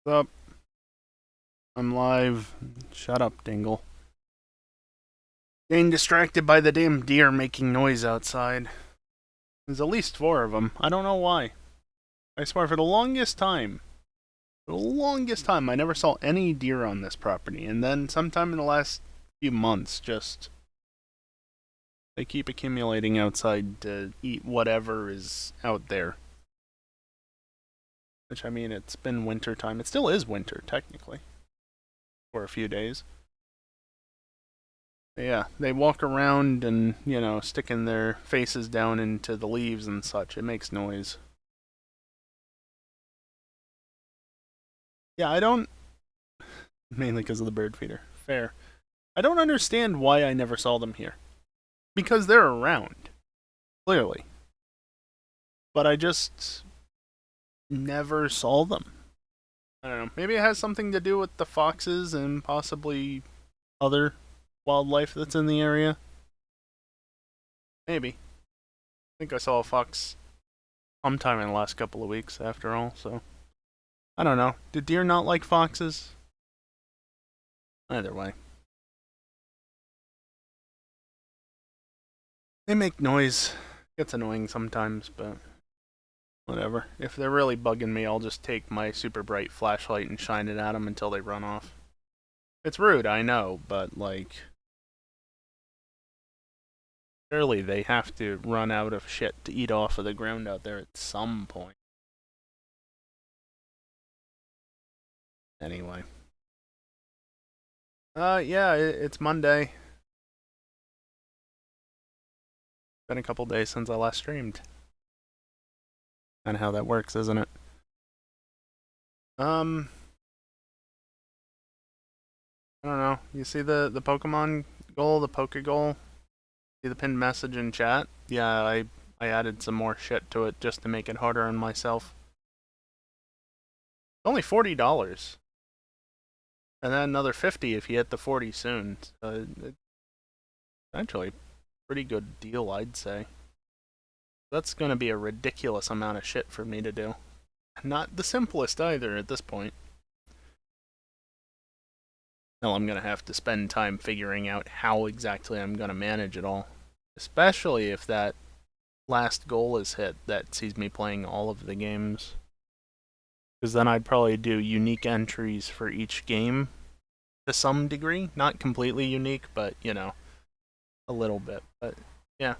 Up. I'm live. Shut up, Dingle. Getting distracted by the damn deer making noise outside. There's at least 4 of them. I don't know why. I swear, for the longest time, I never saw any deer on this property. And then sometime in the last few months, they keep accumulating outside to eat whatever is out there. Which, I mean, it's been winter time. It still is winter, technically. For a few days. Yeah, they walk around and, sticking their faces down into the leaves and such. It makes noise. Yeah, I don't. Mainly because of the bird feeder. Fair. I don't understand why I never saw them here. Because they're around. Clearly. But I just never saw them. I don't know. Maybe it has something to do with the foxes and possibly other wildlife that's in the area. Maybe. I think I saw a fox sometime in the last couple of weeks, after all, so. I don't know. Do deer not like foxes? Either way. They make noise. Gets annoying sometimes, but whatever. If they're really bugging me, I'll just take my super bright flashlight and shine it at them until they run off. It's rude, I know, but surely they have to run out of shit to eat off of the ground out there at some point. Anyway. Yeah, it's Monday. Been a couple days since I last streamed. Kinda how that works, isn't it? I don't know. You see the Pokemon goal, the Poke goal? See the pinned message in chat? Yeah, I added some more shit to it just to make it harder on myself. It's only $40. And then another 50 if you hit the 40 soon. It's actually a pretty good deal, I'd say. That's gonna be a ridiculous amount of shit for me to do. Not the simplest either at this point. Well, I'm gonna have to spend time figuring out how exactly I'm gonna manage it all. Especially if that last goal is hit that sees me playing all of the games. Because then I'd probably do unique entries for each game to some degree. Not completely unique, but, a little bit. But, yeah.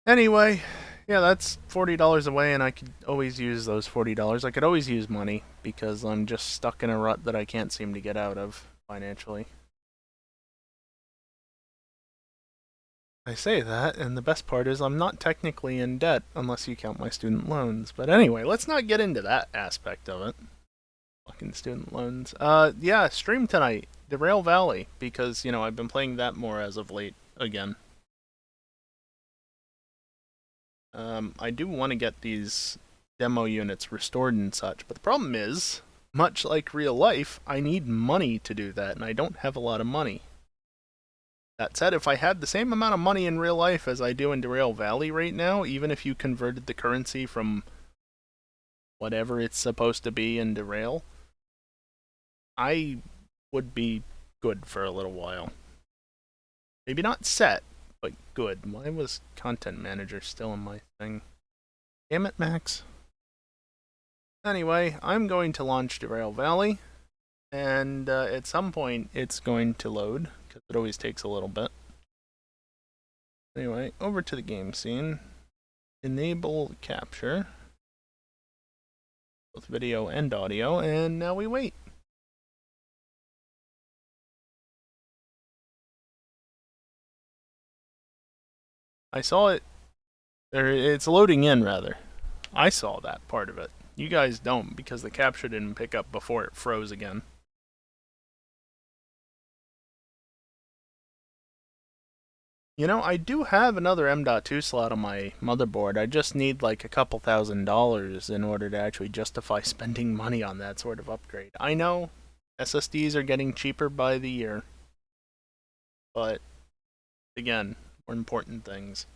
Anyway, yeah, that's $40 away, and I could always use those $40. I could always use money, because I'm just stuck in a rut that I can't seem to get out of financially. I say that, and the best part is I'm not technically in debt, unless you count my student loans. But anyway, let's not get into that aspect of it. Fucking student loans. Yeah, stream tonight, Derail Valley, because, I've been playing that more as of late, again. I do want to get these demo units restored and such, but the problem is, much like real life, I need money to do that, and I don't have a lot of money. That said, if I had the same amount of money in real life as I do in Derail Valley right now, even if you converted the currency from whatever it's supposed to be in Derail, I would be good for a little while. Maybe not set, but good. Why was Content Manager still in my thing? Damn it, Max. Anyway, I'm going to launch Derail Valley, and at some point it's going to load, because it always takes a little bit. Anyway, over to the game scene. Enable capture, both video and audio, and now we wait. I saw it. It's loading in, rather. I saw that part of it. You guys don't, because the capture didn't pick up before it froze again. I do have another M.2 slot on my motherboard. I just need like a couple $1,000s in order to actually justify spending money on that sort of upgrade. I know SSDs are getting cheaper by the year, but again, more important things.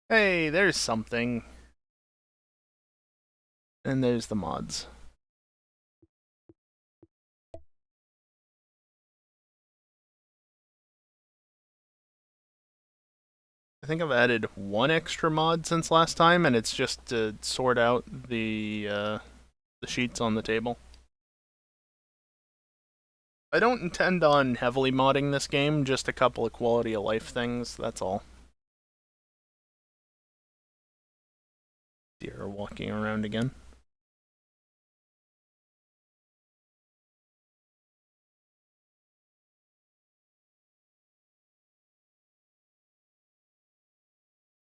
Hey, there's something. And there's the mods. I think I've added one extra mod since last time, and it's just to sort out the sheets on the table. I don't intend on heavily modding this game, just a couple of quality of life things, that's all. Deer are walking around again.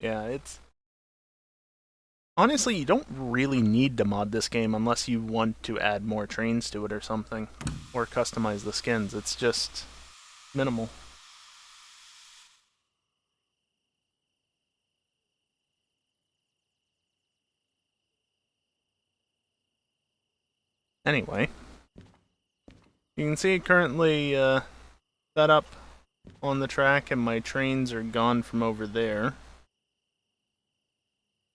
Yeah, it's... Honestly, you don't really need to mod this game unless you want to add more trains to it or something. Or customize the skins, it's just minimal. Anyway, you can see currently set up on the track and my trains are gone from over there.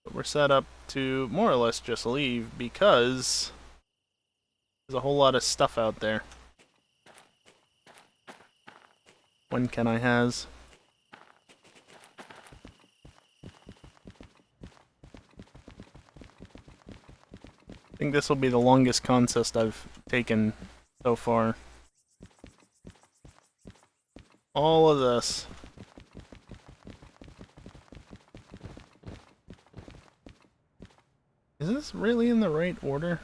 But we're set up to more or less just leave because there's a whole lot of stuff out there. When can I has? I think this will be the longest consist I've taken so far. All of this. Is this really in the right order?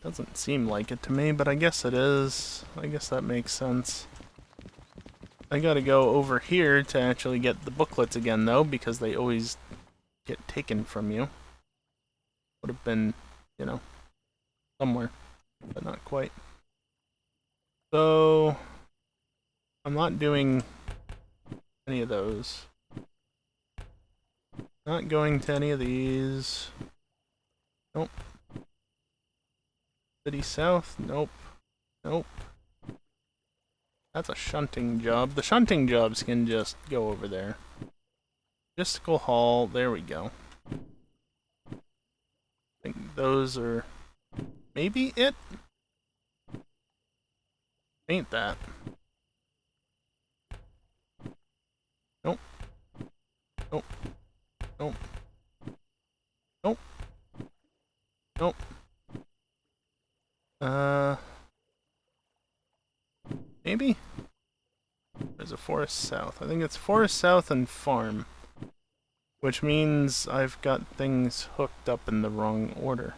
Doesn't seem like it to me, but I guess it is. I guess that makes sense. I gotta go over here to actually get the booklets again, though, because they always get taken from you. Would have been, you know, somewhere, but not quite. So, I'm not doing any of those. Not going to any of these. Nope. City South? Nope. Nope. That's a shunting job. The shunting jobs can just go over there. Logistical Hall, there we go. I think those are maybe it? Ain't that. Nope. Nope. Nope. Nope. Nope. Maybe? There's a Forest South. I think it's Forest South and Farm. Which means I've got things hooked up in the wrong order.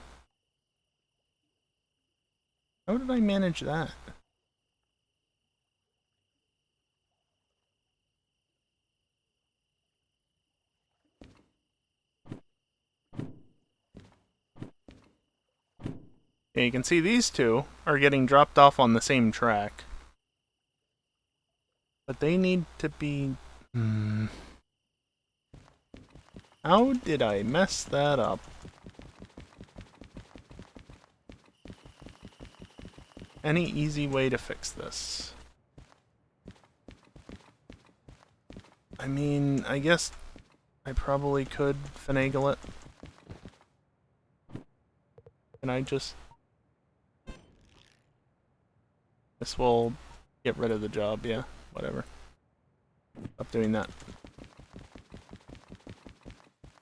How did I manage that? Yeah, you can see these two are getting dropped off on the same track. But they need to be... How did I mess that up? Any easy way to fix this? I mean, I guess I probably could finagle it. Can I just... This will get rid of the job, yeah. Whatever. Stop doing that.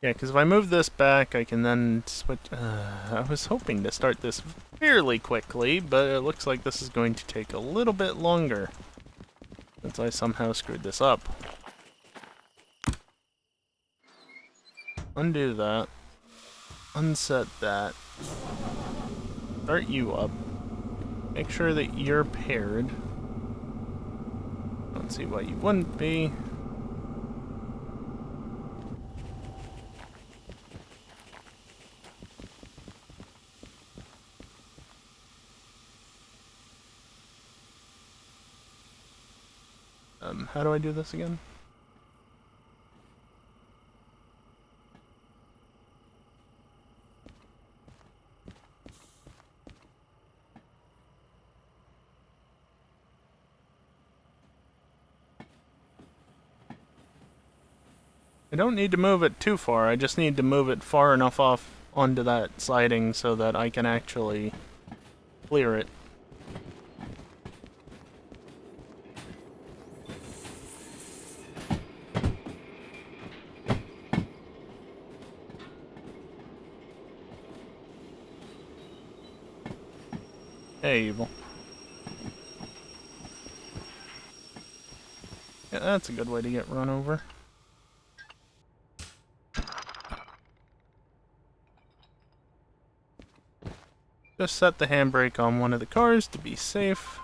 Yeah, because if I move this back, I can then switch... I was hoping to start this fairly quickly, but it looks like this is going to take a little bit longer. Since I somehow screwed this up. Undo that. Unset that. Start you up. Make sure that you're paired. Don't see why you wouldn't be. How do I do this again? I don't need to move it too far, I just need to move it far enough off onto that siding so that I can actually clear it. Hey, Evil. Yeah, that's a good way to get run over. Just set the handbrake on one of the cars to be safe.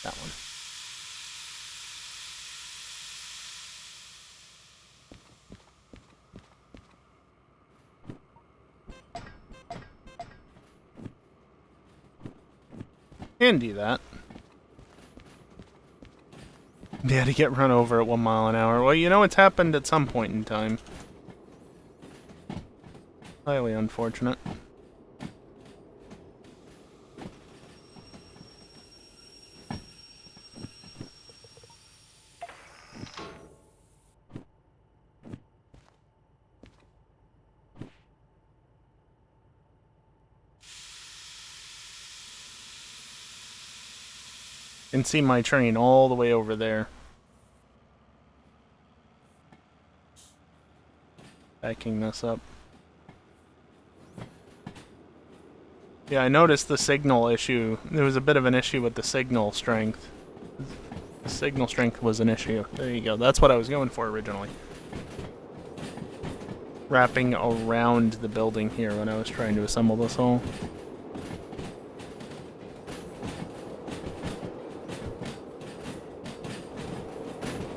That one. Handy, that. Yeah, to get run over at 1 mile an hour. Well, you know it's happened at some point in time. Highly unfortunate. You can see my train all the way over there. Backing this up. Yeah, I noticed the signal issue. There was a bit of an issue with the signal strength. The signal strength was an issue. There you go. That's what I was going for originally. Wrapping around the building here when I was trying to assemble this all.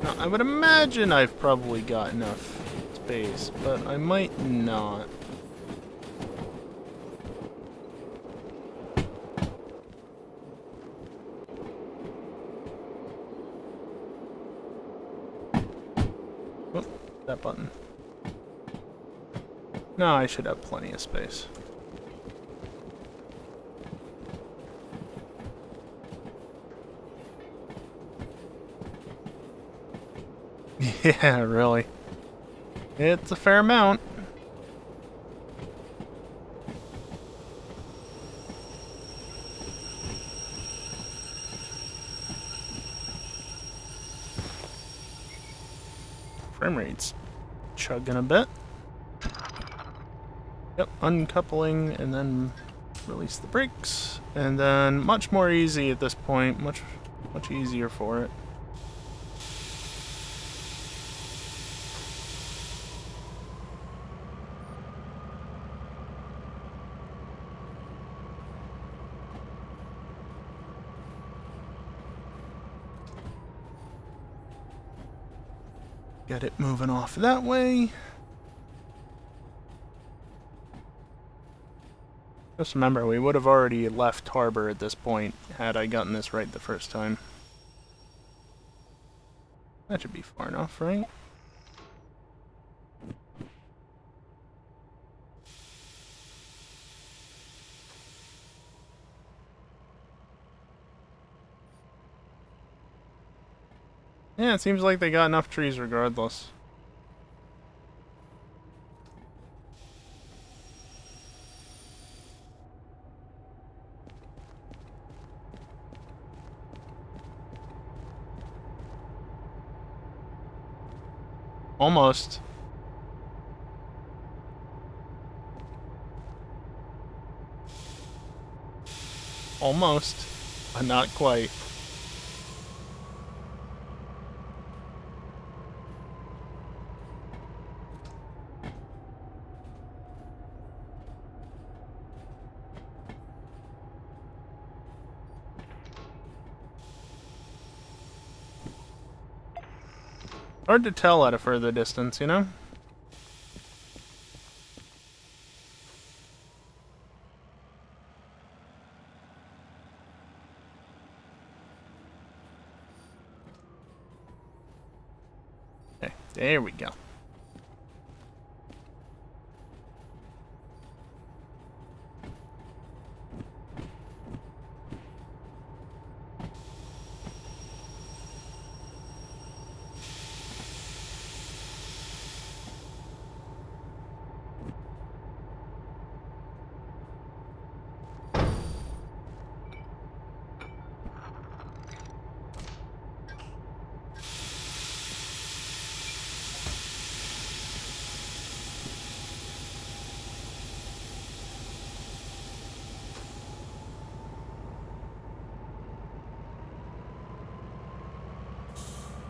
Now, I would imagine I've probably got enough space, but I might not. Oh, that button. No, I should have plenty of space. Yeah, really. It's a fair amount. Frame rate's chugging a bit. Yep, uncoupling and then release the brakes. And then much more easy at this point, much easier for it. Get it moving off that way. Just remember, we would have already left harbor at this point had I gotten this right the first time. That should be far enough, right? Yeah, it seems like they got enough trees regardless. Almost. Almost, but not quite. Hard to tell at a further distance, you know? Okay, there we go.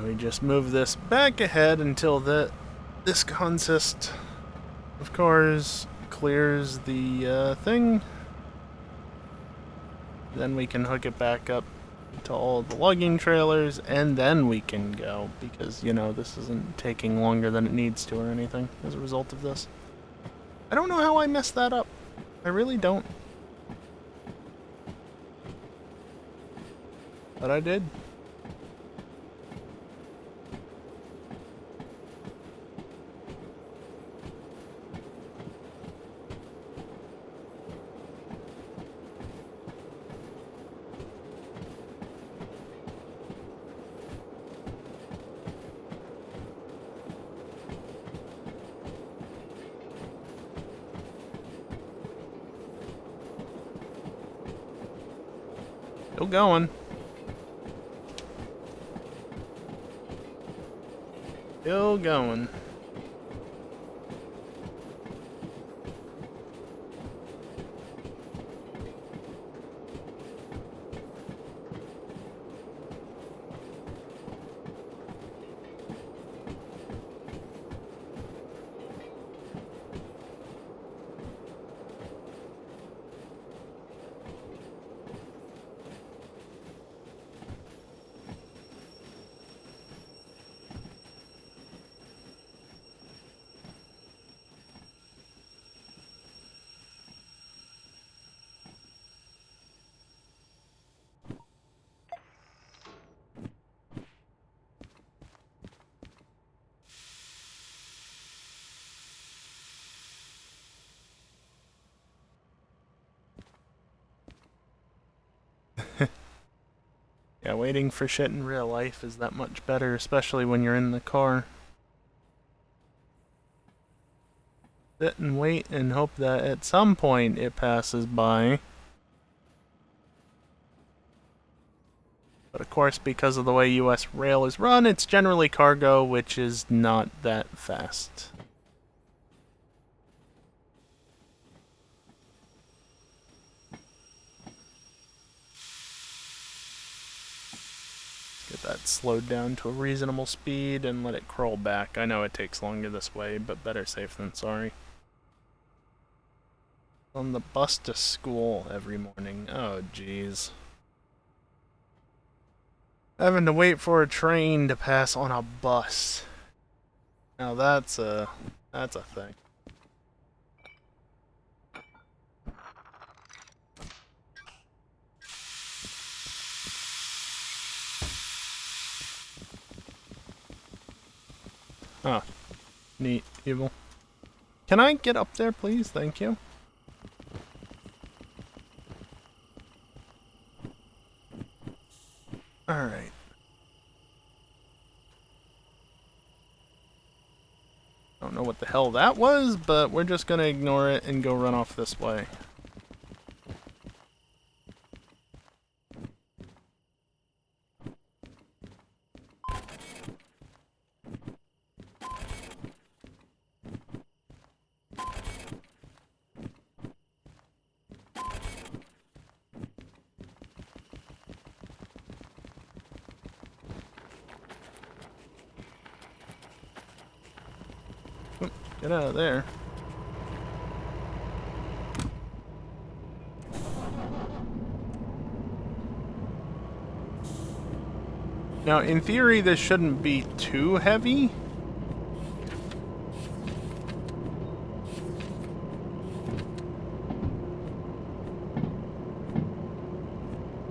We just move this back ahead until this consist, of course, clears the thing. Then we can hook it back up to all the lugging trailers, and then we can go, because, you know, this isn't taking longer than it needs to or anything as a result of this. I don't know how I messed that up. I really don't. But I did. Still going. Still going. Yeah, waiting for shit in real life is that much better, especially when you're in the car. Sit and wait and hope that at some point it passes by. But of course, because of the way US rail is run, it's generally cargo, which is not that fast. Get that slowed down to a reasonable speed and let it crawl back. I know it takes longer this way, but better safe than sorry. On the bus to school every morning. Oh, jeez. Having to wait for a train to pass on a bus. Now that's a thing. Oh, neat, evil. Can I get up there, please? Thank you. Alright. Don't know what the hell that was, but we're just gonna ignore it and go run off this way. Get out of there. Now, in theory, this shouldn't be too heavy.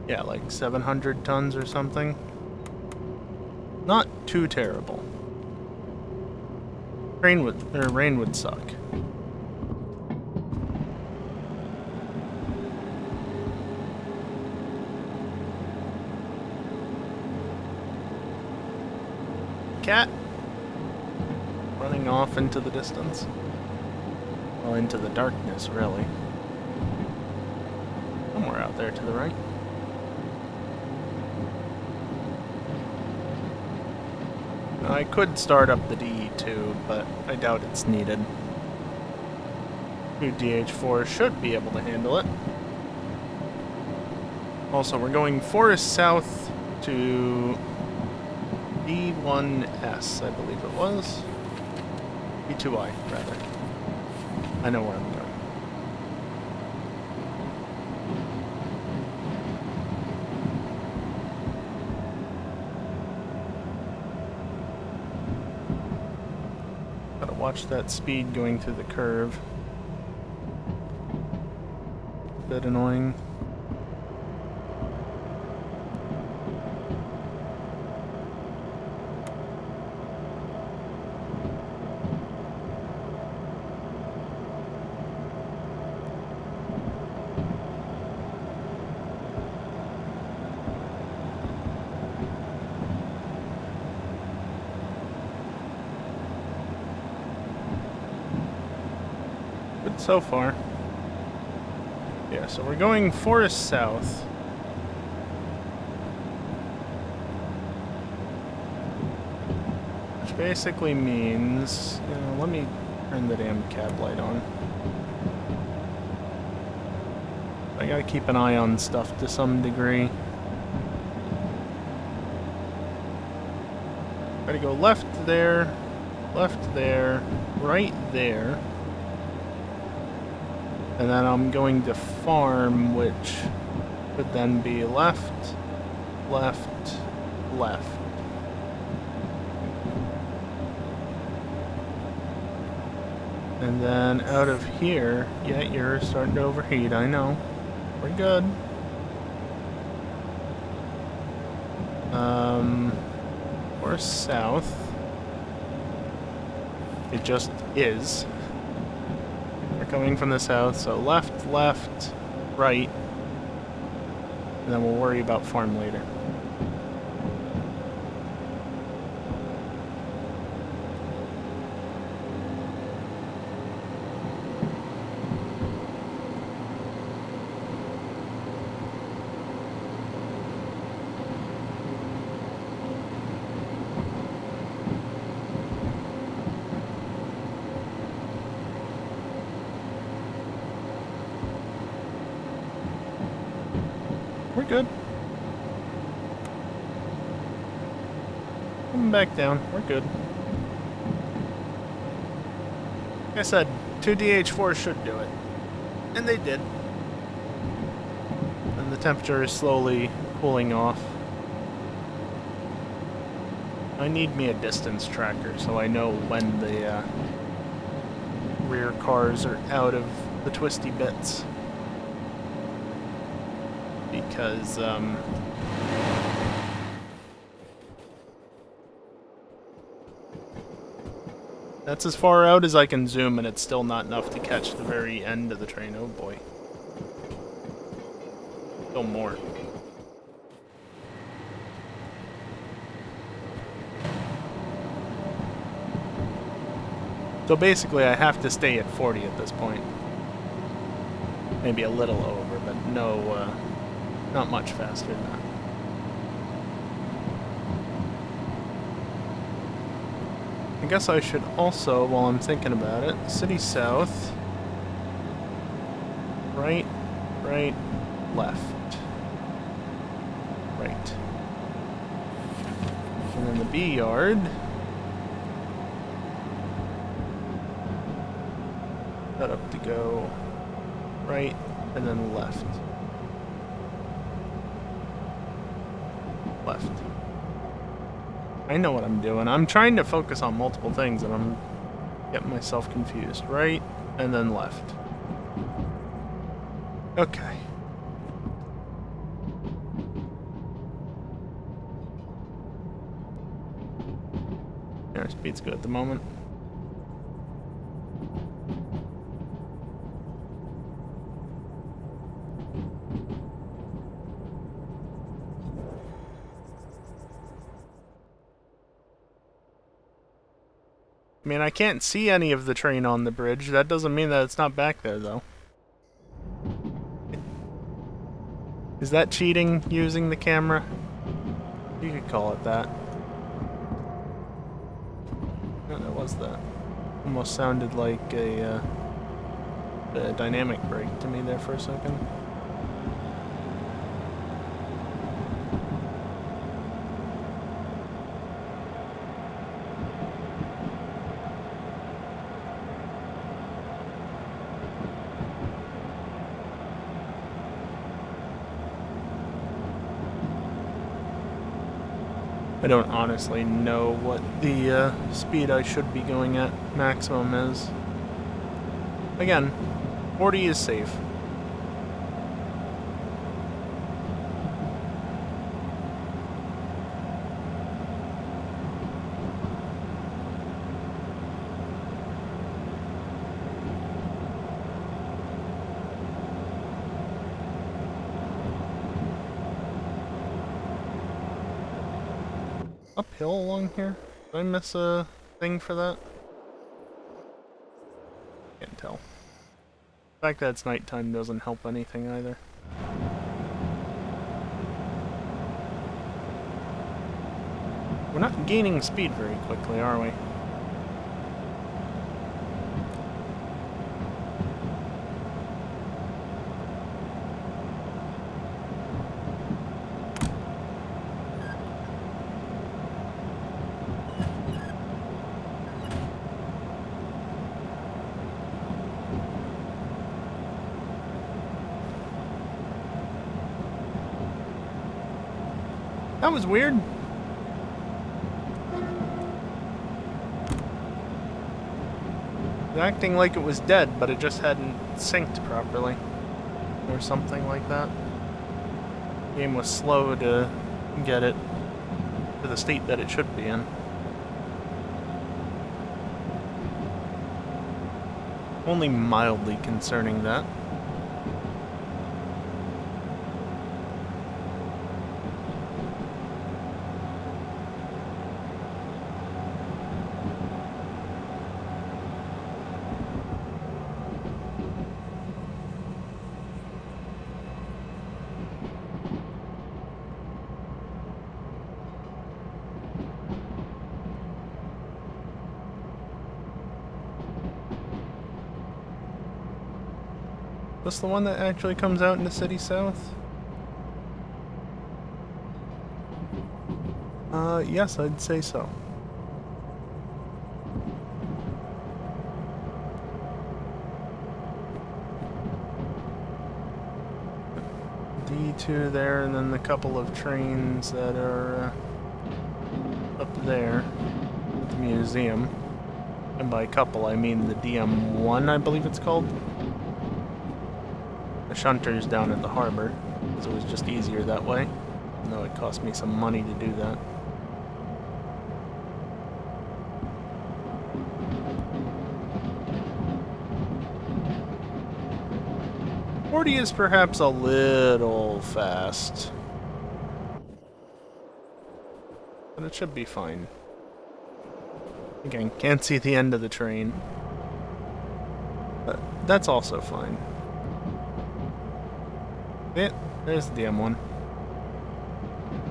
Yeah, like 700 tons or something. Not too terrible. Rain would suck. Cat running off into the distance. Well, into the darkness, really. Somewhere out there to the right. I could start up the DE2, but I doubt it's needed. New DH4 should be able to handle it. Also, we're going forest south to B1S, I believe it was. B2I, rather. I know where I'm going. Gotta watch that speed going through the curve. A bit annoying. Good so far. Yeah, so we're going forest south. Which basically means, you know, let me turn the damn cab light on. I gotta keep an eye on stuff to some degree. Gotta go left there, right there. And then I'm going to farm, which would then be left, left, left. And then out of here, yeah, you're starting to overheat, I know. We're good. Or south. It just is. We're coming from the south, so left, left, right. And then we'll worry about farm later. We're good. Coming back down. We're good. Like I said, 2 DH4 should do it. And they did. And the temperature is slowly cooling off. I need me a distance tracker so I know when the rear cars are out of the twisty bits. Because, that's as far out as I can zoom, and it's still not enough to catch the very end of the train. Oh boy. Still more. So basically, I have to stay at 40 at this point. Maybe a little over, but no, not much faster than that. I guess I should also, while I'm thinking about it, city south, right, right, left, right. And then the B yard. Set up to go right and then left. Left. I know what I'm doing. I'm trying to focus on multiple things and I'm getting myself confused. Right and then left. Okay. Our speed's good at the moment. I mean, I can't see any of the train on the bridge. That doesn't mean that it's not back there, though. Is that cheating, using the camera? You could call it that. No, it was that. Almost sounded like a dynamic brake to me there for a second. I don't honestly know what the speed I should be going at maximum is. Again, 40 is safe. Uphill along here? Did I miss a thing for that? Can't tell. The fact that it's nighttime doesn't help anything either. We're not gaining speed very quickly, are we? That was weird. It was acting like it was dead, but it just hadn't synced properly. Or something like that. The game was slow to get it to the state that it should be in. Only mildly concerning that. This the one that actually comes out into City South? Yes, I'd say so. D2 there, and then the couple of trains that are up there at the museum. And by couple, I mean the DM1, I believe it's called. The shunter's down at the harbor, because it was just easier that way, even though it cost me some money to do that. .40 is perhaps a little fast, but it should be fine. Again, can't see the end of the train, but that's also fine. Yeah, there's the DM1.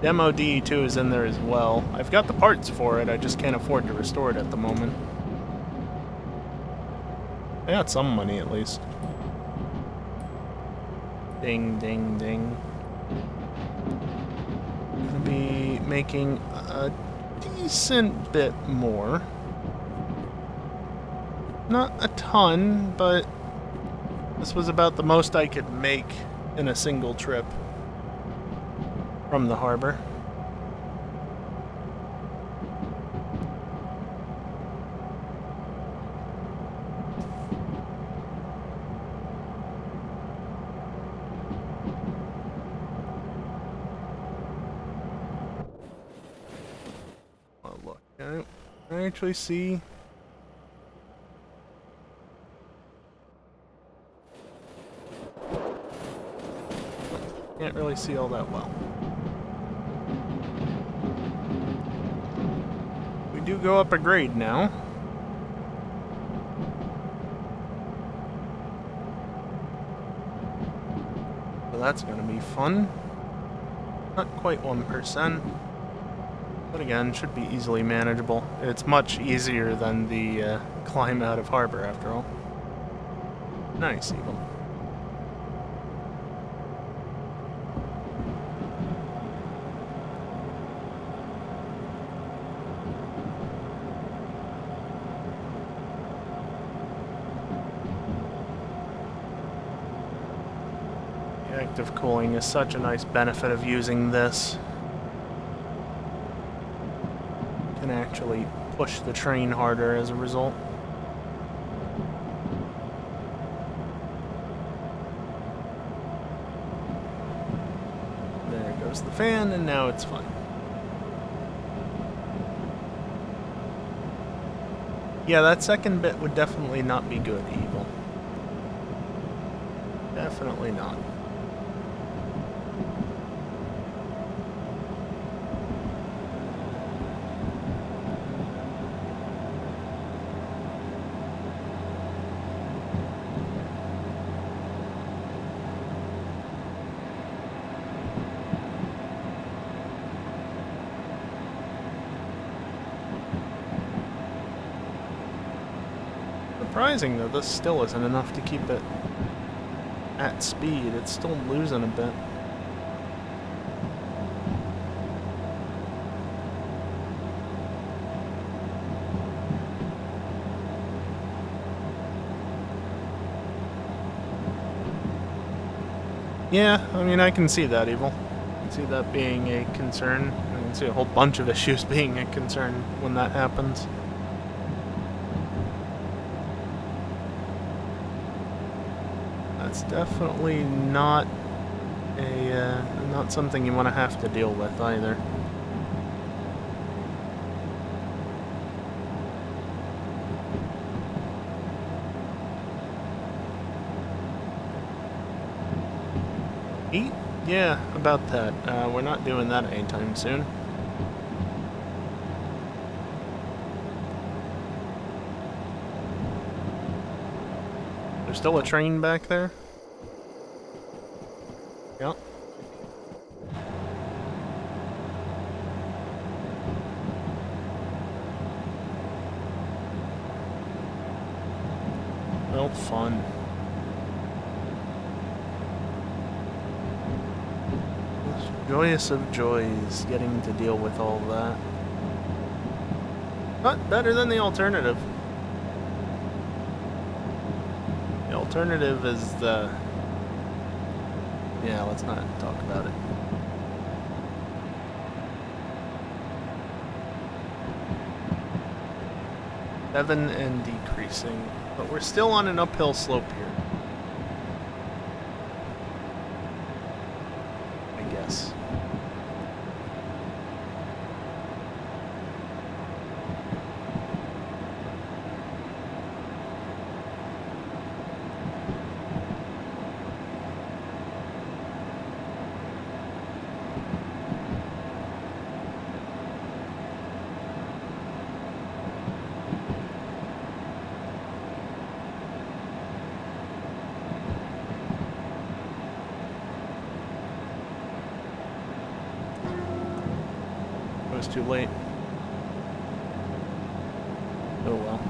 Demo D2 is in there as well. I've got the parts for it, I just can't afford to restore it at the moment. I got some money at least. Ding, ding, ding. I'm gonna be making a decent bit more. Not a ton, but this was about the most I could make in a single trip from the harbor. Oh, look. Can I actually see? Can't really see all that well. We do go up a grade now. So that's gonna be fun. Not quite 1%. But again, should be easily manageable. It's much easier than the climb out of harbor after all. Nice, even. Active cooling is such a nice benefit of using this. can actually push the train harder as a result. There goes the fan, and now it's fine. Yeah, that second bit would definitely not be good, Evil. Definitely not. Surprising though, this still isn't enough to keep it at speed. It's still losing a bit. Yeah, I mean, I can see that, Evil. I can see that being a concern. I can see a whole bunch of issues being a concern when that happens. That's definitely not not something you want to have to deal with either. Eat? Yeah, about that. We're not doing that anytime soon. There's still a train back there? Yep. Well, fun. Joyous of joys, getting to deal with all that. But better than the alternative. The alternative is the... Yeah, let's not talk about it. Seven and decreasing, but we're still on an uphill slope here. I guess. It was too late. Oh well.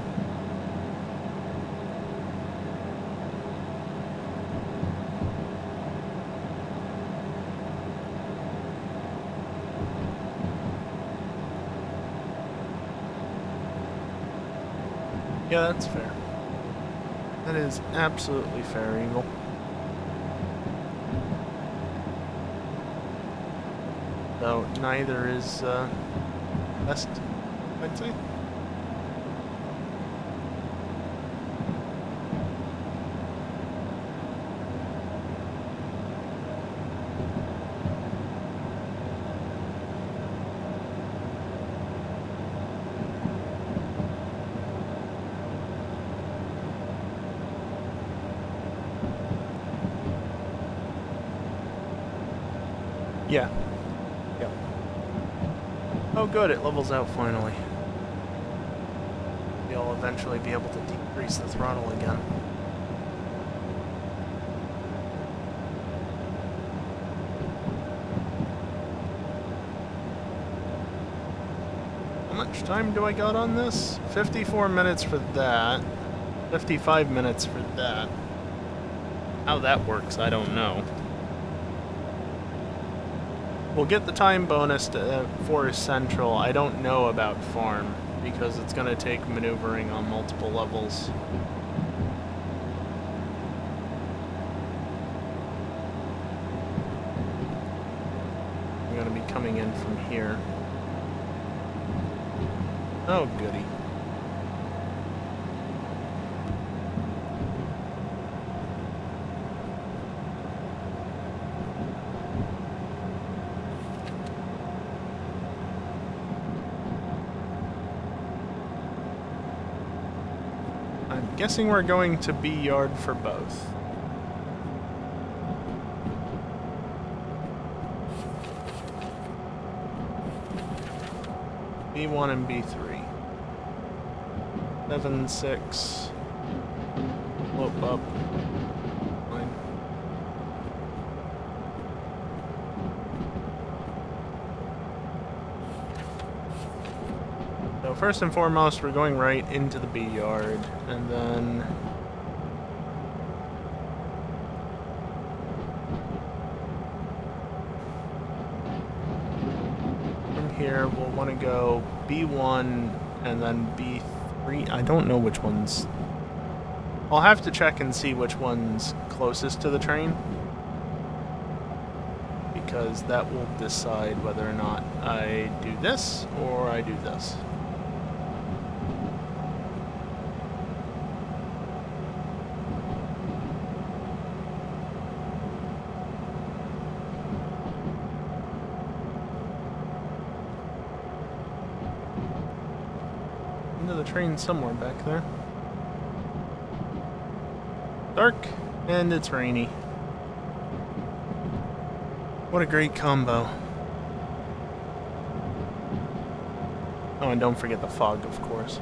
Yeah, that's fair. That is absolutely fair, Eagle. Though neither is best, I'd say. Yeah. Yep. Oh good, it levels out finally. You'll eventually be able to decrease the throttle again. How much time do I got on this? 54 minutes for that. 55 minutes for that. How that works, I don't know. We'll get the time bonus to Forest Central. I don't know about Farm, because it's going to take maneuvering on multiple levels. I'm going to be coming in from here. Oh, goody. I'm guessing we're going to B yard for both. B1 and B3. 7, 6. Slope up. Fine. So first and foremost, we're going right into the B yard, and then from here we'll want to go B1 and then B3. I don't know which one's. I'll have to check and see which one's closest to the train, because that will decide whether or not I do this or I do this. Into the train somewhere back there. Dark, and it's rainy. What a great combo. Oh, and don't forget the fog, of course.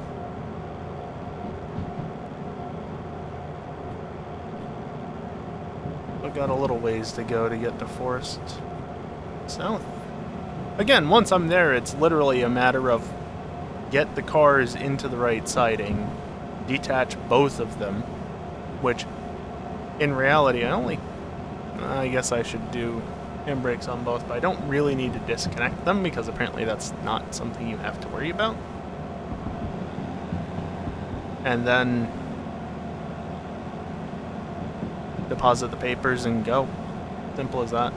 We've got a little ways to go to get to Forest South. Again, once I'm there, it's literally a matter of get the cars into the right siding, detach both of them, which in reality I guess I should do handbrakes on both, but I don't really need to disconnect them because apparently that's not something you have to worry about. And then deposit the papers and go. Simple as that.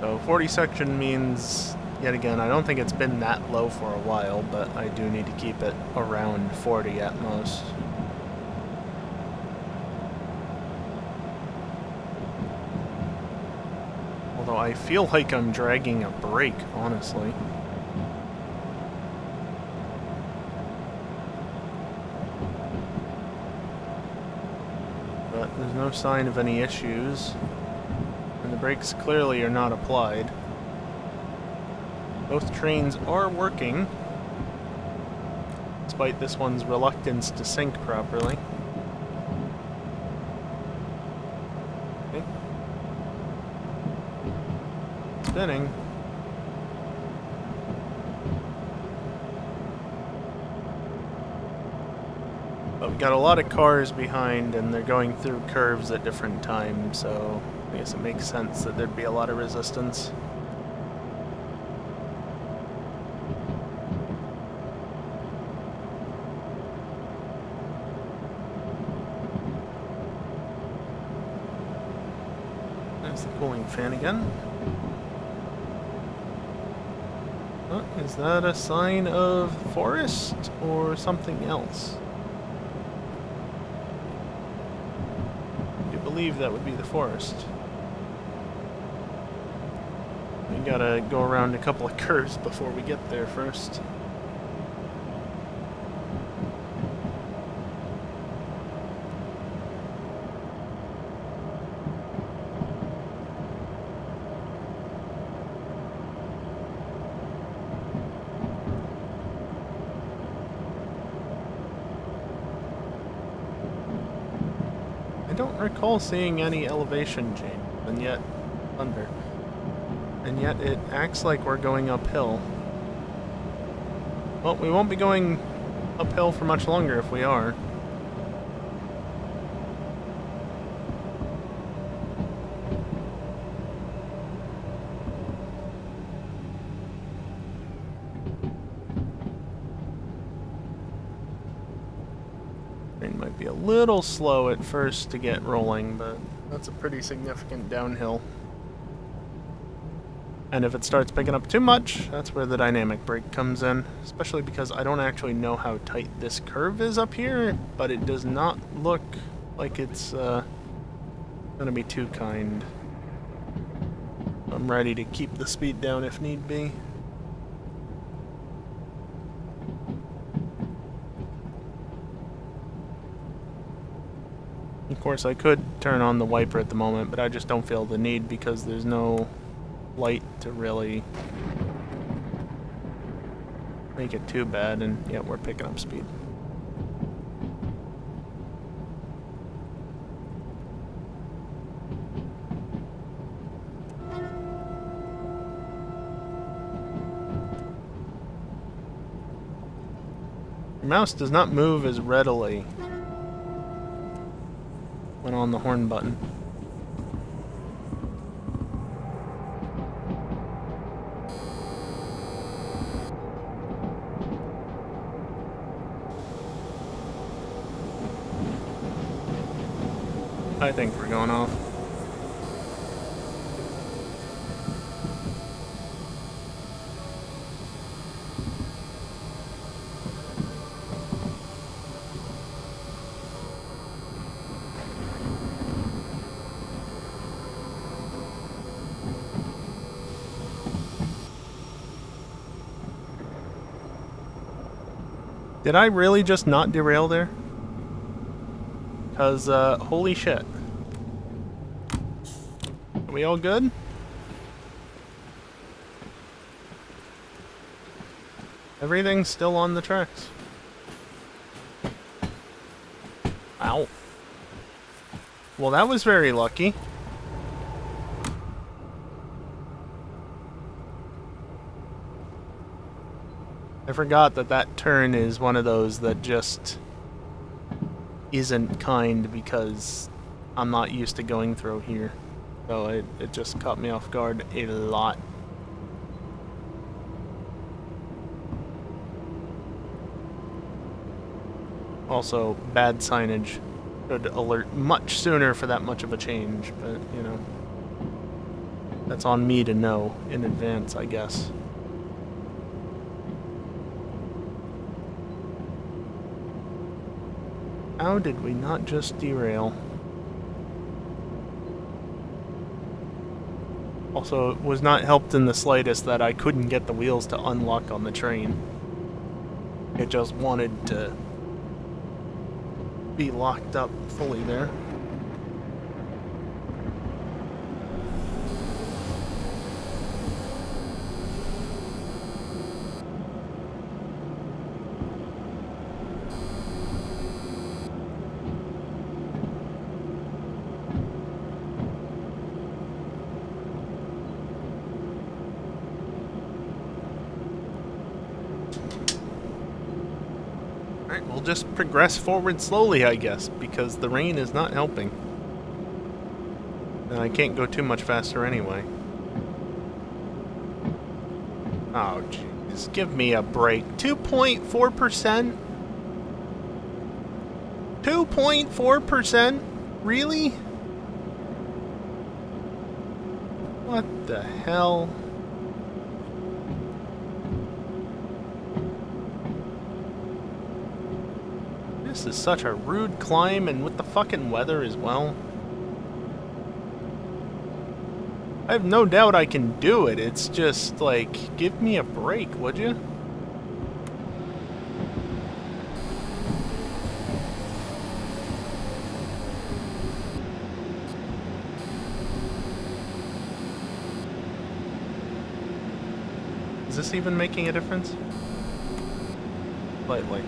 So 40 section means, yet again, I don't think it's been that low for a while, but I do need to keep it around 40 at most. Although I feel like I'm dragging a brake, honestly. But there's no sign of any issues. And the brakes clearly are not applied. Both trains are working, despite this one's reluctance to sync properly. Okay. Spinning. But we've got a lot of cars behind, and they're going through curves at different times, so I guess it makes sense that there'd be a lot of resistance. There's the cooling fan again. Oh, is that a sign of forest or something else? I believe that would be the forest. We gotta go around a couple of curves before we get there first. I don't recall seeing any elevation change, and yet thunder. And yet it acts like we're going uphill. Well, we won't be going uphill for much longer if we are. Train might be a little slow at first to get rolling, but That's a pretty significant downhill. And if it starts picking up too much, that's where the dynamic brake comes in. Especially because I don't actually know how tight this curve is up here, but it does not look like it's gonna be too kind. I'm ready to keep the speed down if need be. Of course, I could turn on the wiper at the moment, but I just don't feel the need because there's no light to really make it too bad, and yeah, we're picking up speed. Your mouse does not move as readily when on the horn button. I think we're going off. Did I really just not derail there? Because, holy shit. Are we all good? Everything's still on the tracks. Ow. Well, that was very lucky. I forgot that that turn is one of those that just isn't kind because I'm not used to going through here. So it just caught me off guard a lot. Also, bad signage should alert much sooner for that much of a change, but, you know, that's on me to know in advance, I guess. How did we not just derail? Also, it was not helped in the slightest that I couldn't get the wheels to unlock on the train. It just wanted to be locked up fully there. Alright, we'll just progress forward slowly, I guess, because the rain is not helping. And I can't go too much faster anyway. Oh, jeez. Give me a break. 2.4%? 2.4%? Really? What the hell? This is such a rude climb, and with the fucking weather as well. I have no doubt I can do it. It's just, like, give me a break, would you? Is this even making a difference? Slightly.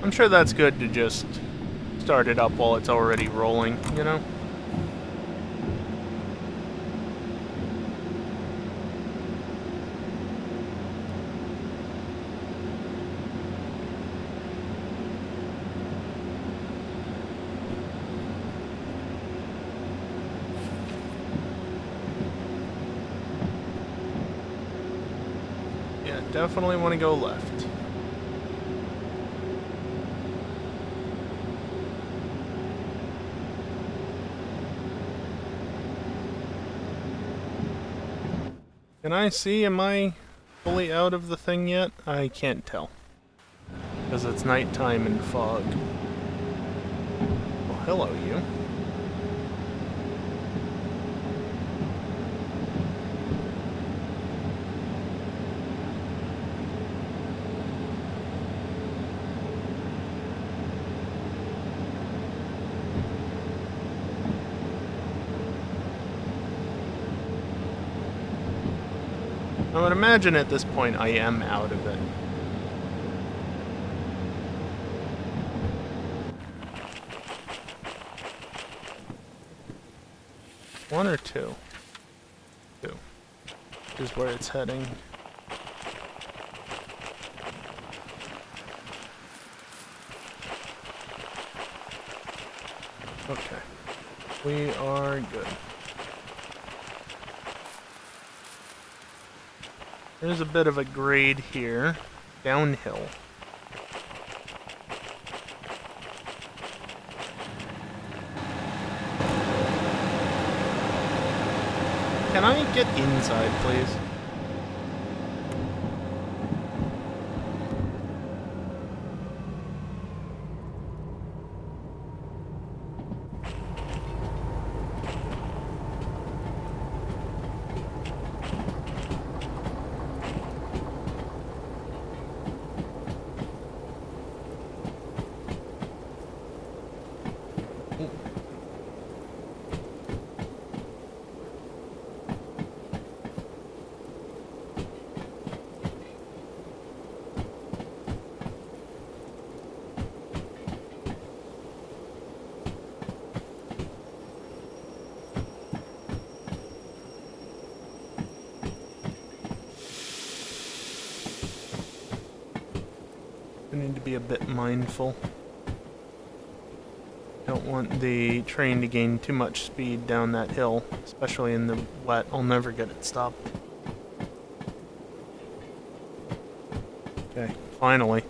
I'm sure that's good to just start it up while it's already rolling, you know? definitely want to go left. Can I see? Am I fully out of the thing yet? I can't tell. Because it's nighttime and fog. Well, hello, you. I would imagine at this point I am out of it. One or two? Two. Which is where it's heading. Okay. We are good. There's a bit of a grade here. Downhill. Can I get inside, please? I need to be a bit mindful. Don't want the train to gain too much speed down that hill, especially in the wet. I'll never get it stopped. Okay, finally.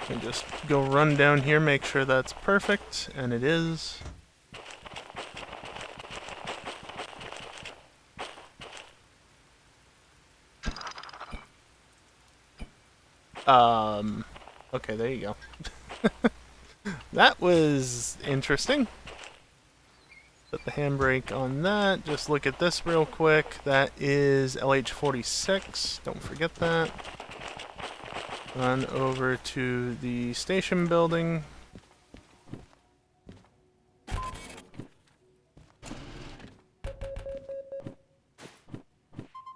And just go run down here, make sure that's perfect, and it is. Okay, there you go. That was interesting. Put the handbrake on that. Just look at this real quick. That is LH46. Don't forget that. Run over to the station building.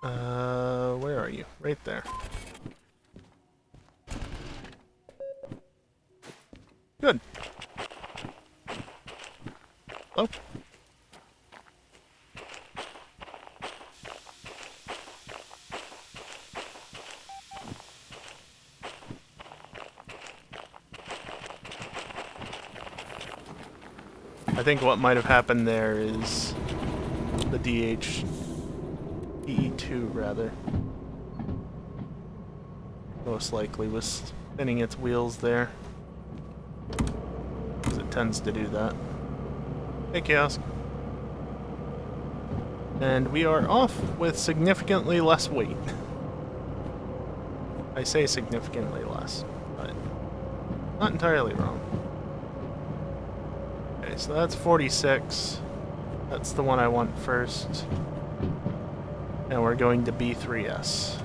Where are you? Right there. Good. Oh. I think what might have happened there is the DE2 rather. Most likely was spinning its wheels there. Because it tends to do that. Hey, Kiosk. And we are off with significantly less weight. I say significantly less, but not entirely wrong. Okay, so that's 46. That's the one I want first. And we're going to B3S.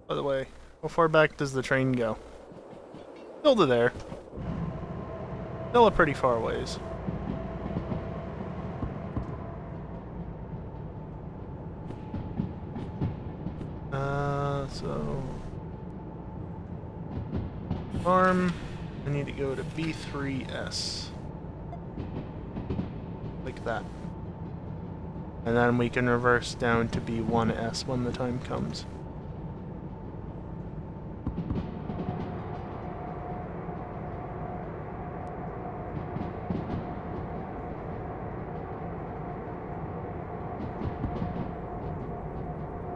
By the way, how far back does the train go? Still to there. Still a pretty far ways. So farm, I need to go to B3S. Like that. And then we can reverse down to B1S when the time comes.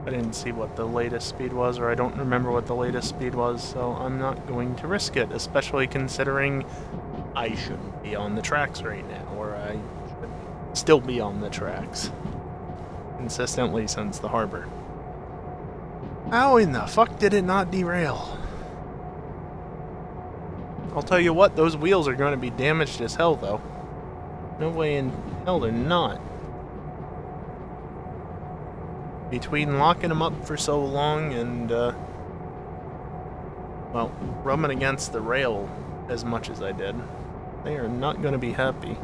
I didn't see what the latest speed was, or I don't remember what the latest speed was, so I'm not going to risk it, especially considering I shouldn't be on the tracks right now, or I should still be on the tracks consistently since the harbor. How in the fuck did it not derail? I'll tell you what, those wheels are going to be damaged as hell, though. No way in hell they're not. Between locking them up for so long and, well, rubbing against the rail as much as I did, they are not going to be happy.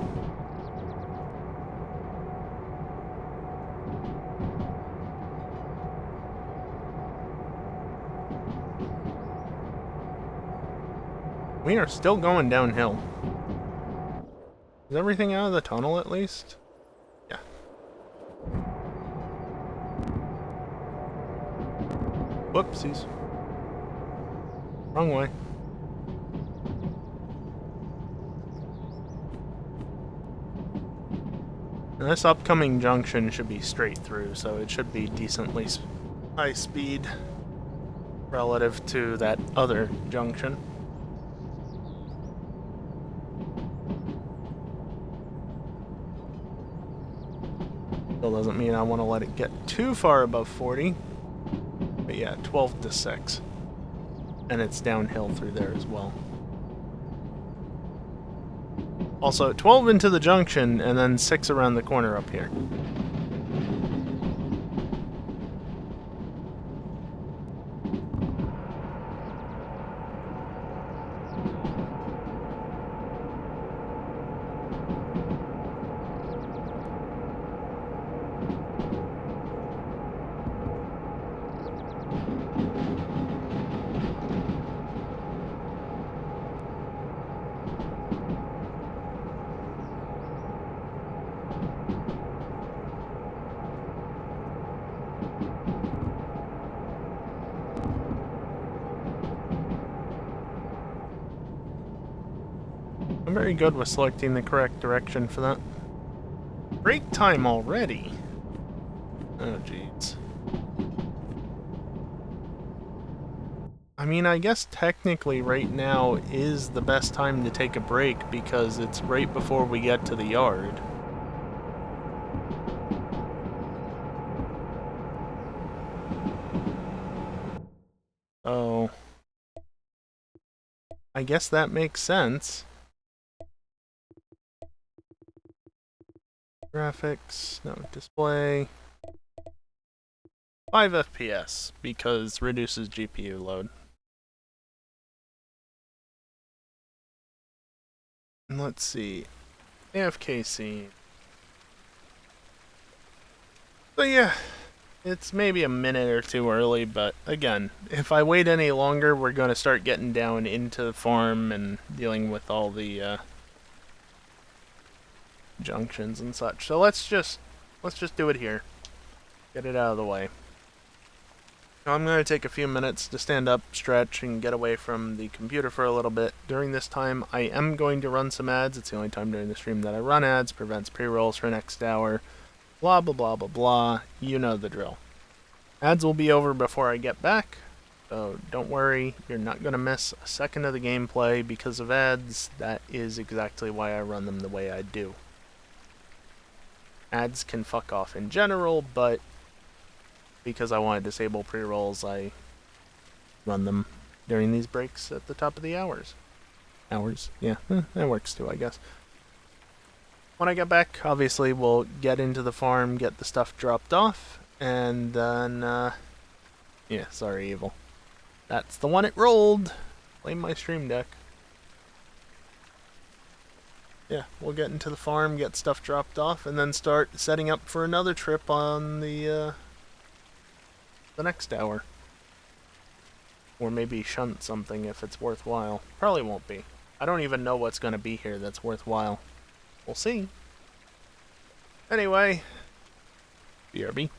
We are still going downhill. Is everything out of the tunnel at least? Yeah. Whoopsies. Wrong way. And this upcoming junction should be straight through, so it should be decently high speed relative to that other junction. Still doesn't mean I want to let it get too far above 40. But yeah, 12 to 6. And it's downhill through there as well. Also, 12 into the junction, and then 6 around the corner up here. I'm very good with selecting the correct direction for that. Break time already? Oh, jeez. I mean, I guess technically right now is the best time to take a break because it's right before we get to the yard. So I guess that makes sense. Graphics, no display. 5 FPS because reduces GPU load. And let's see. AFK scene. So yeah, it's maybe a minute or two early, but again, if I wait any longer, we're going to start getting down into the farm and dealing with all the junctions and such. So let's just do it here. Get it out of the way. Now I'm going to take a few minutes to stand up, stretch, and get away from the computer for a little bit. During this time, I am going to run some ads. It's the only time during the stream that I run ads. Prevents pre-rolls for next hour. Blah, blah, blah, blah, blah. You know the drill. Ads will be over before I get back. So don't worry, you're not going to miss a second of the gameplay because of ads. That is exactly why I run them the way I do. Ads can fuck off in general, but because I want to disable pre-rolls, I run them during these breaks at the top of the hours. Yeah, that works too, I guess. When I get back, obviously we'll get into the farm, get the stuff dropped off, and then, yeah, sorry, Evil. That's the one it rolled! Blame my stream deck. Yeah, we'll get into the farm, get stuff dropped off, and then start setting up for another trip on the next hour. Or maybe shunt something if it's worthwhile. Probably won't be. I don't even know what's going to be here that's worthwhile. We'll see. Anyway, BRB.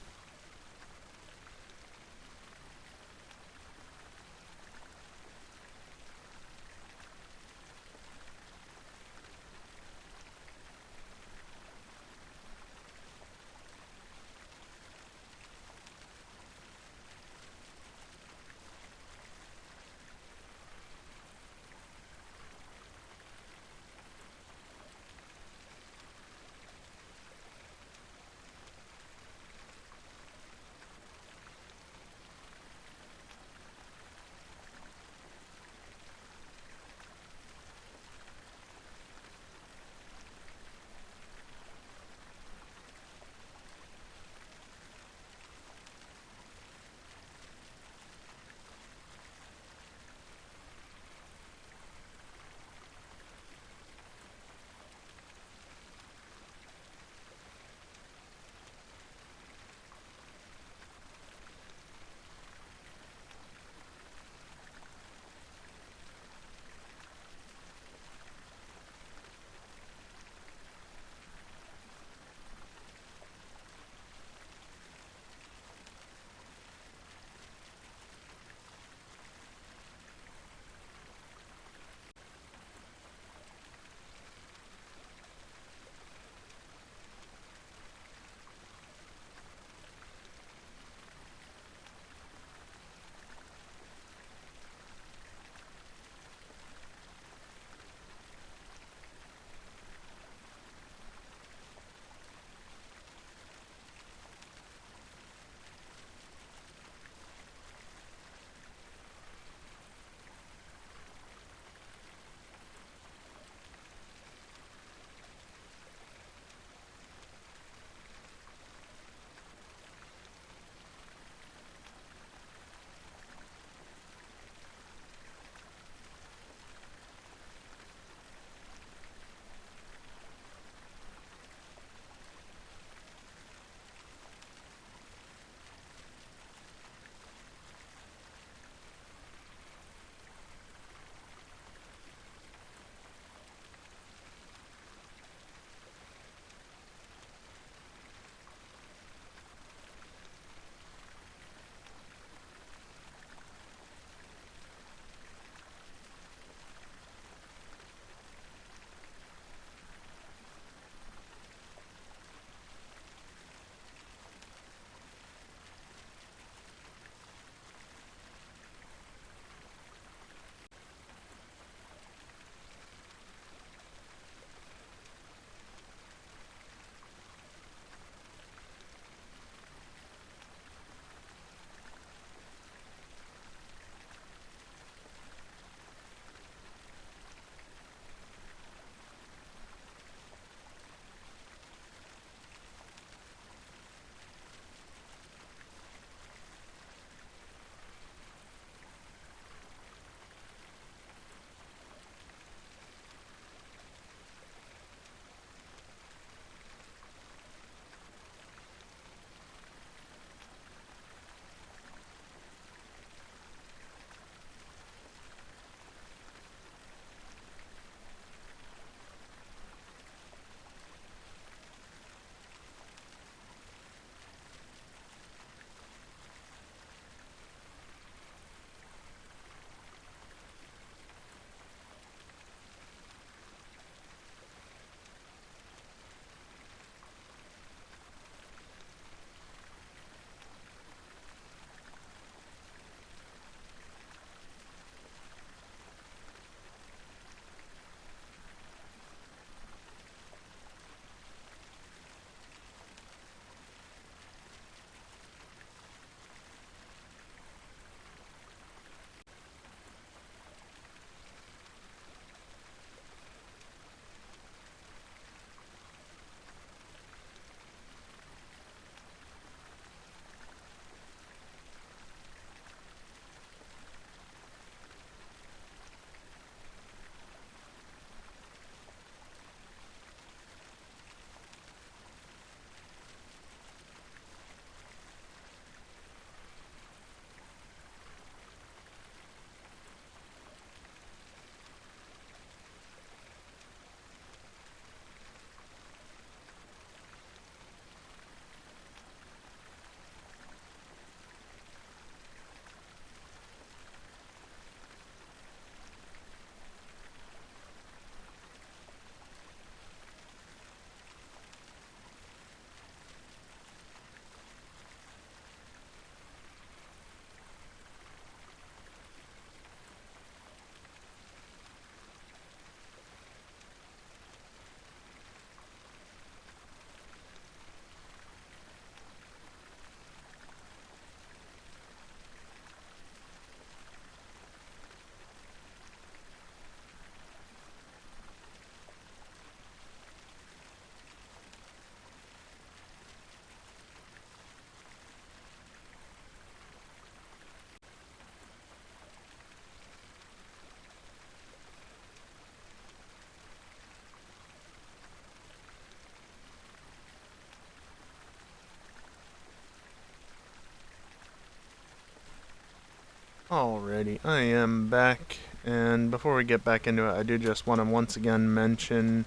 Alrighty, I am back, and before we get back into it, I do just want to once again mention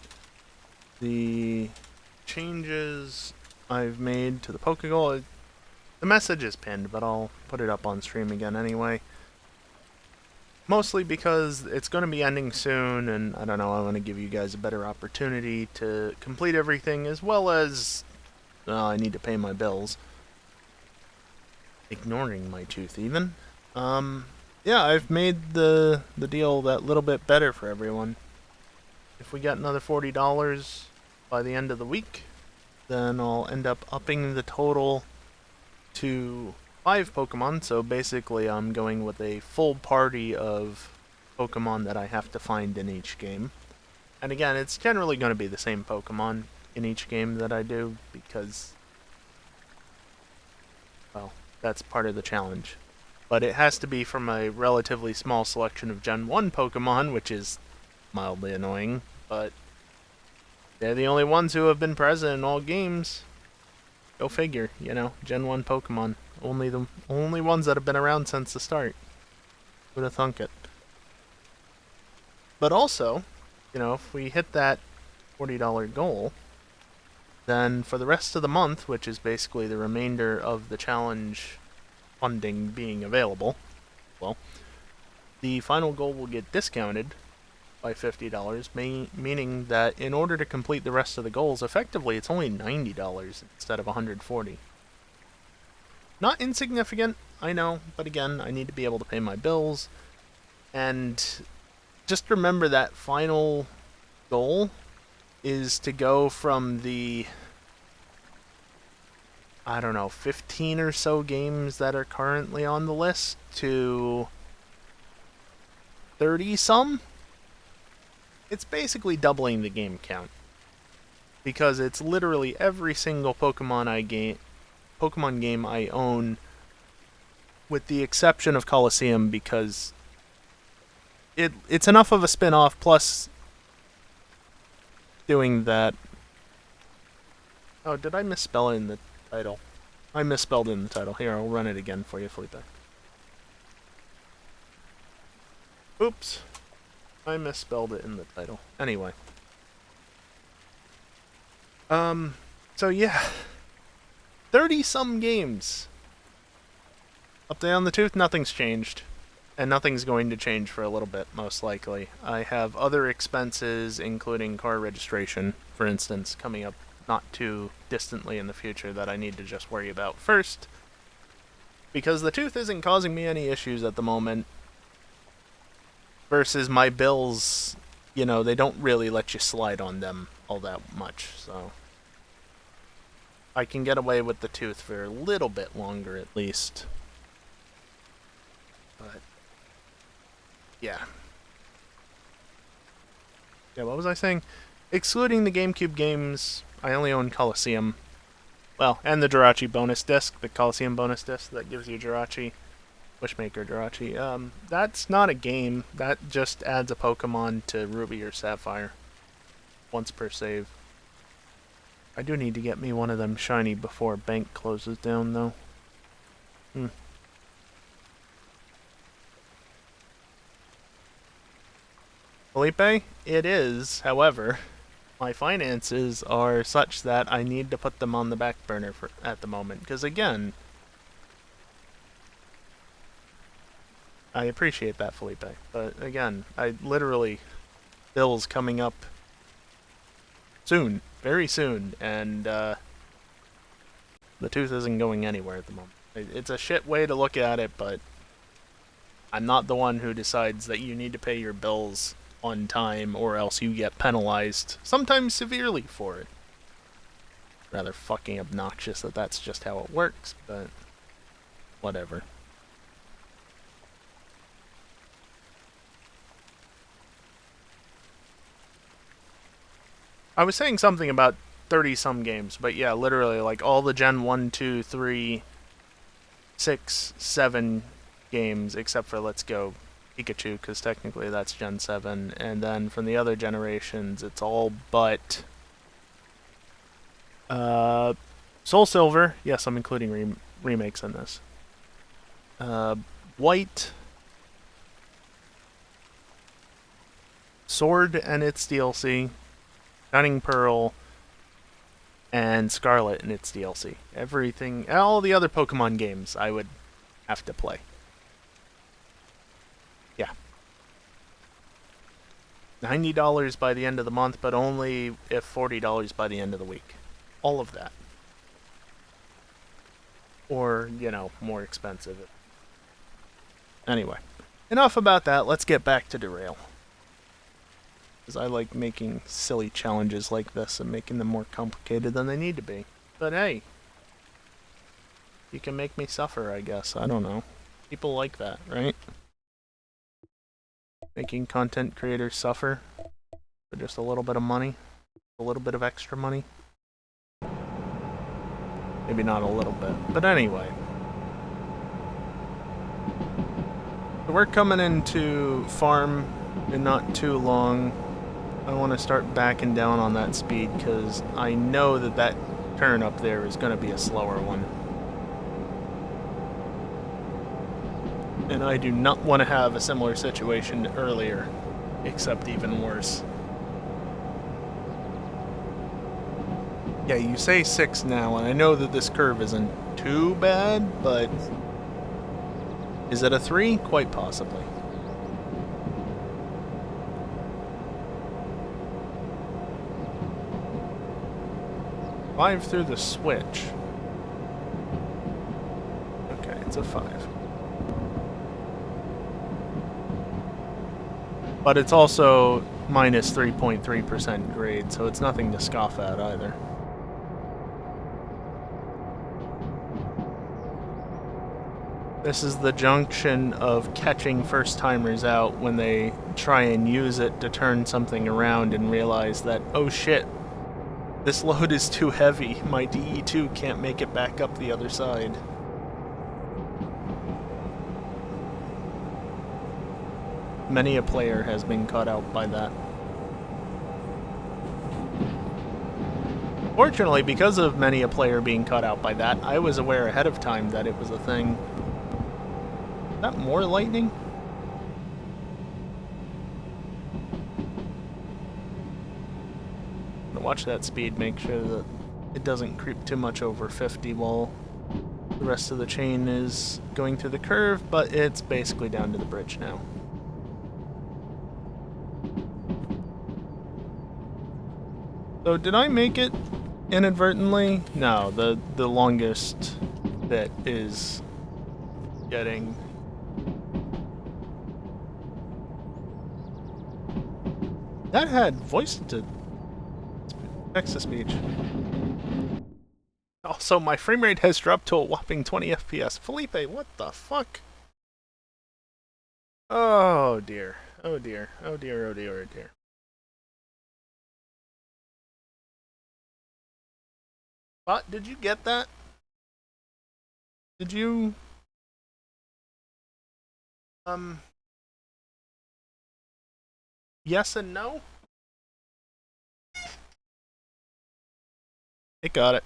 the changes I've made to the Pokegol. The message is pinned, but I'll put it up on stream again anyway. Mostly because it's going to be ending soon, and I don't know, I want to give you guys a better opportunity to complete everything, as well as I need to pay my bills. Ignoring my tooth, even. Yeah, I've made the deal that little bit better for everyone. If we get another $40 by the end of the week, then I'll end up upping the total to 5 Pokemon, so basically I'm going with a full party of Pokemon that I have to find in each game. And again, it's generally going to be the same Pokemon in each game that I do, because, well, that's part of the challenge. But it has to be from a relatively small selection of Gen 1 Pokemon, which is mildly annoying, but they're the only ones who have been present in all games. Go figure, you know, Gen 1 Pokemon. Only ones that have been around since the start. Would have thunk it. But also, you know, if we hit that $40 goal, then for the rest of the month, which is basically the remainder of the challenge funding being available, well, the final goal will get discounted by $50, meaning that in order to complete the rest of the goals, effectively it's only $90 instead of $140. Not insignificant, I know, but again, I need to be able to pay my bills, and just remember that final goal is to go from the, I don't know, 15 or so games that are currently on the list to 30 some. It's basically doubling the game count, because it's literally every single Pokemon game I own, with the exception of Colosseum, because it's enough of a spin-off, plus doing that. Oh, did I misspell it in the title? I misspelled it in the title. Here, I'll run it again for you, Felipe. Oops. I misspelled it in the title. Anyway. So yeah. 30-some games. Update on the tooth, nothing's changed. And nothing's going to change for a little bit, most likely. I have other expenses, including car registration, for instance, coming up not too distantly in the future that I need to just worry about first. Because the tooth isn't causing me any issues at the moment. Versus my bills, you know, they don't really let you slide on them all that much, so I can get away with the tooth for a little bit longer at least. But yeah. Yeah, what was I saying? Excluding the GameCube games, I only own Colosseum. Well, and the Jirachi bonus disc, the Colosseum bonus disc that gives you Jirachi. Wishmaker Jirachi. That's not a game. That just adds a Pokemon to Ruby or Sapphire. Once per save. I do need to get me one of them shiny before bank closes down, though. Felipe, it is, however, my finances are such that I need to put them on the back burner at the moment. Because again, I appreciate that, Felipe. But again, I literally, bills coming up soon, very soon, and the tooth isn't going anywhere at the moment. It's a shit way to look at it, but I'm not the one who decides that you need to pay your bills on time or else you get penalized, sometimes severely, for it. Rather fucking obnoxious that that's just how it works, but whatever. I was saying something about 30-some games, but yeah, literally, like, all the Gen 1, 2, 3, 6, 7 games, except for Let's Go Pikachu, because technically that's Gen 7, and then from the other generations, it's all but Soul Silver. Yes, I'm including remakes in this. White, Sword and its DLC, Shining Pearl, and Scarlet and its DLC. Everything, all the other Pokemon games I would have to play. Yeah. $90 by the end of the month, but only if $40 by the end of the week. All of that. Or, you know, more expensive. Anyway, enough about that. Let's get back to Derail. Because I like making silly challenges like this and making them more complicated than they need to be. But hey, you can make me suffer, I guess. I don't know. People like that, right? Making content creators suffer for just a little bit of money. A little bit of extra money. Maybe not a little bit. But anyway. So we're coming into farm in not too long. I want to start backing down on that speed because I know that that turn up there is going to be a slower one. And I do not want to have a similar situation earlier, except even worse. Yeah, you say 6 now, and I know that this curve isn't too bad, but is it a 3? Quite possibly. Five through the switch. Okay, it's a 5. But it's also minus 3.3% grade, so it's nothing to scoff at either. This is the junction of catching first-timers out when they try and use it to turn something around and realize that, oh shit, this load is too heavy. My DE2 can't make it back up the other side. Many a player has been caught out by that. Fortunately, because of many a player being caught out by that, I was aware ahead of time that it was a thing. Is that more lightning? Watch that speed, make sure that it doesn't creep too much over 50 while the rest of the chain is going through the curve, but it's basically down to the bridge now. So did I make it inadvertently? No, the longest bit is getting... That had voice to text-to-speech. Also, my frame rate has dropped to a whopping 20 FPS. Felipe, what the fuck? Oh dear. Oh dear. Oh dear, oh dear, oh dear. Bot, did you get that? Did you... Yes and no? It got it.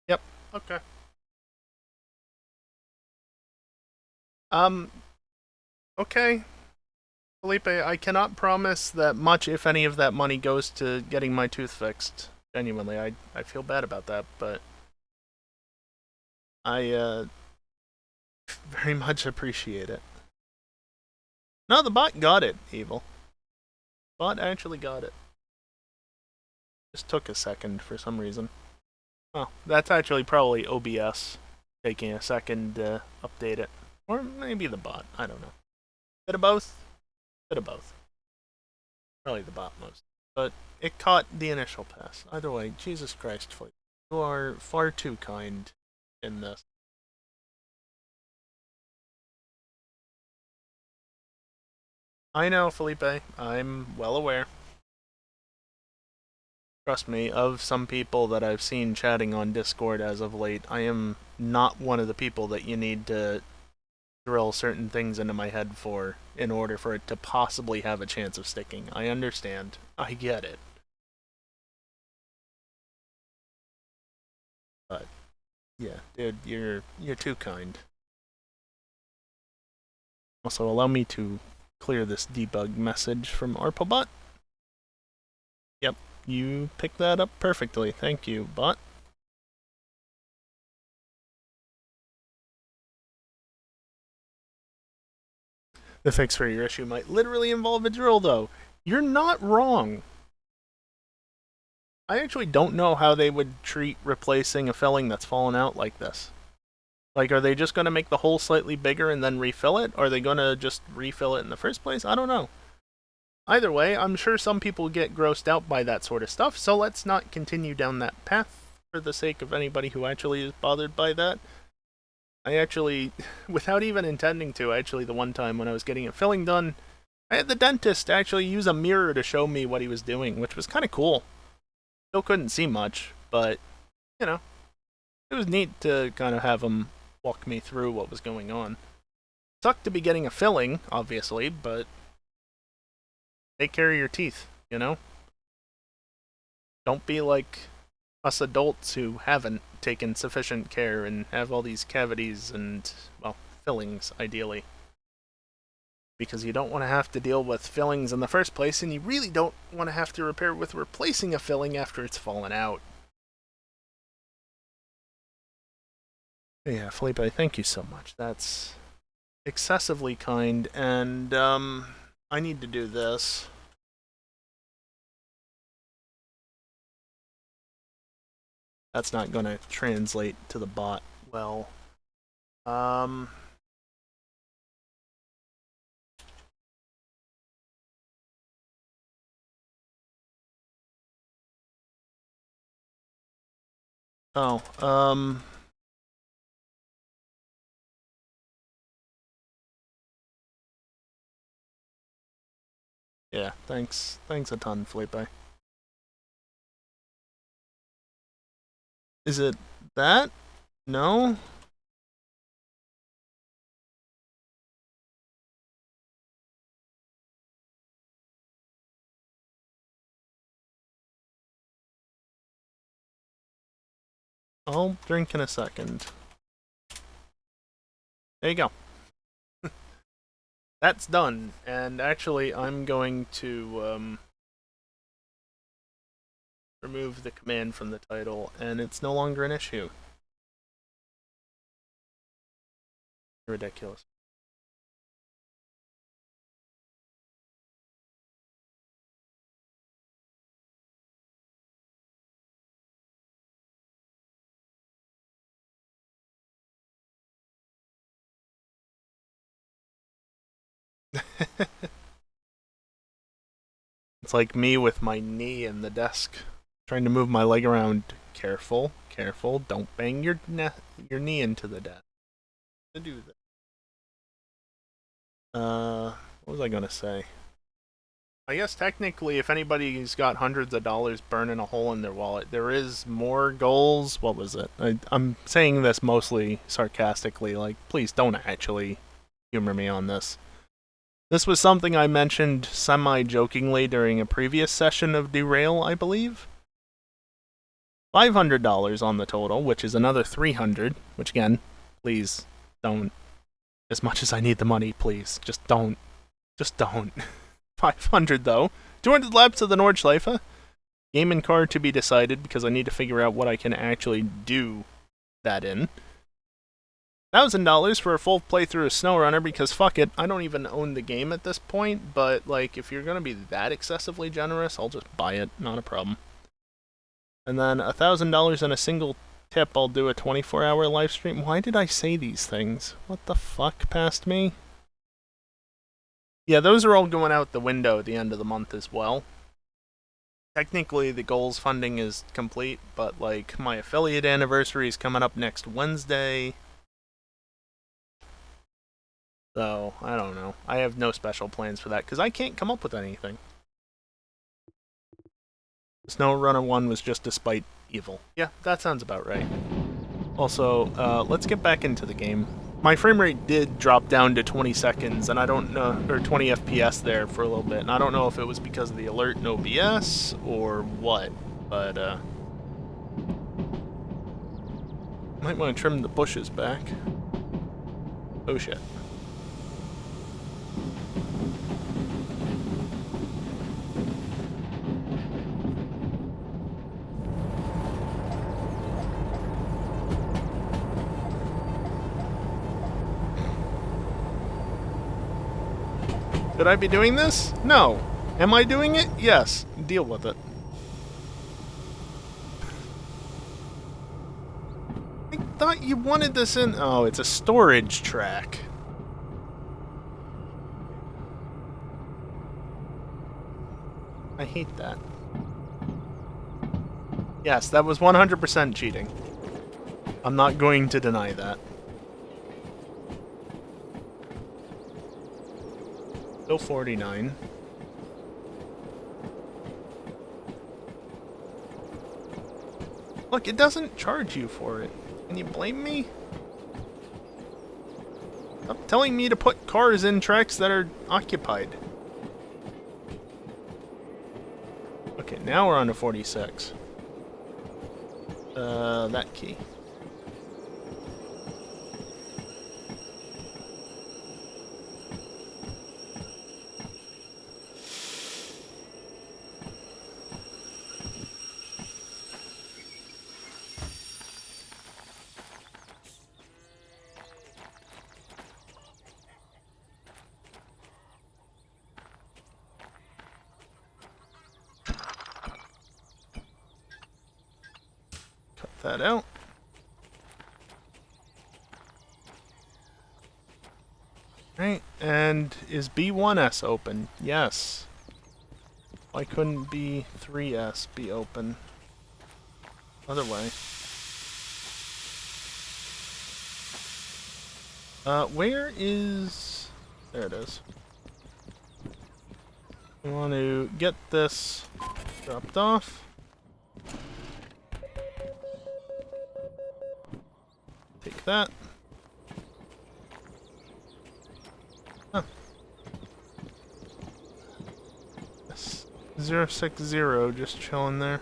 Yep, okay. Okay. Felipe, I cannot promise that much, if any, of that money goes to getting my tooth fixed. Genuinely, I feel bad about that, but I, very much appreciate it. No, the bot got it, Evil. Bot actually got it. Just took a second for some reason. Well, that's actually probably OBS taking a second to update it. Or maybe the bot, I don't know. Bit of both? Bit of both. Probably the bot most. But it caught the initial pass. Either way, Jesus Christ, Felipe. You are far too kind in this. I know, Felipe. I'm well aware. Trust me, of some people that I've seen chatting on Discord as of late, I am not one of the people that you need to drill certain things into my head for in order for it to possibly have a chance of sticking. I understand. I get it. But yeah, dude, you're too kind. Also, allow me to clear this debug message from ARPABot. Yep, you picked that up perfectly. Thank you, bot. The fix for your issue might literally involve a drill, though. You're not wrong. I actually don't know how they would treat replacing a filling that's fallen out like this. Like, are they just going to make the hole slightly bigger and then refill it? Or are they going to just refill it in the first place? I don't know. Either way, I'm sure some people get grossed out by that sort of stuff, so let's not continue down that path for the sake of anybody who actually is bothered by that. I actually, without even intending to, the one time when I was getting a filling done, I had the dentist actually use a mirror to show me what he was doing, which was kind of cool. Still couldn't see much, but, you know, it was neat to kind of have him walk me through what was going on. Sucked to be getting a filling, obviously, but take care of your teeth, you know? Don't be like us adults who haven't taken sufficient care and have all these cavities and, well, fillings, ideally. Because you don't want to have to deal with fillings in the first place, and you really don't want to have to repair with replacing a filling after it's fallen out. Yeah, Felipe, thank you so much. That's excessively kind, and, I need to do this. That's not going to translate to the bot well. Oh, yeah, thanks a ton, Felipe. Is it that? No? I'll drink in a second. There you go. That's done, and actually I'm going to remove the command from the title, and it's no longer an issue. Ridiculous. It's like me with my knee in the desk, trying to move my leg around. Careful, careful, don't bang your knee into the desk. To do that. What was I gonna say? I guess technically, if anybody's got hundreds of dollars burning a hole in their wallet, there is more goals. What was it? I'm saying this mostly sarcastically. Like, please don't actually humor me on this. This was something I mentioned semi-jokingly during a previous session of Derail, I believe. $500 on the total, which is another $300, which again, please don't. As much as I need the money, please, just don't. Just don't. 500 though. 200 laps of the Nordschleife. Game and car to be decided because I need to figure out what I can actually do that in. $1,000 for a full playthrough of SnowRunner because fuck it, I don't even own the game at this point, but like if you're gonna be that excessively generous, I'll just buy it, not a problem. And then $1,000 in a single tip, I'll do a 24-hour live stream. Why did I say these things? What the fuck passed me? Yeah, those are all going out the window at the end of the month as well. Technically, the goals funding is complete, but like my affiliate anniversary is coming up next Wednesday. So, I don't know. I have no special plans for that, because I can't come up with anything. SnowRunner 1 was just despite evil. Yeah, that sounds about right. Also, let's get back into the game. My frame rate did drop down to 20 seconds, and I don't know, or 20 FPS there for a little bit, and I don't know if it was because of the alert and OBS, or what, but, might want to trim the bushes back. Oh shit. Should I be doing this? No. Am I doing it? Yes. Deal with it. I thought you wanted this in... Oh, it's a storage track. I hate that. Yes, that was 100% cheating. I'm not going to deny that. Still 49. Look, it doesn't charge you for it. Can you blame me? Stop telling me to put cars in tracks that are occupied. Okay, now we're on to 46. That key. Cut that out. Right, and is B1S open? Yes. Why couldn't B3S be open? Other way. Where is... There it is. We want to get this dropped off. Take that. Huh. 060 just chilling there.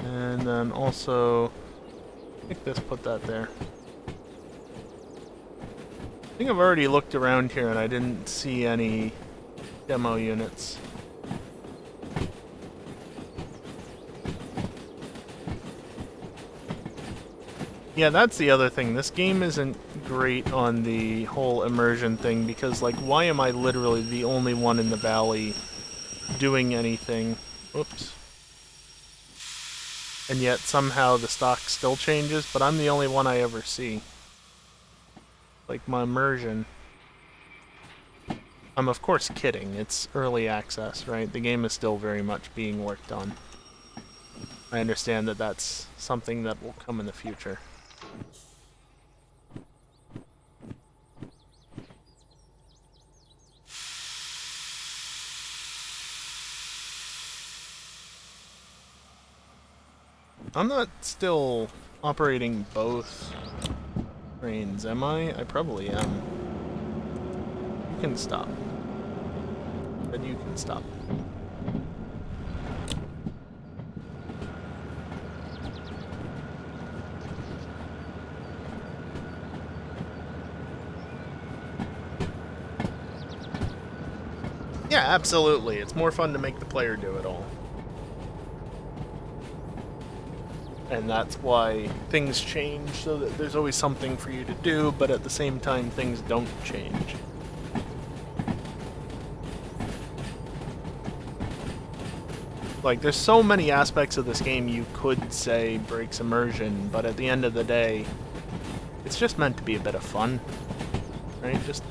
And then also, take this, put that there. I think I've already looked around here and I didn't see any demo units. Yeah, that's the other thing. This game isn't great on the whole immersion thing because, like, why am I literally the only one in the valley doing anything? Oops. And yet somehow the stock still changes, but I'm the only one I ever see. Like, my immersion. I'm of course kidding. It's early access, right? The game is still very much being worked on. I understand that that's something that will come in the future. I'm not still operating both trains, am I? I probably am. You can stop. But you can stop. Yeah, absolutely. It's more fun to make the player do it all. And that's why things change, so that there's always something for you to do, but at the same time, things don't change. Like, there's so many aspects of this game you could say breaks immersion, but at the end of the day, it's just meant to be a bit of fun, right? Just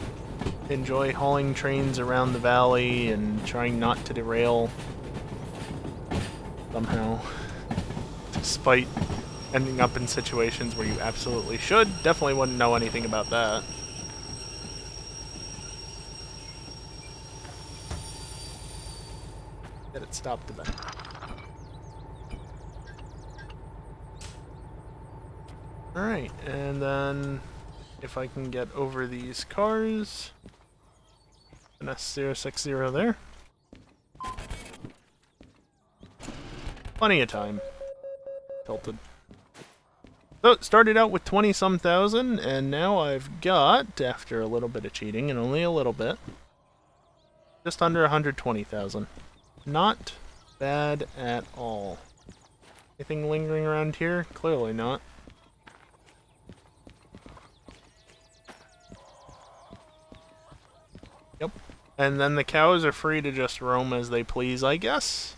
enjoy hauling trains around the valley and trying not to derail somehow. Despite ending up in situations where you absolutely should. Definitely wouldn't know anything about that. Get it stopped a bit. Alright, and then if I can get over these cars, an S060 there. Plenty of time. Tilted. So it started out with 20-some thousand, and now I've got, after a little bit of cheating, and only a little bit, just under 120,000. Not bad at all. Anything lingering around here? Clearly not. Yep. And then the cows are free to just roam as they please, I guess.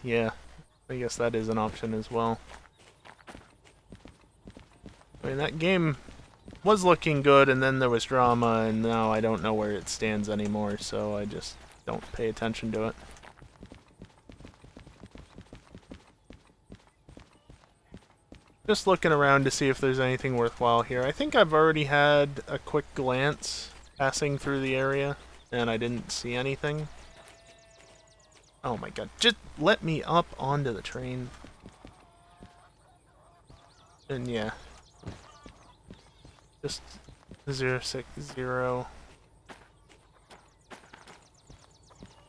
Yeah, I guess that is an option as well. I mean, that game was looking good, and then there was drama, and now I don't know where it stands anymore, so I just don't pay attention to it. Just looking around to see if there's anything worthwhile here. I think I've already had a quick glance passing through the area, and I didn't see anything. Oh my god, just let me up onto the train. And yeah. Just 060.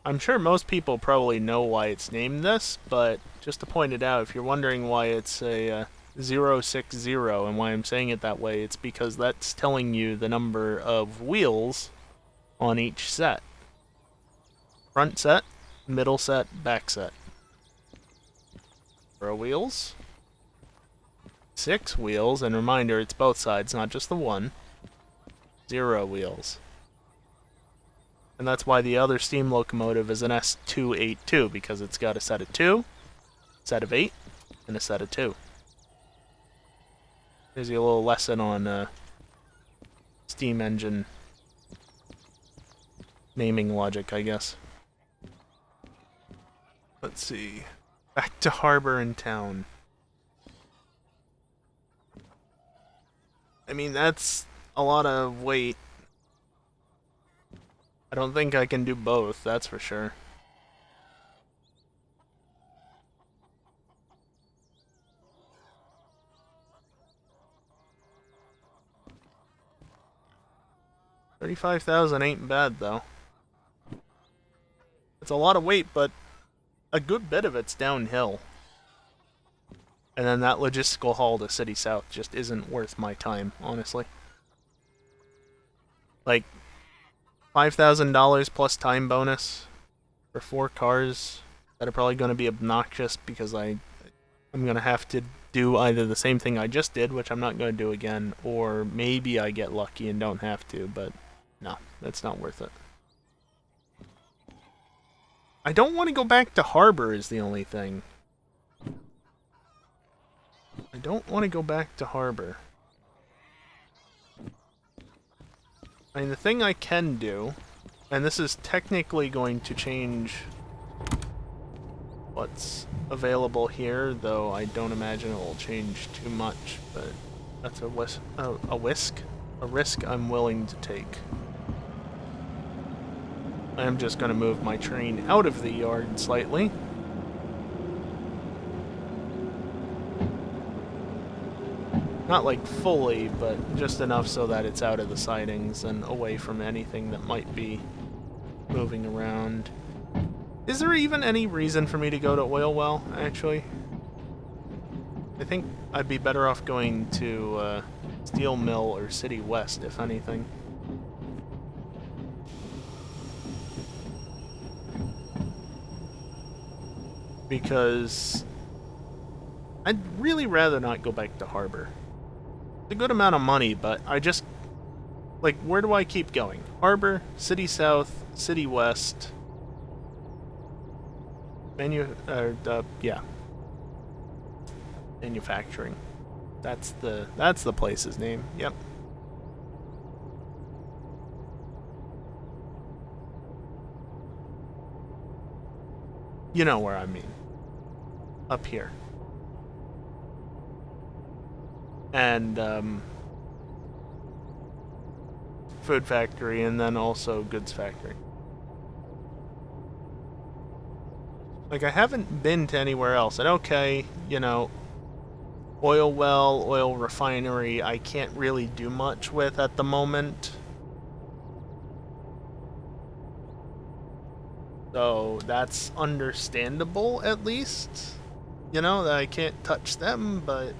I'm sure most people probably know why it's named this, but just to point it out, if you're wondering why it's a 060 and why I'm saying it that way, it's because that's telling you the number of wheels on each set. Front set, middle set, back set. 0 wheels. 6 wheels, and reminder, it's both sides, not just the one. 0 wheels. And that's why the other steam locomotive is an S282, because it's got a set of 2, set of 8, and a set of 2. There's your little lesson on steam engine naming logic, I guess. Let's see. Back to harbor and town. I mean, that's a lot of weight. I don't think I can do both, that's for sure. $35,000 ain't bad, though. It's a lot of weight, but a good bit of it's downhill. And then that logistical haul to City South just isn't worth my time, honestly. Like, $5,000 plus time bonus for 4 cars that are probably going to be obnoxious because I'm going to have to do either the same thing I just did, which I'm not going to do again, or maybe I get lucky and don't have to, but no, that's not worth it. I don't want to go back to Harbor is the only thing. I don't want to go back to Harbor. I mean, the thing I can do, and this is technically going to change what's available here, though I don't imagine it will change too much, but that's a risk I'm willing to take. I'm just going to move my train out of the yard slightly. Not like fully, but just enough so that it's out of the sidings and away from anything that might be moving around. Is there even any reason for me to go to Oil Well, actually? I think I'd be better off going to Steel Mill or City West, if anything. Because I'd really rather not go back to Harbor. It's a good amount of money, but I just... Like, where do I keep going? Harbor, City South, City West... yeah. Manufacturing. That's the place's name. Yep. You know where I mean. Up here. And food factory, and then also goods factory. Like, I haven't been to anywhere else. And okay, you know, oil well, oil refinery, I can't really do much with at the moment. So that's understandable, at least. You know, that I can't touch them, but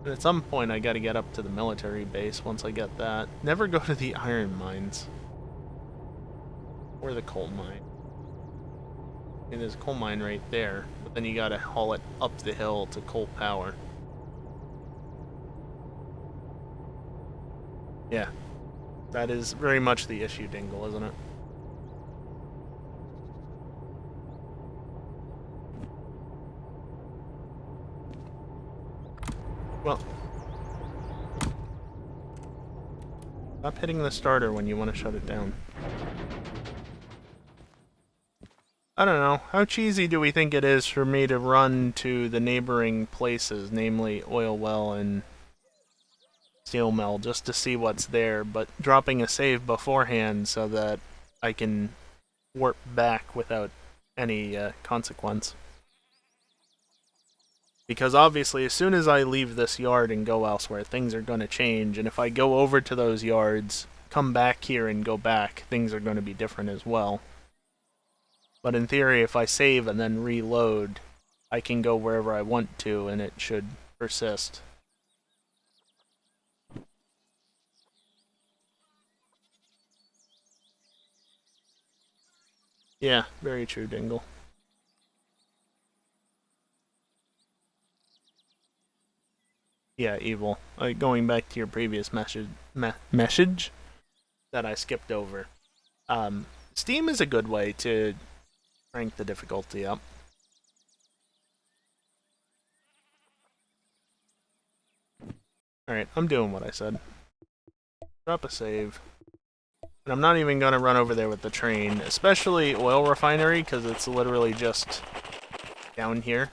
at some point I gotta get up to the military base once I get that. Never go to the iron mines. Or the coal mine. And there's a coal mine right there, but then you gotta haul it up the hill to coal power. Yeah. That is very much the issue, Dingle, isn't it? Well, stop hitting the starter when you want to shut it down. I don't know. How cheesy do we think it is for me to run to the neighboring places, namely Oil Well and Steel Mill, just to see what's there, but dropping a save beforehand so that I can warp back without any consequence. Because obviously, as soon as I leave this yard and go elsewhere, things are going to change, and if I go over to those yards, come back here and go back, things are going to be different as well. But in theory, if I save and then reload, I can go wherever I want to, and it should persist. Yeah, very true, Dingle. Yeah, evil. Going back to your previous message that I skipped over. Steam is a good way to crank the difficulty up. Alright, I'm doing what I said. Drop a save. And I'm not even going to run over there with the train, especially oil refinery, because it's literally just down here.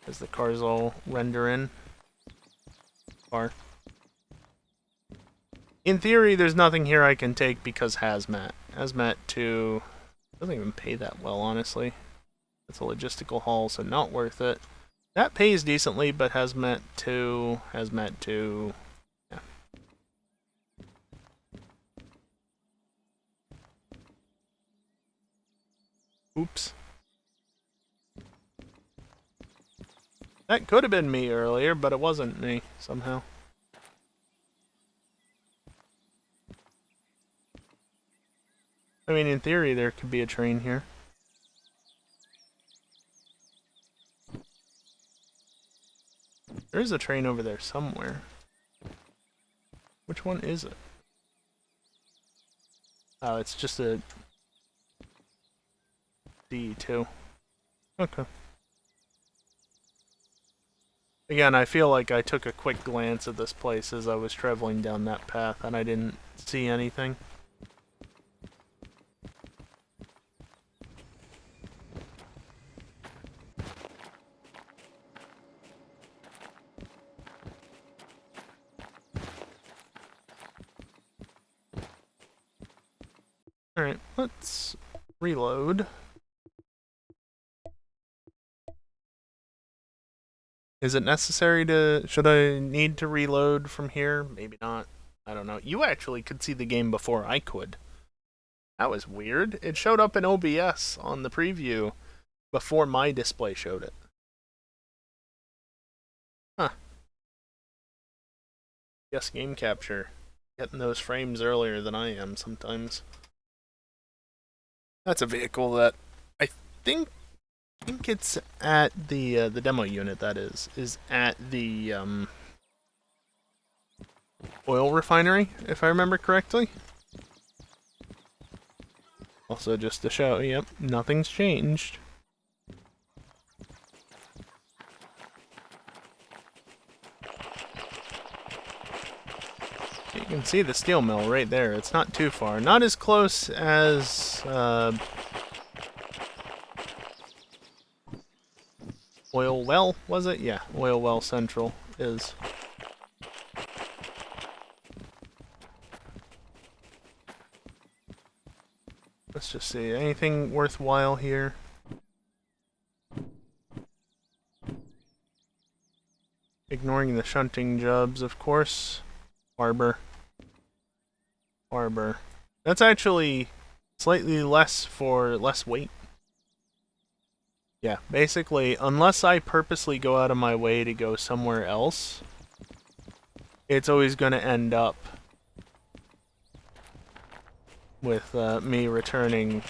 As the cars all render in. Car. In theory, there's nothing here I can take because Hazmat. Hazmat 2 doesn't even pay that well, honestly. It's a logistical haul, so not worth it. That pays decently, but Hazmat 2, yeah. Oops. That could have been me earlier, but it wasn't me, somehow. I mean, in theory, there could be a train here. There is a train over there somewhere. Which one is it? Oh, it's just a D2. Okay. Again, I feel like I took a quick glance at this place as I was traveling down that path, and I didn't see anything. Alright, let's reload. Is it necessary to... should I need to reload from here? Maybe not. I don't know. You actually could see the game before I could. That was weird. It showed up in OBS on the preview before my display showed it. Huh. Yes, game capture. Getting those frames earlier than I am sometimes. That's a vehicle that I think it's at the demo unit, that is at the oil refinery, if I remember correctly. Also, just to show, yep, nothing's changed. You can see the steel mill right there. It's not too far. Not as close as Oil Well, was it? Yeah, Oil Well Central is. Let's just see. Anything worthwhile here? Ignoring the shunting jobs, of course. Harbor. That's actually Slightly less for less weight. Yeah, basically, unless I purposely go out of my way to go somewhere else, it's always going to end up with me returning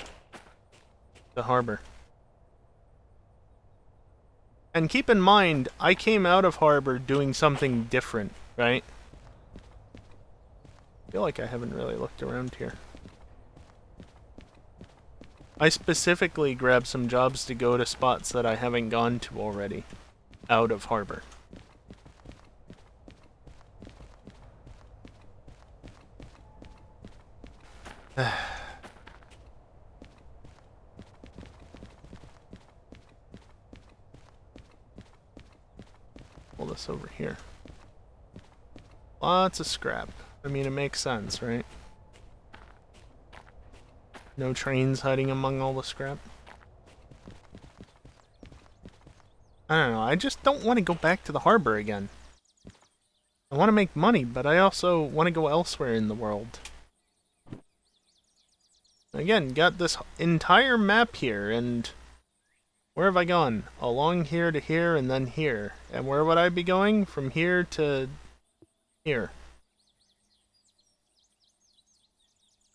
to harbor. And keep in mind, I came out of harbor doing something different, right? I feel like I haven't really looked around here. I specifically grabbed some jobs to go to spots that I haven't gone to already, out of harbor. Pull this over here. Lots of scrap. I mean, it makes sense, right? No trains hiding among all the scrap. I don't know, I just don't want to go back to the harbor again. I want to make money, but I also want to go elsewhere in the world. Again, got this entire map here, and where have I gone? Along here to here, and then here. And where would I be going? From here to here.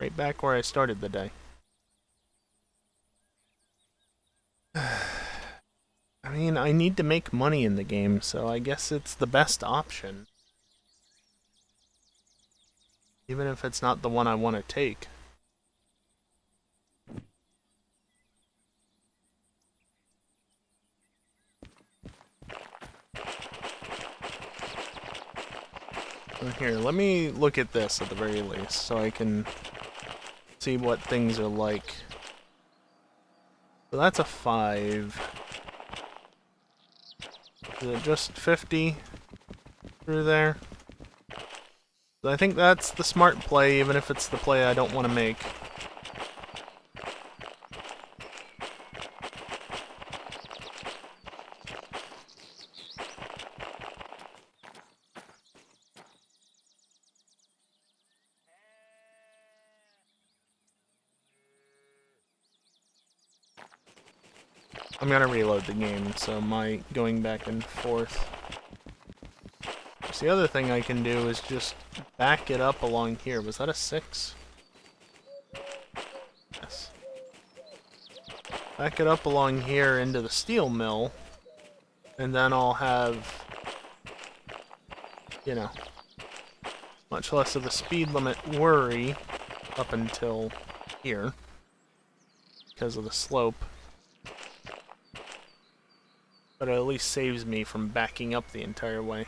Right back where I started the day. I mean, I need to make money in the game, so I guess it's the best option. Even if it's not the one I want to take. Here, let me look at this at the very least, so I can see what things are like. So that's a 5. Is it just 50 through there? I think that's the smart play, even if it's the play I don't want to make. I'm gonna reload the game, so my going back and forth. So the other thing I can do is just back it up along here. Was that a 6? Yes. Back it up along here into the steel mill, and then I'll have, you know, much less of a speed limit worry up until here because of the slope. But it at least saves me from backing up the entire way.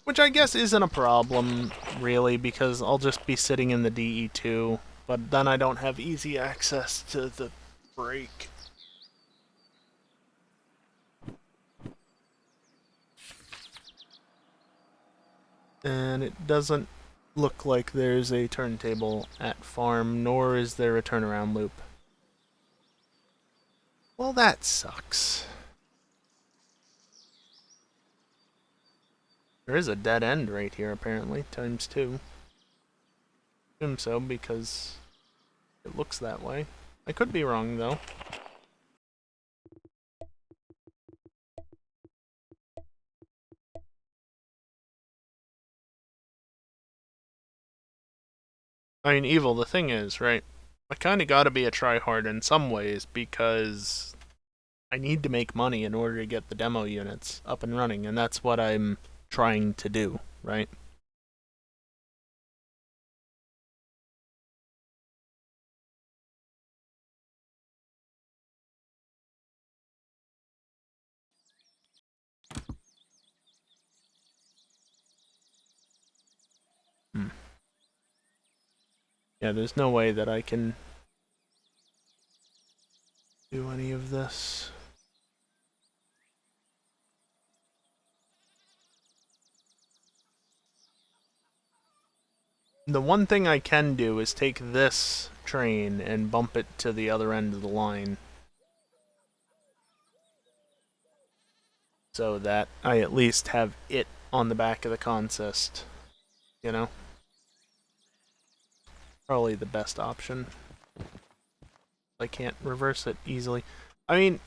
Which I guess isn't a problem, really, because I'll just be sitting in the DE2, but then I don't have easy access to the brake. And it doesn't look like there's a turntable at farm, nor is there a turnaround loop. Well, that sucks. There is a dead end right here, apparently, times 2. Assume so, because it looks that way. I could be wrong, though. I mean, Evil, the thing is, right? I kinda gotta be a tryhard in some ways, because I need to make money in order to get the demo units up and running, and that's what I'm trying to do, right? Hmm. Yeah, there's no way that I can do any of this. The one thing I can do is take this train and bump it to the other end of the line, so that I at least have it on the back of the consist, you know? probably the best option. I can't reverse it easily. I mean,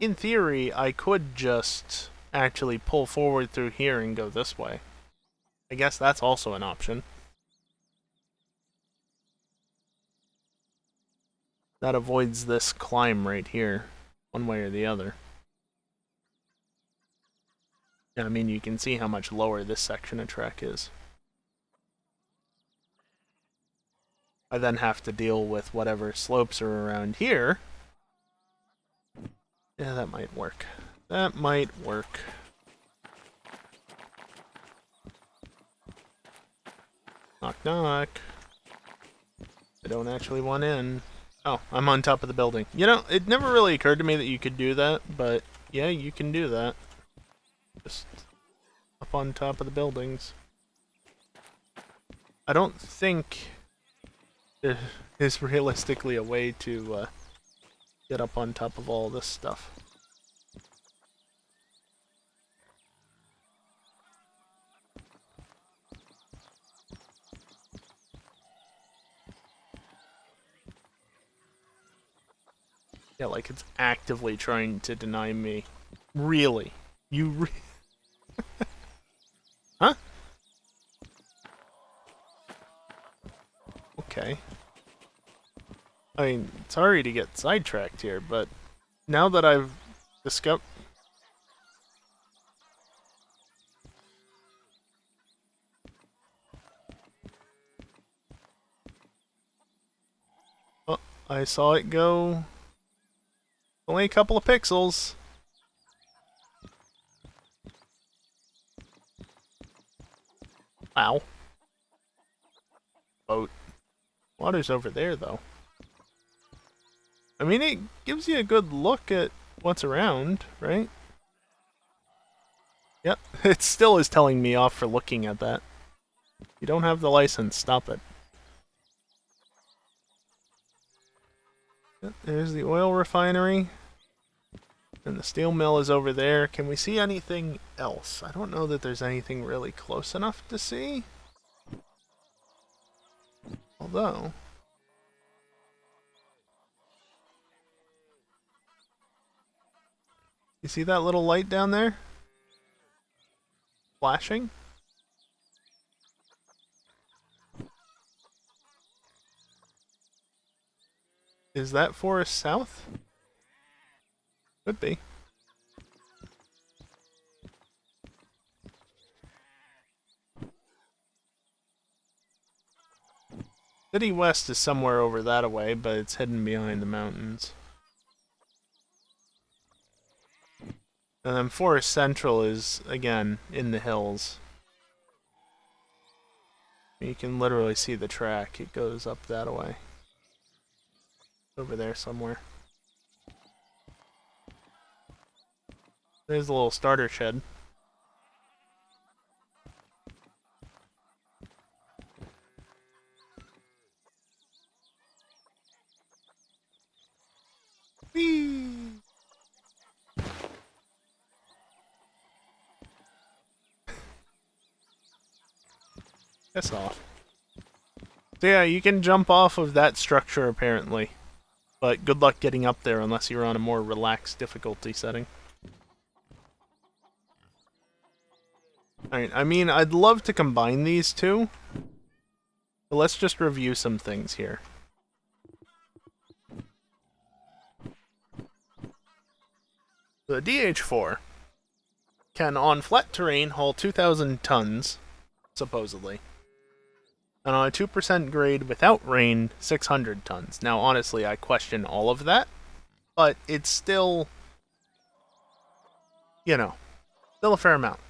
in theory, I could just actually pull forward through here and go this way. I guess that's also an option. That avoids this climb right here, one way or the other. Yeah, I mean, you can see how much lower this section of track is. I then have to deal with whatever slopes are around here. Yeah, that might work. That might work. Knock, knock. I don't actually want in. Oh, I'm on top of the building. You know, it never really occurred to me that you could do that, but yeah, you can do that. Just up on top of the buildings. I don't think there is realistically a way to get up on top of all this stuff. Yeah, like it's actively trying to deny me. Really? You Huh? Okay. I mean, sorry to get sidetracked here, but now that I've discovered... Oh, I saw it go... Only a couple of pixels. Wow. Boat. Water's over there, though. I mean, it gives you a good look at what's around, right? Yep. It still is telling me off for looking at that. You don't have the license. Stop it. Yep, there's the oil refinery. And the steel mill is over there. Can we see anything else? I don't know that there's anything really close enough to see. Although... You see that little light down there? Flashing? Is that Forest South? Could be. City West is somewhere over that away, but it's hidden behind the mountains. And then Forest Central is, again, in the hills. You can literally see the track. It goes up that way. Over there somewhere. There's a little starter shed. Whee! Piss off. So yeah, you can jump off of that structure apparently. But good luck getting up there unless you're on a more relaxed difficulty setting. Alright, I mean, I'd love to combine these two. But let's just review some things here. The DH4 can, on flat terrain, haul 2,000 tons, supposedly. And on a 2% grade without rain, 600 tons. Now, honestly, I question all of that, but it's still, you know, still a fair amount.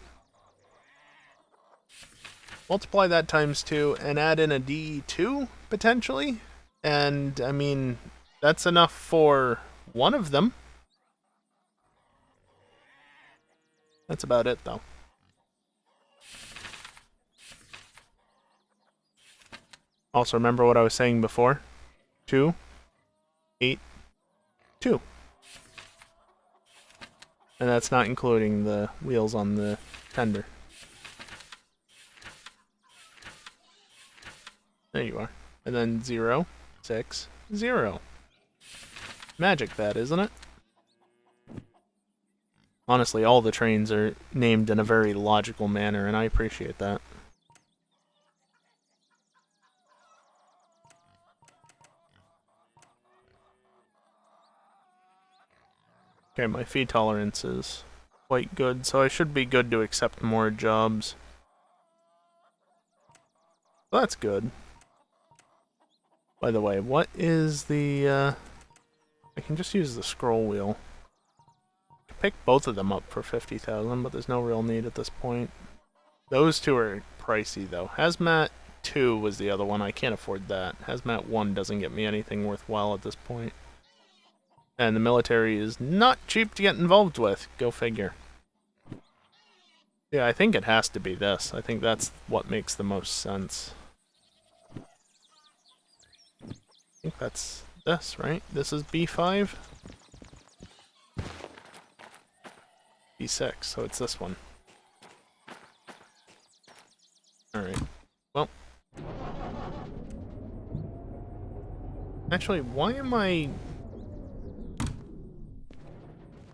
Multiply that times 2 and add in a D2, potentially. And, I mean, that's enough for one of them. That's about it, though. Also, remember what I was saying before? 2, 8, 2. And that's not including the wheels on the tender. There you are. And then 0, 6, 0. Magic that, isn't it? Honestly, all the trains are named in a very logical manner, and I appreciate that. Okay, my fee tolerance is quite good, so I should be good to accept more jobs. So that's good. By the way, what is the, I can just use the scroll wheel. I can pick both of them up for 50,000, but there's no real need at this point. Those two are pricey, though. Hazmat 2 was the other one. I can't afford that. Hazmat 1 doesn't get me anything worthwhile at this point. And the military is not cheap to get involved with. Go figure. Yeah, I think it has to be this. I think that's what makes the most sense. I think that's this, right? This is B5? B6, so it's this one. Alright. Well. Actually, why am I...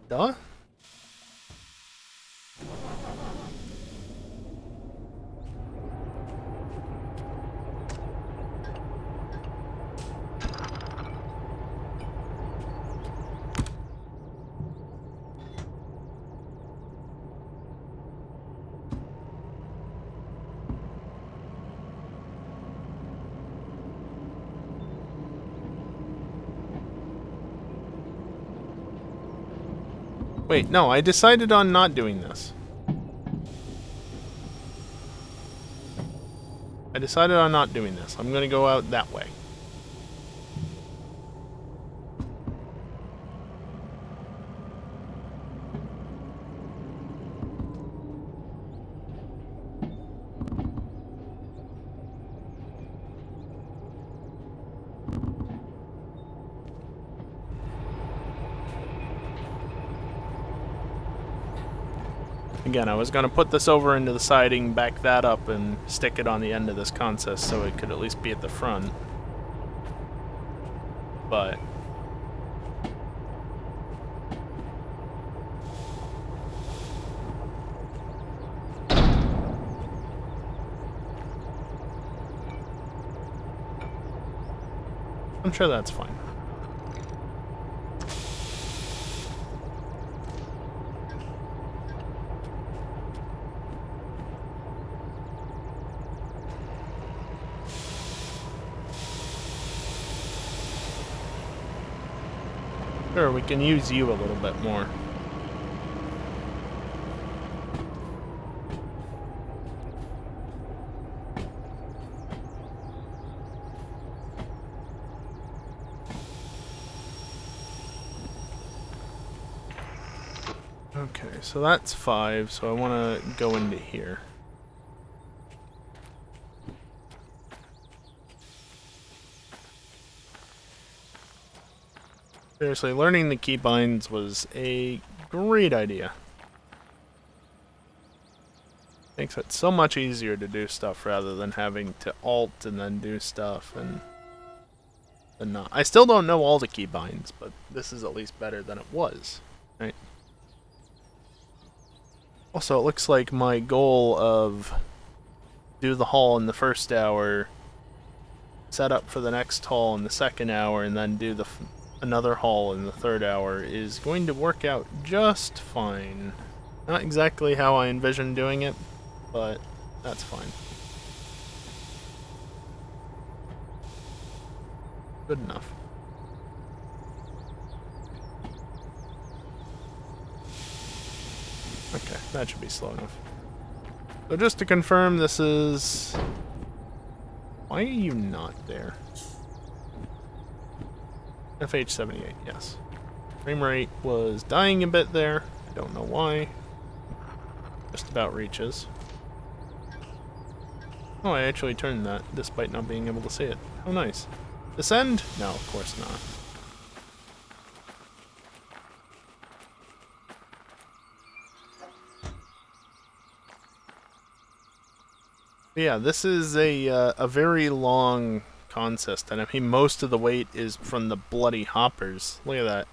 Duh? Wait, no, I decided on not doing this. I decided on not doing this. I'm gonna go out that way. Again, I was going to put this over into the siding, back that up, and stick it on the end of this consist so it could at least be at the front. But... I'm sure that's fine. Sure, we can use you a little bit more. Okay, so that's 5, so I want to go into here. Seriously, learning the keybinds was a great idea. Makes it so much easier to do stuff rather than having to alt and then do stuff and not. I still don't know all the keybinds, but this is at least better than it was, right? Also, it looks like my goal of do the haul in the first hour, set up for the next haul in the second hour, and then do another haul in the third hour is going to work out just fine. Not exactly how I envisioned doing it, but that's fine. Good enough. Okay, that should be slow enough. So just to confirm, this is... Why are you not there? FH78, yes. Frame rate was dying a bit there. I don't know why. Just about reaches. Oh, I actually turned that, despite not being able to see it. Oh, nice. Descend? No, of course not. Yeah, this is a very long consist, and I mean most of the weight is from the bloody hoppers. Look at that.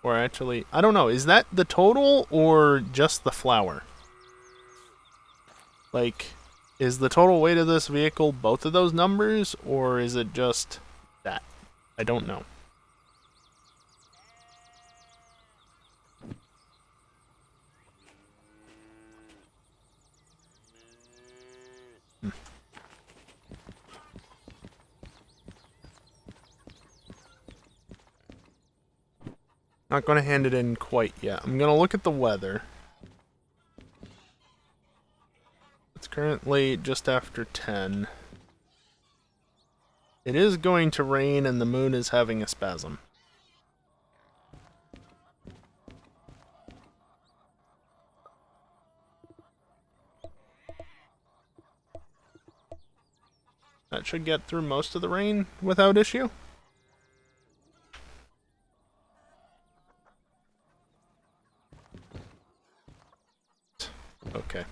Or actually, I don't know, is that the total or just the flour? Like, is the total weight of this vehicle both of those numbers, or is it just that? I don't know. Not going to hand it in quite yet. I'm going to look at the weather. It's currently just after 10. It is going to rain and the moon is having a spasm. That should get through most of the rain without issue. Okay.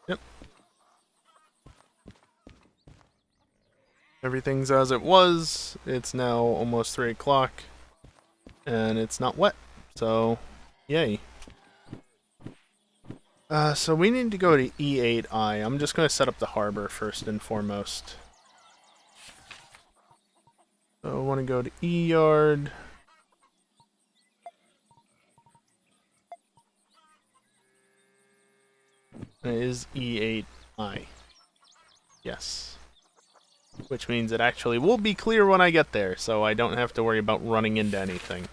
Yep. Everything's as it was. It's now almost 3 o'clock. And it's not wet. So, yay. So we need to go to E8I. I'm just going to set up the harbor first and foremost. So I want to go to E yard. And it is E8I. Yes. Which means it actually will be clear when I get there, so I don't have to worry about running into anything.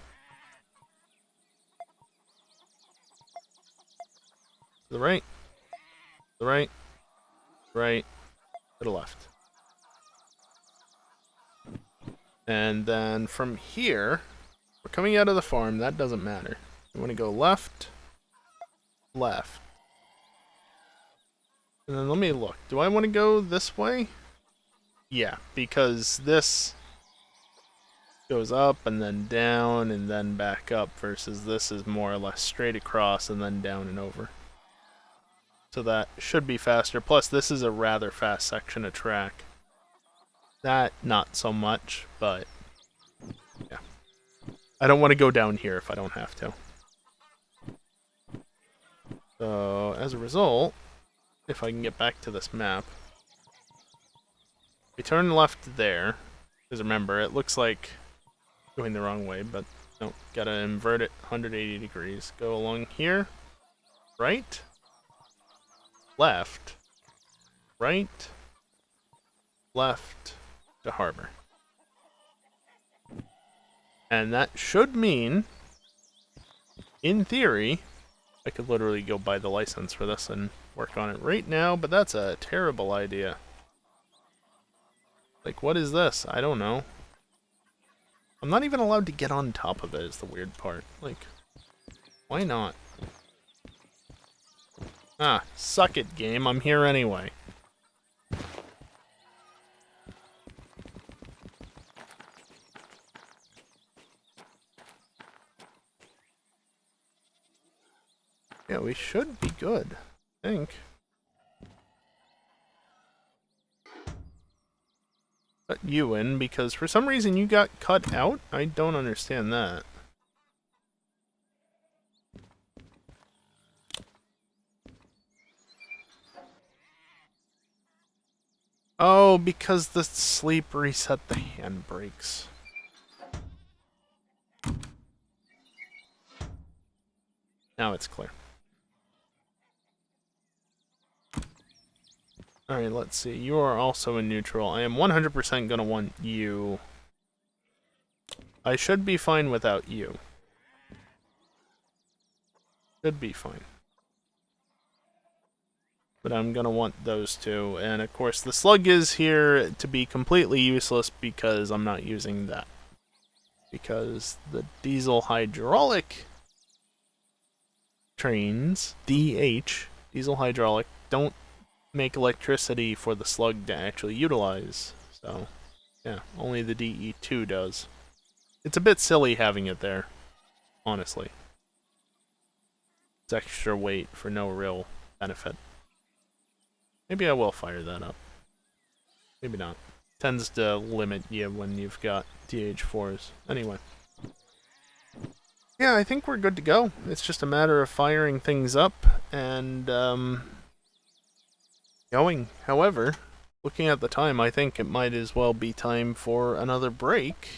To the right. To the right. Right. To the left. And then from here, we're coming out of the farm, that doesn't matter. We want to go left, left. And then let me look. Do I want to go this way? Yeah, because this goes up and then down and then back up versus this is more or less straight across and then down and over. So that should be faster. Plus, this is a rather fast section of track. That, not so much, but yeah. I don't want to go down here if I don't have to. So, as a result, if I can get back to this map, we turn left there. Because remember, it looks like going the wrong way, but no, gotta invert it 180 degrees. Go along here, right, left, right, left, to harbor. And that should mean, in theory, I could literally go buy the license for this and work on it right now, but that's a terrible idea. Like, what is this? I don't know. I'm not even allowed to get on top of it is the weird part. Like, why not? Ah, suck it, game. I'm here anyway. Yeah, we should be good, I think. Cut you in, because for some reason you got cut out? I don't understand that. Oh, because the sleep reset the handbrakes. Now it's clear. Alright, let's see. You are also in neutral. I am 100% gonna want you. I should be fine without you. Should be fine. But I'm gonna want those two. And of course, the slug is here to be completely useless because I'm not using that. Because the diesel hydraulic trains, DH, diesel hydraulic, don't make electricity for the slug to actually utilize. So, yeah, only the DE2 does. It's a bit silly having it there, honestly. It's extra weight for no real benefit. Maybe I will fire that up. Maybe not. Tends to limit you when you've got DH4s. Anyway. Yeah, I think we're good to go. It's just a matter of firing things up and going. However, looking at the time, I think it might as well be time for another break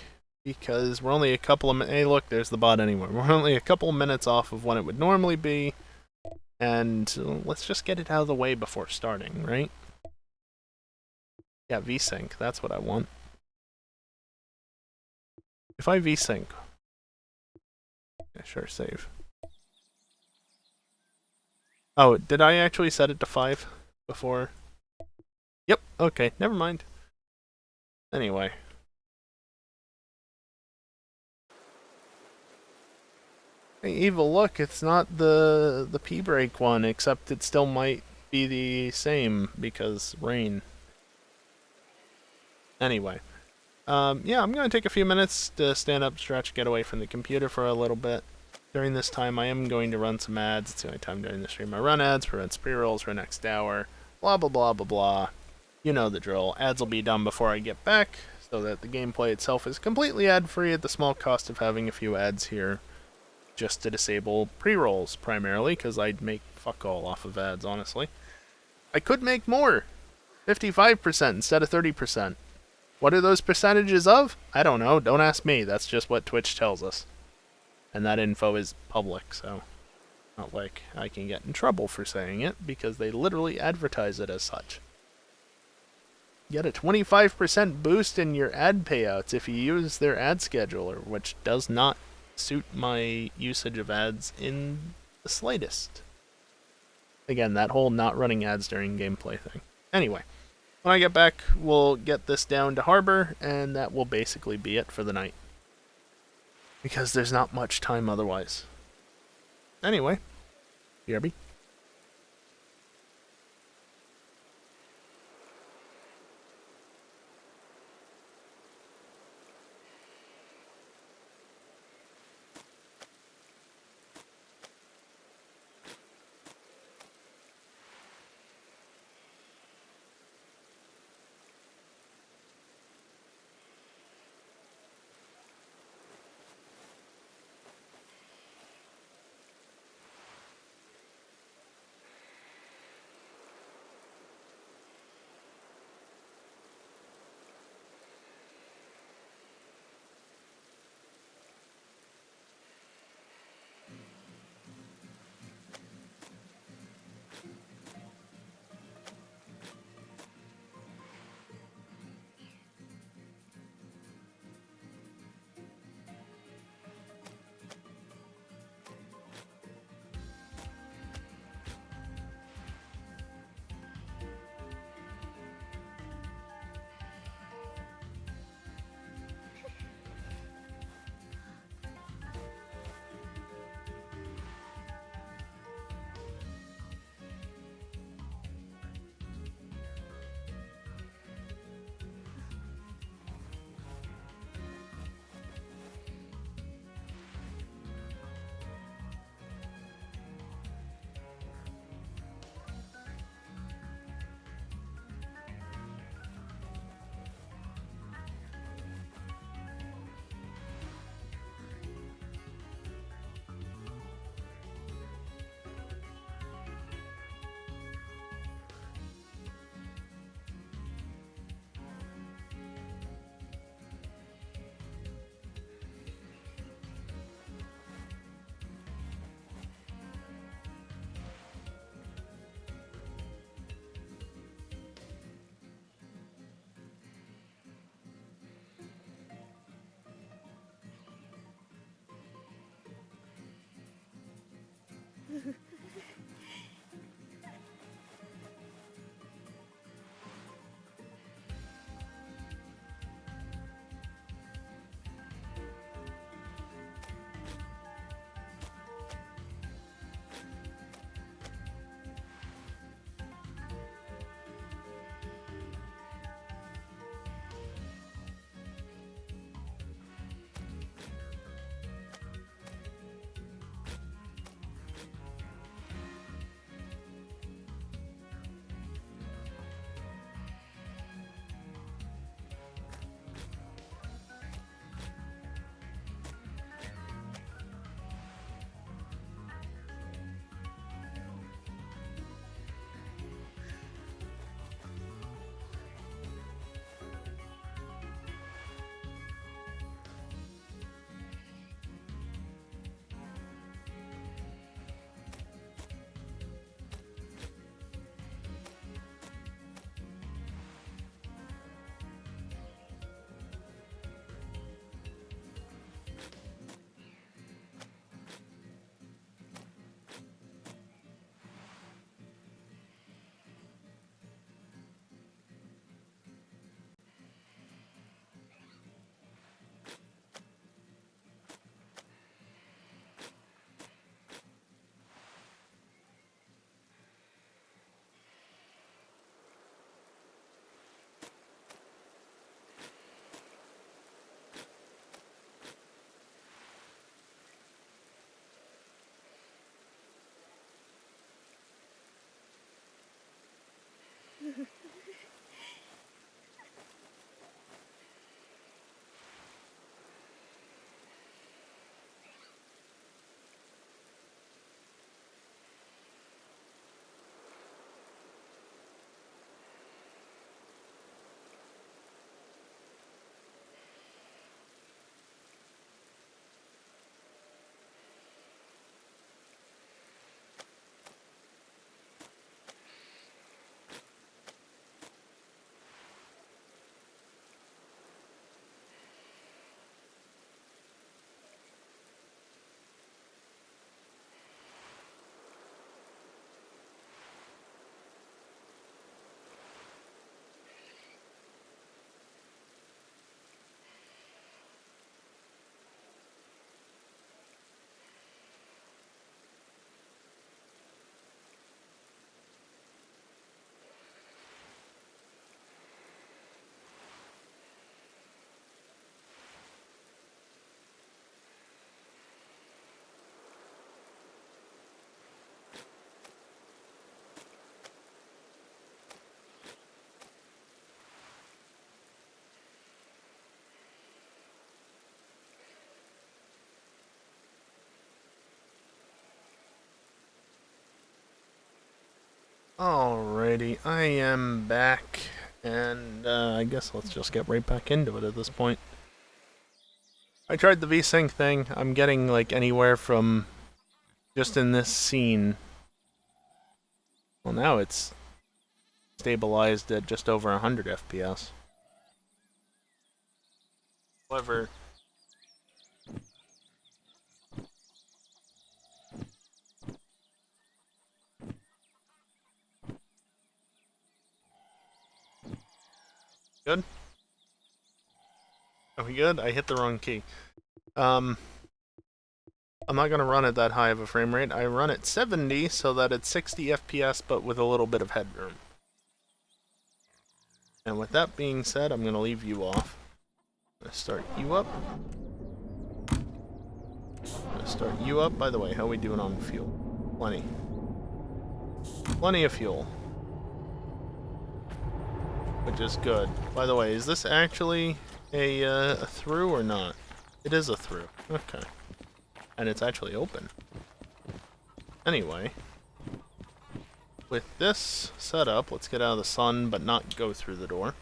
because we're only a couple of minutes. Hey, look, there's the bot anyway. We're only a couple of minutes off of when it would normally be, and let's just get it out of the way before starting, right? Yeah, VSync. That's what I want. If I VSync, yeah, sure, save. Oh, did I actually set it to 5 before? Yep, okay, never mind. Anyway. Hey, Evil, look, it's not the P-break one, except it still might be the same, because rain. Anyway. Yeah, I'm going to take a few minutes to stand up, stretch, get away from the computer for a little bit. During this time, I am going to run some ads. It's the only time during the stream I run ads, prevent pre-rolls for next hour, blah blah blah blah blah. You know the drill. Ads will be done before I get back, so that the gameplay itself is completely ad-free at the small cost of having a few ads here, just to disable pre-rolls, primarily, because I'd make fuck all off of ads, honestly. I could make more! 55% instead of 30%. What are those percentages of? I don't know, don't ask me, that's just what Twitch tells us. And that info is public, so not like I can get in trouble for saying it, because they literally advertise it as such. Get a 25% boost in your ad payouts if you use their ad scheduler, which does not suit my usage of ads in the slightest. Again, that whole not running ads during gameplay thing. Anyway, when I get back, we'll get this down to Harbor, and that will basically be it for the night. Because there's not much time otherwise. Anyway, BRB. Alrighty, I am back, and I guess let's just get right back into it at this point. I tried the VSync thing. I'm getting like anywhere from, just in this scene, well now it's stabilized at just over 100 FPS. However, good? Are we good? I hit the wrong key. I'm not going to run at that high of a frame rate. I run at 70 so that it's 60 FPS but with a little bit of headroom. And with that being said, I'm going to leave you off. I'm going to start you up. I'm going to start you up. By the way, how are we doing on fuel? Plenty. Plenty of fuel. Which is good. By the way, is this actually a through or not? It is a through. Okay. And it's actually open. Anyway. With this setup, let's get out of the sun, but not go through the door.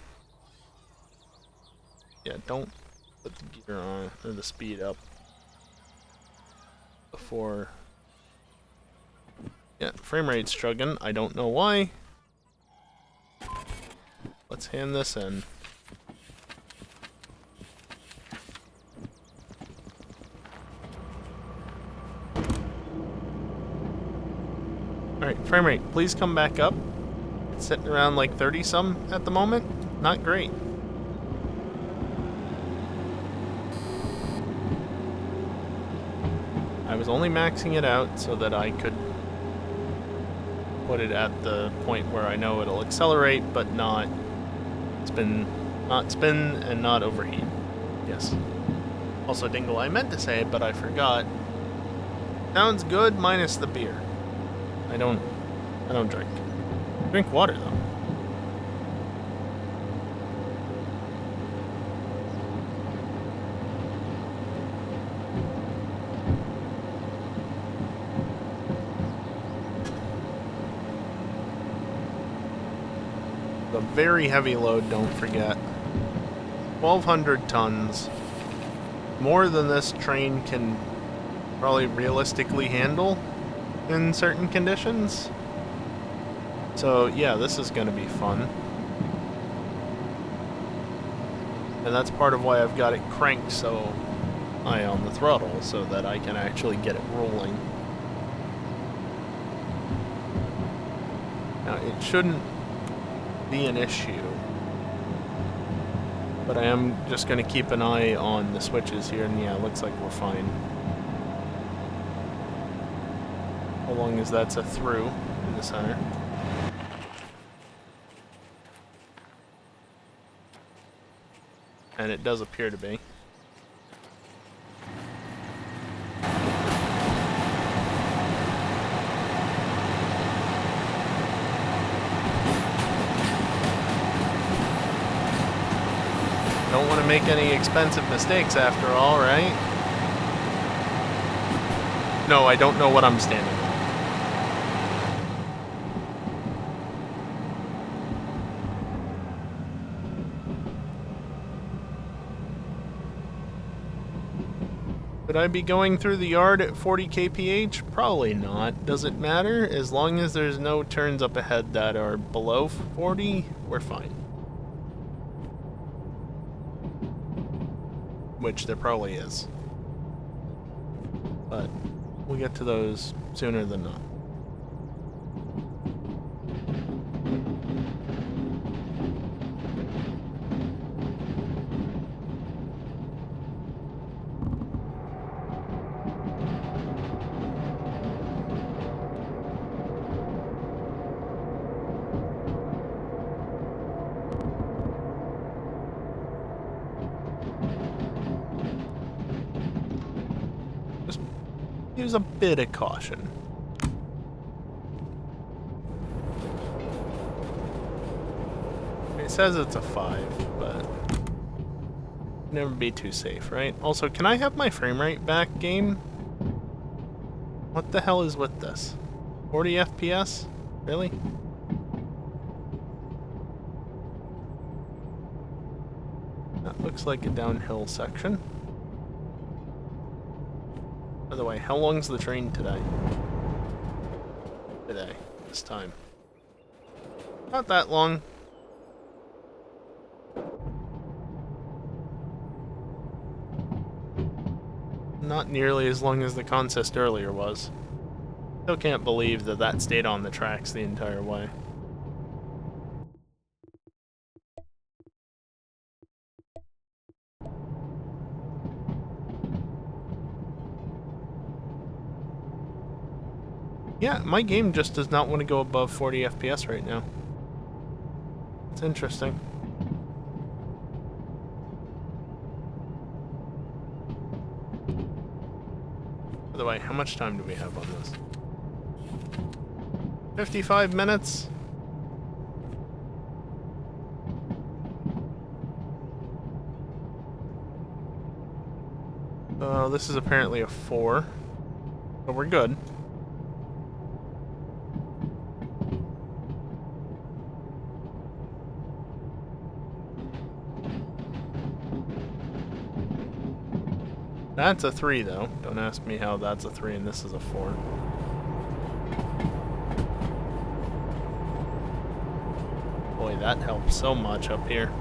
Yeah, don't put the gear on, or the speed up before... Yeah, frame rate's struggling. I don't know why. Let's hand this in. Alright, frame rate, please come back up. It's sitting around like 30 some at the moment. Not great. I was only maxing it out so that I could put it at the point where I know it'll accelerate but not spin and not overheat. Yes. Also, Dingle, I meant to say it, but I forgot. Sounds good minus the beer. I don't drink. Drink water though. A very heavy load, don't forget. 1,200 tons. More than this train can probably realistically handle in certain conditions. So yeah, this is going to be fun. And that's part of why I've got it cranked so high on the throttle, so that I can actually get it rolling. Now, it shouldn't be an issue, but I am just going to keep an eye on the switches here, and yeah, it looks like we're fine. How long as that's a through in the center. And it does appear to be. Don't want to make any expensive mistakes after all, right? No, I don't know what I'm standing on. Should I be going through the yard at 40 kph? Probably not. Does it matter? As long as there's no turns up ahead that are below 40, we're fine. Which there probably is. But we'll get to those sooner than not. Use a bit of caution. It says it's a 5, but never be too safe, right? Also, can I have my frame rate back, game? What the hell is with this? 40 FPS? Really? looks like a downhill section. By the way, how long's the train today? This time. Not that long. Not nearly as long as the consist earlier was. Still can't believe that that stayed on the tracks the entire way. Yeah, my game just does not want to go above 40 FPS right now. It's interesting. By the way, how much time do we have on this? 55 minutes? This is apparently a 4. But we're good. That's a 3, though. Don't ask me how that's a 3 and this is a 4. Boy, that helps so much up here.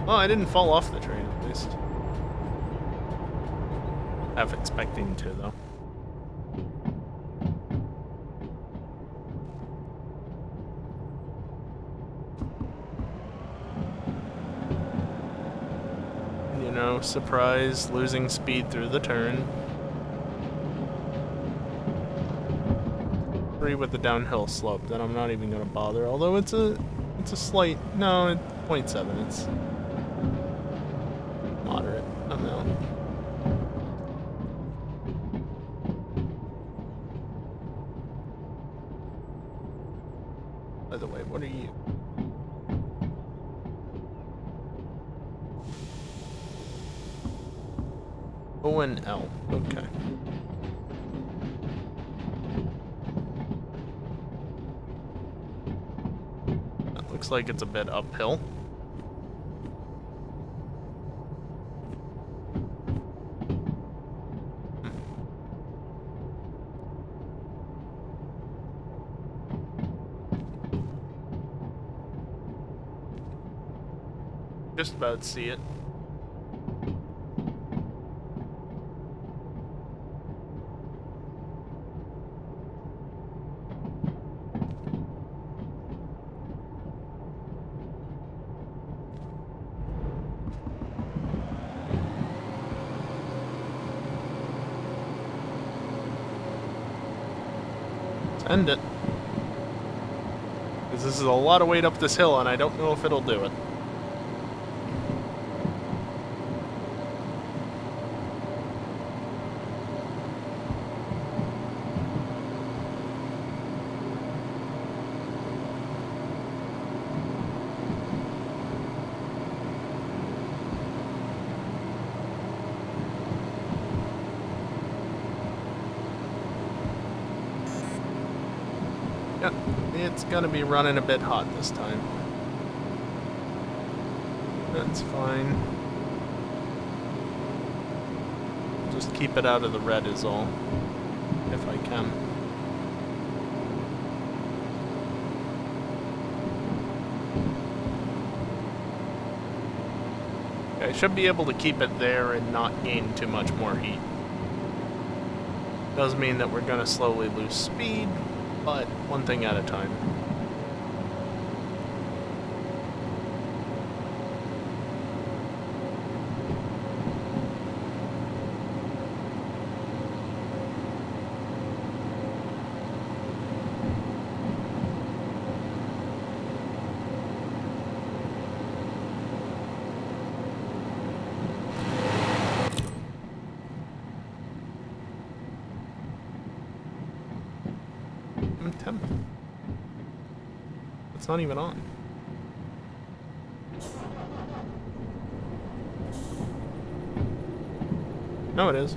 Well, I didn't fall off the train, at least. Half expecting to, though. You know, surprise, losing speed through the turn. 3 with the downhill slope, then I'm not even gonna bother, although it's a slight, no, it's 0.7, it's moderate amount. By the way, what are you? O and L, okay. That looks like it's a bit uphill. Just about see it. Let's end it. Because this is a lot of weight up this hill and I don't know if it'll do it. Yep, it's gonna be running a bit hot this time. That's fine. Just keep it out of the red is all, if I can. Okay, I should be able to keep it there and not gain too much more heat. Does mean that we're gonna slowly lose speed, but one thing at a time. Temp. It's not even on. No, it is.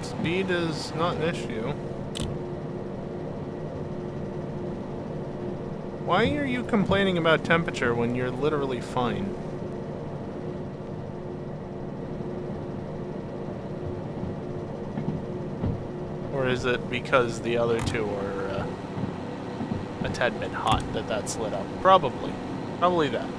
Speed is not an issue. Why are you complaining about temperature when you're literally fine? Or is it because the other two are a tad bit hot that that's lit up? Probably. Probably that.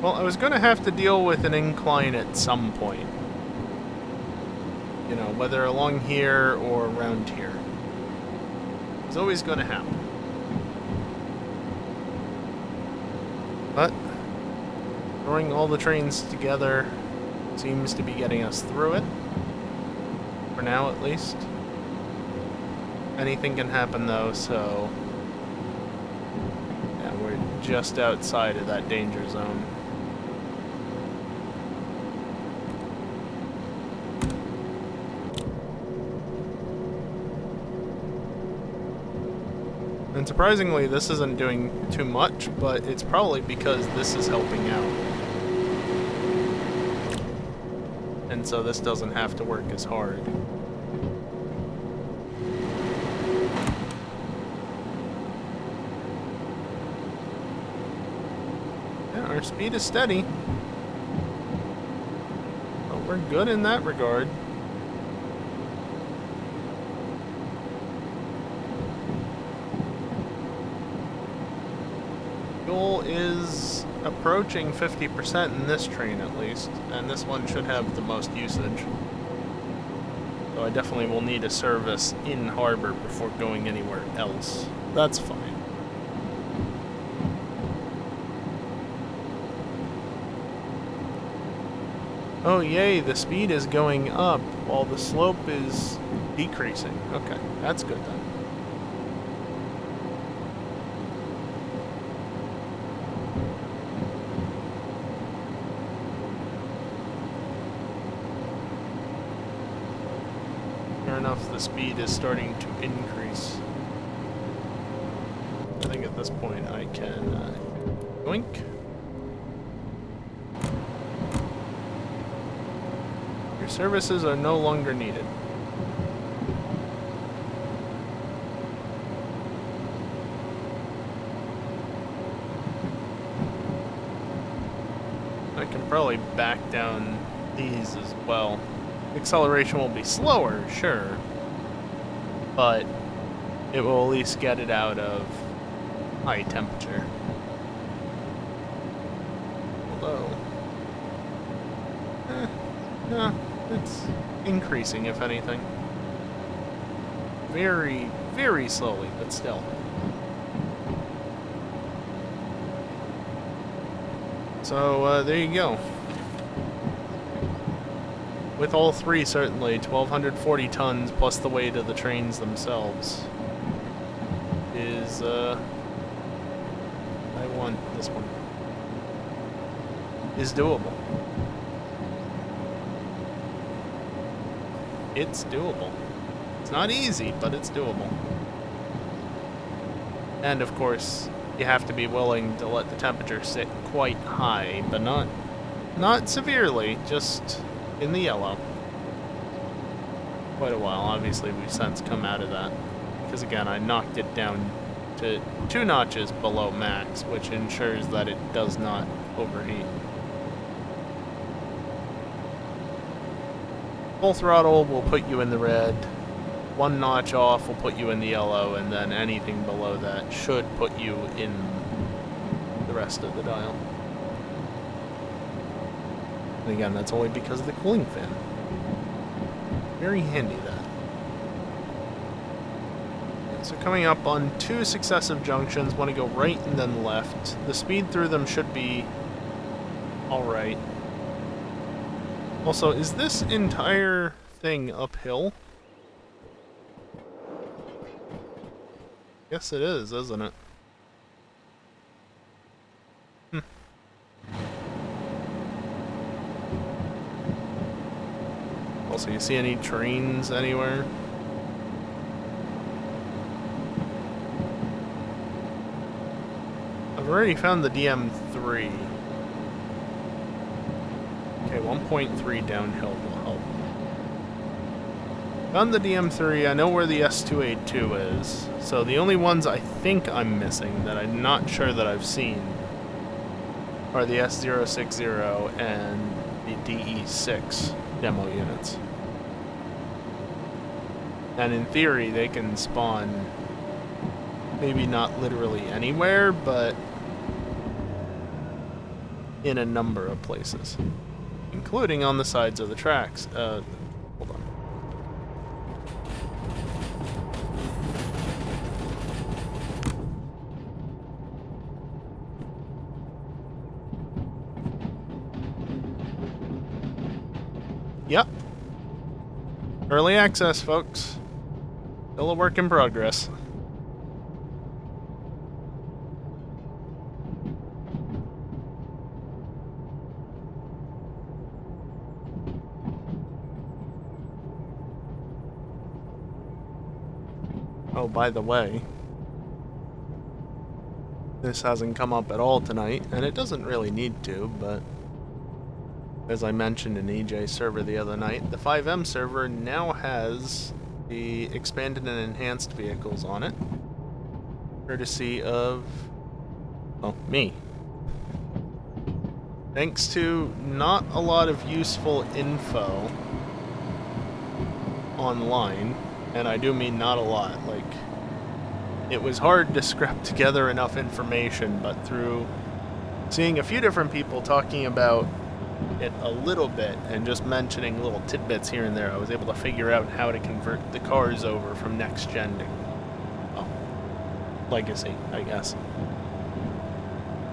Well, I was going to have to deal with an incline at some point. You know, whether along here or around here. It's always going to happen. But throwing all the trains together seems to be getting us through it. For now, at least. Anything can happen, though, so... yeah, we're just outside of that danger zone. And surprisingly, this isn't doing too much, but it's probably because this is helping out. And so this doesn't have to work as hard. Yeah, our speed is steady. But we're good in that regard. Fuel is approaching 50% in this train at least, and this one should have the most usage. So I definitely will need a service in harbor before going anywhere else. That's fine. Oh yay, the speed is going up while the slope is decreasing. Okay, that's good then. Sure enough, the speed is starting to increase. I think at this point I can yoink. Your services are no longer needed. I can probably back down these as well. Acceleration will be slower, sure, but it will at least get it out of high temperature. Although, no, it's increasing, if anything. Very, very slowly, but still. So, there you go. With all three, certainly, 1,240 tons plus the weight of the trains themselves is, I want this one. Is doable. It's doable. It's not easy, but it's doable. And of course, you have to be willing to let the temperature sit quite high, but not severely, just in the yellow. Quite a while. Obviously, we've since come out of that. Because again, I knocked it down to 2 notches below max, which ensures that it does not overheat. Full throttle will put you in the red. 1 notch off will put you in the yellow, and then anything below that should put you in the rest of the dial. And again, that's only because of the cooling fan. Very handy, that. So coming up on 2 successive junctions, want to go right and then left. The speed through them should be alright. Also, is this entire thing uphill? Yes, it is, isn't it? Also, you see any trains anywhere? I've already found the DM3. Okay, 1.3 downhill will help. Found the DM3, I know where the S282 is, so the only ones I think I'm missing that I'm not sure that I've seen are the S060 and the DE6 demo units. And in theory, they can spawn maybe not literally anywhere, but in a number of places, including on the sides of the tracks. Hold on. Yep. Early access, folks. Still a work in progress. Oh, by the way, this hasn't come up at all tonight, and it doesn't really need to, but as I mentioned in EJ's server the other night, the 5M server now has the expanded and enhanced vehicles on it, courtesy of, well, me. Thanks to not a lot of useful info online, and I do mean not a lot, like, it was hard to scrap together enough information, but through seeing a few different people talking about it a little bit and just mentioning little tidbits here and there, I was able to figure out how to convert the cars over from next gen to, well, legacy, I guess.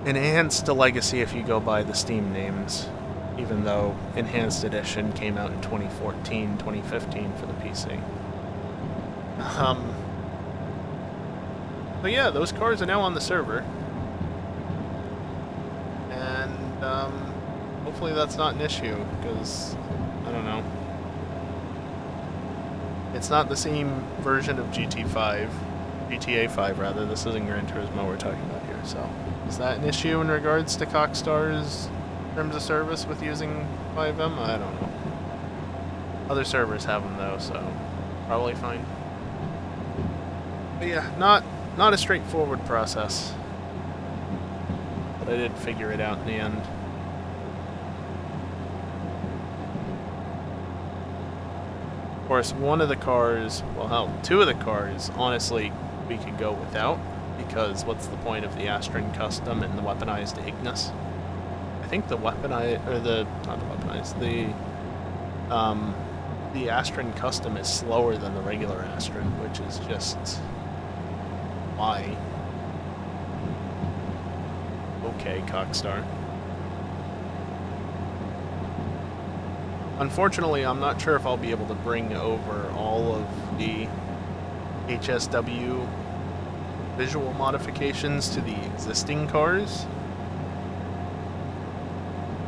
Enhanced to legacy if you go by the Steam names, even though Enhanced Edition came out in 2014, 2015 for the PC. But yeah, those cars are now on the server. And, hopefully that's not an issue, because, I don't know. It's not the same version of GTA 5 rather, this isn't Gran Turismo we're talking about here, so. Is that an issue in regards to Cockstar's terms of service with using 5M? I don't know. Other servers have them though, so probably fine. But yeah, not a straightforward process. But I did figure it out in the end. Of course, one of the cars, well hell, two of the cars, honestly, we could go without, because what's the point of the Astron Custom and the weaponized Ignis? I think the weaponized, or the, not the weaponized, the Astron Custom is slower than the regular Astron, which is just, why? Okay, Cockstar. Unfortunately, I'm not sure if I'll be able to bring over all of the HSW visual modifications to the existing cars.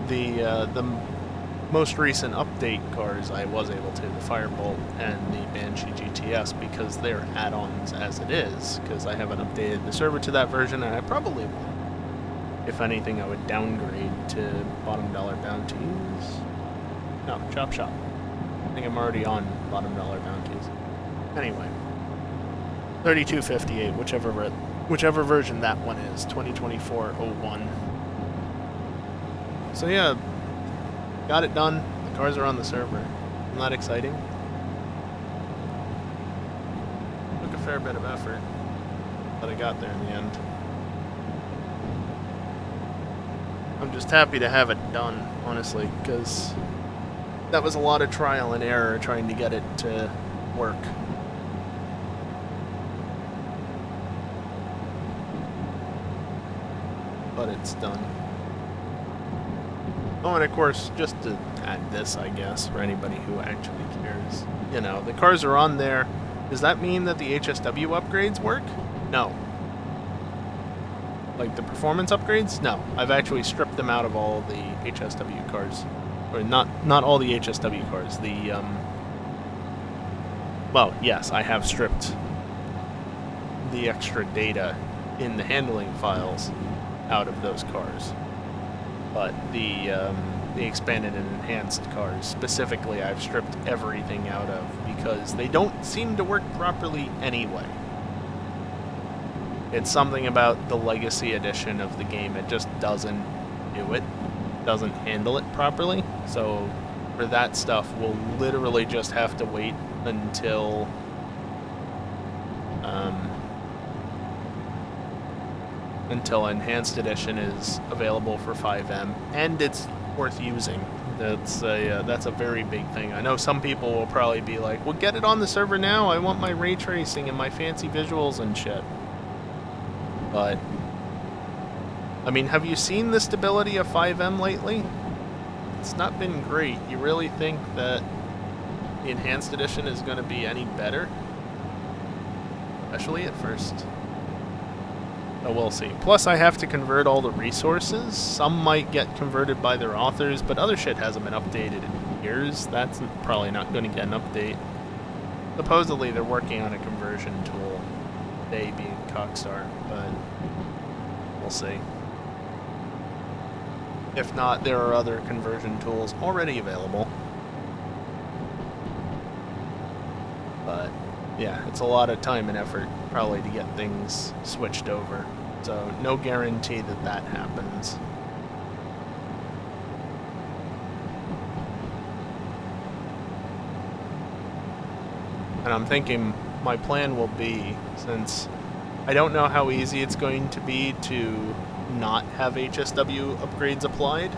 The most recent update cars I was able to, the Firebolt and the Banshee GTS, because they're add-ons as it is, because I haven't updated the server to that version, and I probably will. If anything, I would downgrade to bottom dollar bounties. No, Chop Shop. I think I'm already on bottom dollar bounties. Anyway. 3258, whichever version that one is, 2024-01. So yeah, got it done. The cars are on the server. Isn't that exciting? Took a fair bit of effort, but I got there in the end. I'm just happy to have it done, honestly, because that was a lot of trial and error trying to get it to work. But it's done. Oh, and of course, just to add this, I guess, for anybody who actually cares. You know, the cars are on there. Does that mean that the HSW upgrades work? No. Like the performance upgrades? No. I've actually stripped them out of all the HSW cars. Or not all the HSW cars. The, well, yes, I have stripped the extra data in the handling files out of those cars. But the expanded and enhanced cars, specifically, I've stripped everything out of because they don't seem to work properly anyway. It's something about the Legacy Edition of the game, it just doesn't do it, doesn't handle it properly, so for that stuff, we'll literally just have to wait until Enhanced Edition is available for 5M, and it's worth using. That's a very big thing. I know some people will probably be like, well, get it on the server now, I want my ray tracing and my fancy visuals and shit. But, I mean, have you seen the stability of 5M lately? It's not been great. You really think that the Enhanced Edition is going to be any better? Especially at first. But we'll see. Plus, I have to convert all the resources. Some might get converted by their authors, but other shit hasn't been updated in years. That's probably not going to get an update. Supposedly, they're working on a conversion tool. They being Cockstar, but we'll see. If not, there are other conversion tools already available. But, yeah, it's a lot of time and effort, probably, to get things switched over. So, no guarantee that that happens. And I'm thinking my plan will be, since I don't know how easy it's going to be to not have HSW upgrades applied,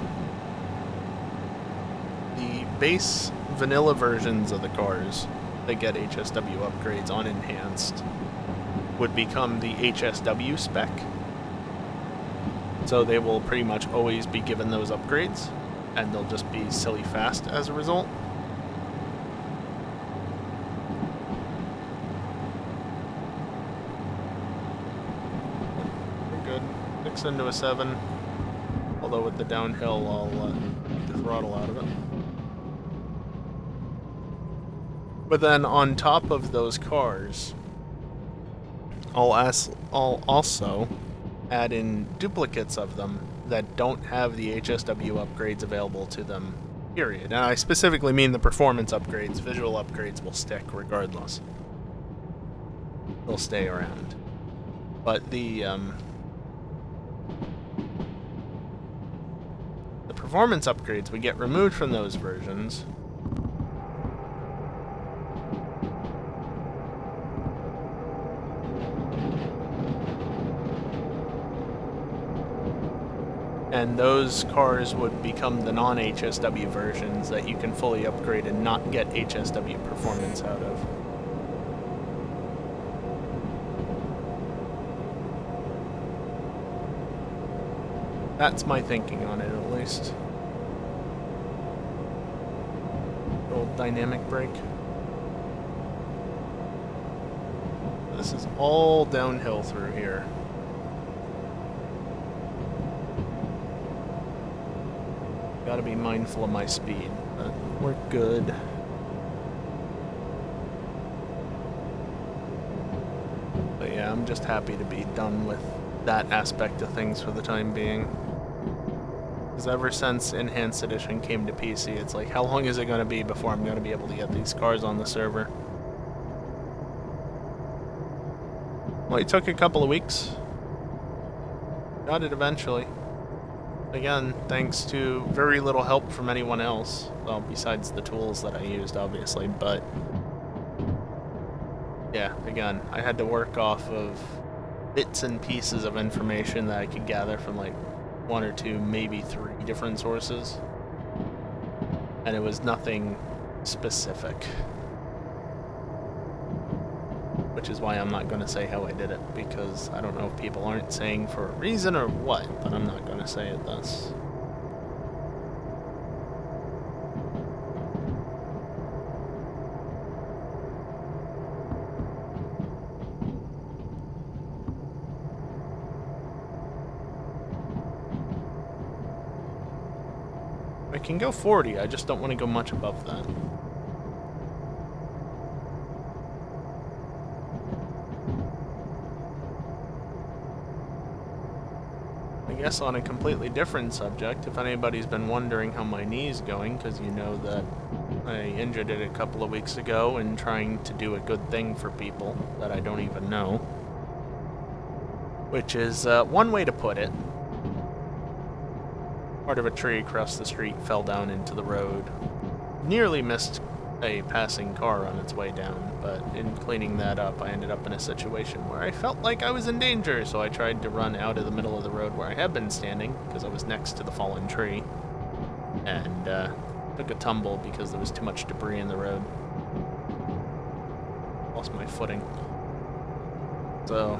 the base vanilla versions of the cars that get HSW upgrades on Enhanced would become the HSW spec. So they will pretty much always be given those upgrades, and they'll just be silly fast as a result. Into a 7, although with the downhill I'll take the throttle out of it. But then on top of those cars, I'll also add in duplicates of them that don't have the HSW upgrades available to them, period. And I specifically mean the performance upgrades. Visual upgrades will stick regardless. They'll stay around. But the performance upgrades would get removed from those versions. And those cars would become the non-HSW versions that you can fully upgrade and not get HSW performance out of. That's my thinking on it, at least. Old dynamic brake. This is all downhill through here. Gotta be mindful of my speed, but we're good. But yeah, I'm just happy to be done with that aspect of things for the time being. Because ever since Enhanced Edition came to PC, it's like, how long is it going to be before I'm going to be able to get these cars on the server? Well, it took a couple of weeks. Got it eventually. Again, thanks to very little help from anyone else. Well, besides the tools that I used, obviously, but yeah, again, I had to work off of bits and pieces of information that I could gather from like 1 or 2, maybe 3 different sources. And it was nothing specific. Which is why I'm not going to say how I did it, because I don't know if people aren't saying for a reason or what, but I'm not going to say it thus. I can go 40, I just don't want to go much above that. guess on a completely different subject, if anybody's been wondering how my knee's going, because you know that I injured it a couple of weeks ago in trying to do a good thing for people that I don't even know. Which is one way to put it. Part of a tree across the street fell down into the road. Nearly missed a passing car on its way down, but in cleaning that up, I ended up in a situation where I felt like I was in danger, so I tried to run out of the middle of the road where I had been standing, because I was next to the fallen tree, and took a tumble because there was too much debris in the road. Lost my footing. So,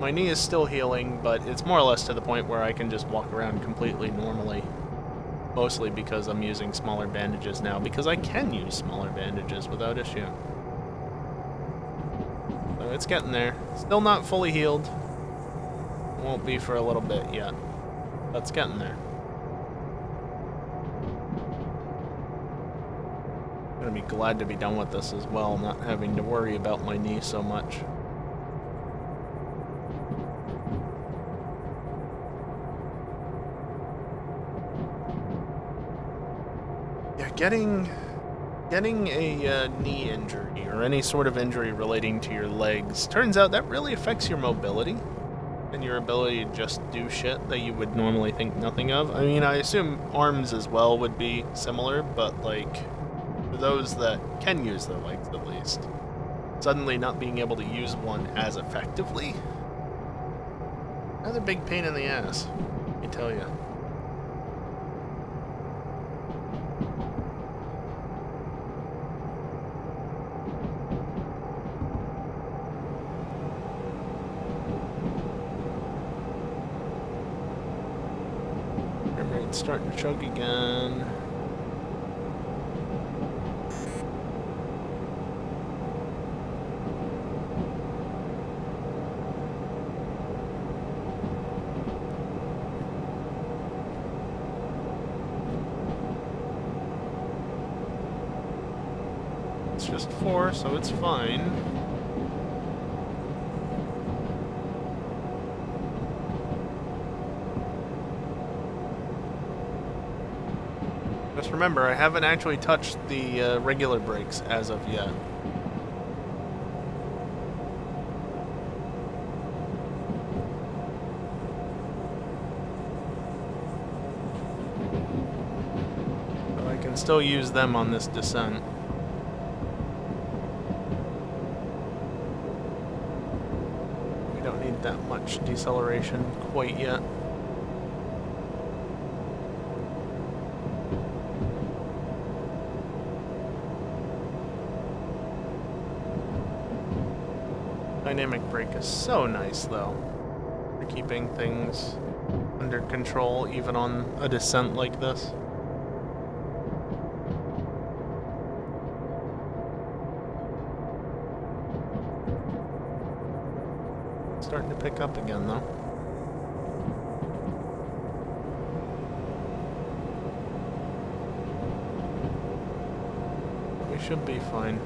my knee is still healing, but it's more or less to the point where I can just walk around completely normally. Mostly because I'm using smaller bandages now, because I can use smaller bandages without issue. So it's getting there. Still not fully healed. Won't be for a little bit yet. But it's getting there. I'm gonna be glad to be done with this as well, not having to worry about my knee so much. Getting a knee injury or any sort of injury relating to your legs, turns out that really affects your mobility and your ability to just do shit that you would normally think nothing of. I mean, I assume arms as well would be similar, but like, for those that can use their legs at least, suddenly not being able to use one as effectively, another big pain in the ass, let me tell you. It's starting to chug again. It's just 4, so it's fine. Just remember, I haven't actually touched the regular brakes as of yet. So I can still use them on this descent. We don't need that much deceleration quite yet. Dynamic brake is so nice, though, for keeping things under control, even on a descent like this. Starting to pick up again, though. We should be fine.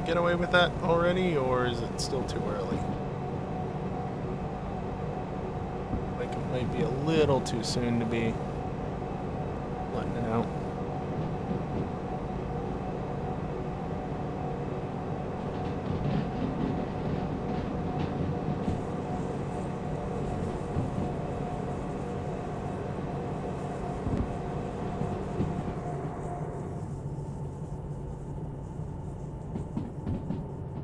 Get away with that already, or is it still too early? Like it might be a little too soon to be letting it out.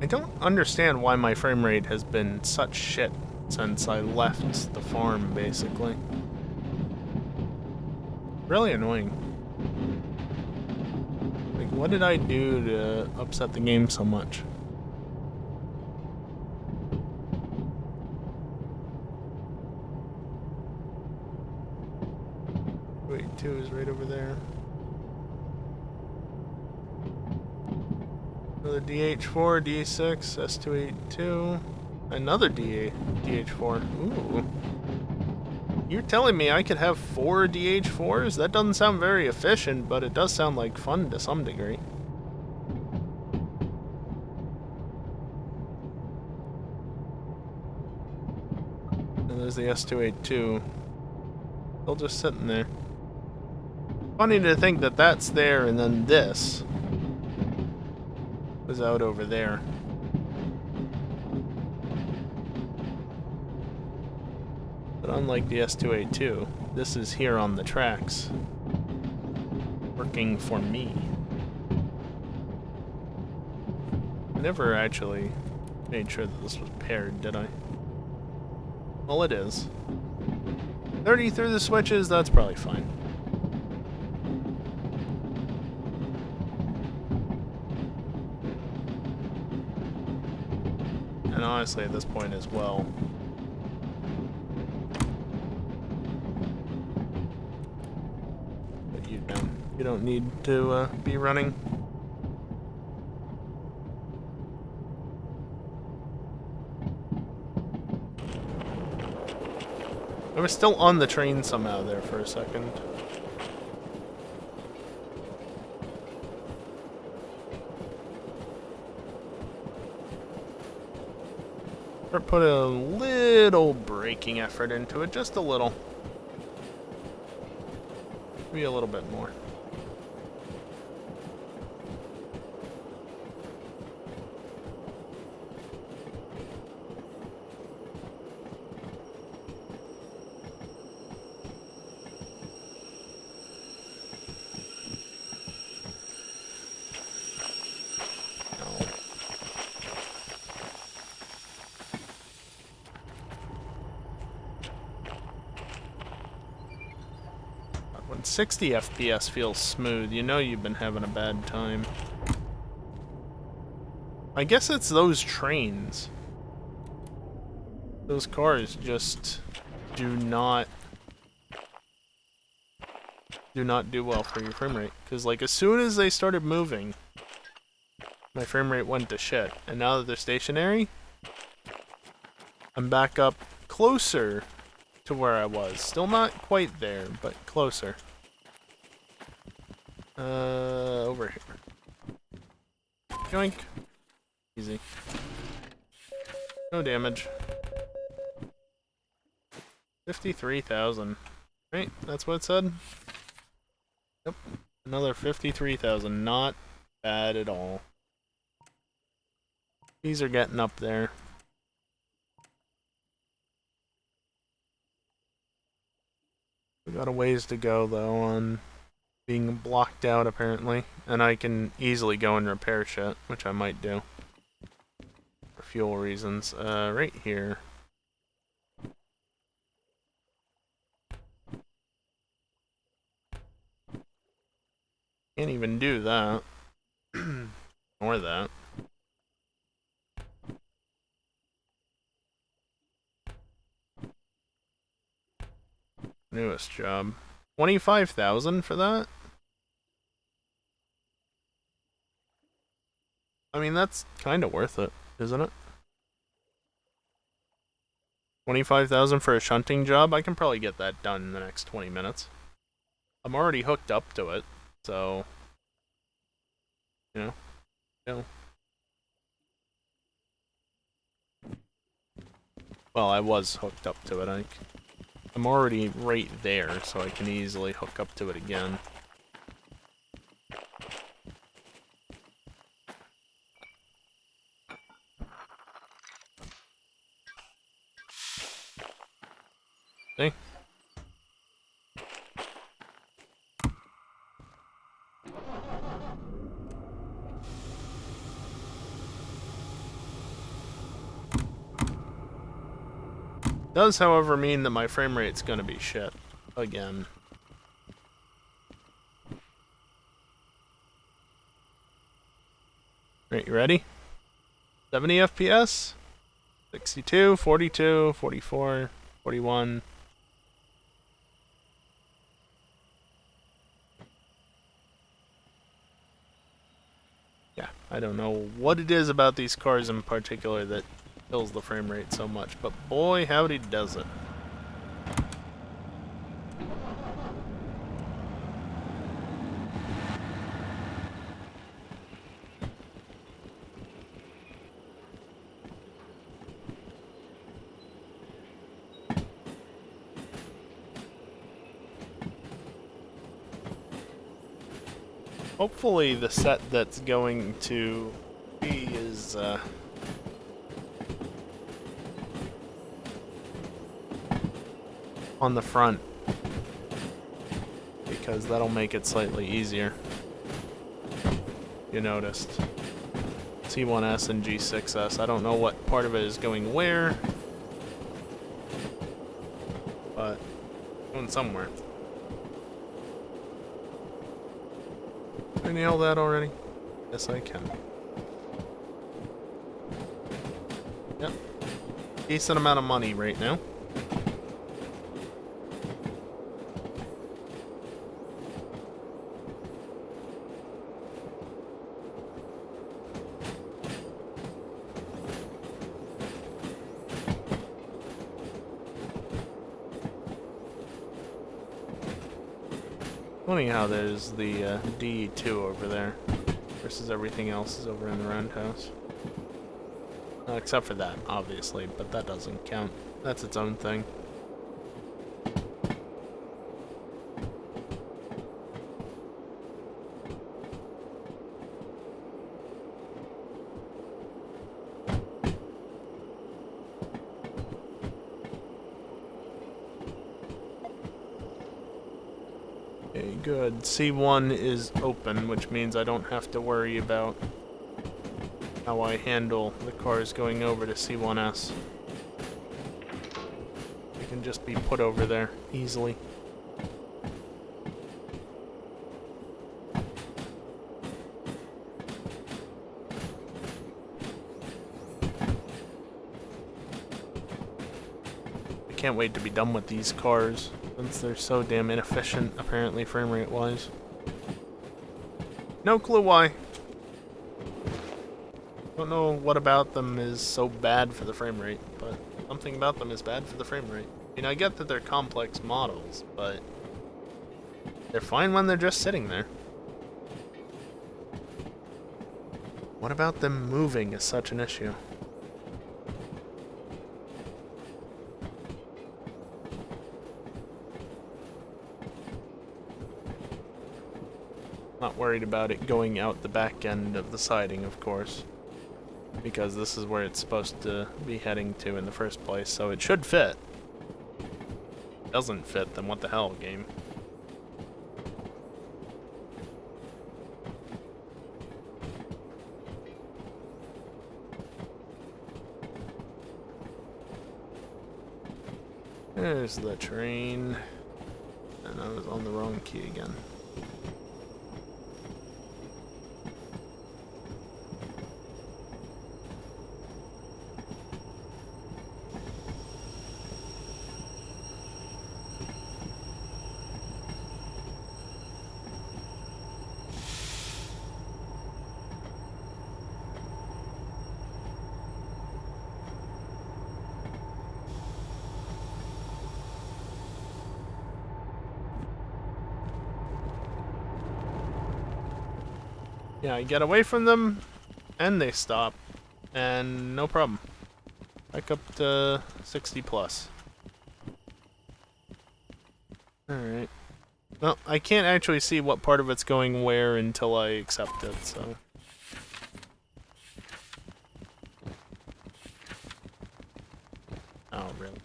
I don't understand why my frame rate has been such shit since I left the farm, basically. Really annoying. Like, what did I do to upset the game so much? S282 is right over there. Another DH4, D6, S282. Another DH4. Ooh. You're telling me I could have 4 DH4s? That doesn't sound very efficient, but it does sound like fun to some degree. And there's the S282. Still just sitting there. Funny to think that that's there and then this was out over there. But unlike the S282, this is here on the tracks, working for me. I never actually made sure that this was paired, did I? Well, it is. 30 through the switches, that's probably fine. And honestly, at this point as well, but you don't need to be running. I was still on the train somehow there for a second. Or put a little braking effort into it, just a little. Maybe a little bit more. When 60 FPS feels smooth, you know you've been having a bad time. I guess it's those trains. Those cars just do not do well for your frame rate. Because like as soon as they started moving, my frame rate went to shit. And now that they're stationary, I'm back up closer to where I was. Still not quite there, but closer. Over here. Yoink. Easy. No damage. 53,000. Right, that's what it said? Yep. Another 53,000. Not bad at all. These are getting up there. We got a ways to go, though, on being blocked out, apparently. And I can easily go and repair shit, which I might do. For fuel reasons. Right here. Can't even do that. Or that. Newest job. 25,000 for that? I mean, that's kind of worth it, isn't it? 25,000 for a shunting job? I can probably get that done in the next 20 minutes. I'm already hooked up to it, so... You know. Well, I was hooked up to it. I'm already right there, so I can easily hook up to it again. See? Does, however, mean that my frame rate's gonna be shit again. Alright, you ready? 70 FPS? 62, 42, 44, 41. Yeah, I don't know what it is about these cars in particular that kills the frame rate so much, but boy howdy does it. Hopefully the set that's going to be is on the front, because that'll make it slightly easier. You noticed C1S and G6S. I don't know what part of it is going where, but going somewhere. Can I nail that already? Yes, I can. Yep. Decent amount of money right now. Funny how there's the D2 over there versus everything else is over in the roundhouse. Except for that, obviously, but that doesn't count. That's its own thing. Okay, good. C1 is open, which means I don't have to worry about how I handle the cars going over to C1S. They can just be put over there easily. I can't wait to be done with these cars, since they're so damn inefficient, apparently, frame rate wise. No clue why. Don't know what about them is so bad for the frame rate, but something about them is bad for the frame rate. I mean, I get that they're complex models, but they're fine when they're just sitting there. What about them moving is such an issue? Not worried about it going out the back end of the siding, of course, because this is where it's supposed to be heading to in the first place, so it should fit. If it doesn't fit, then what the hell, game? There's the train, and I was on the wrong key again. Yeah, I get away from them, and they stop, and no problem. Back up to 60 plus. Alright. Well, I can't actually see what part of it's going where until I accept it, so... Oh, really?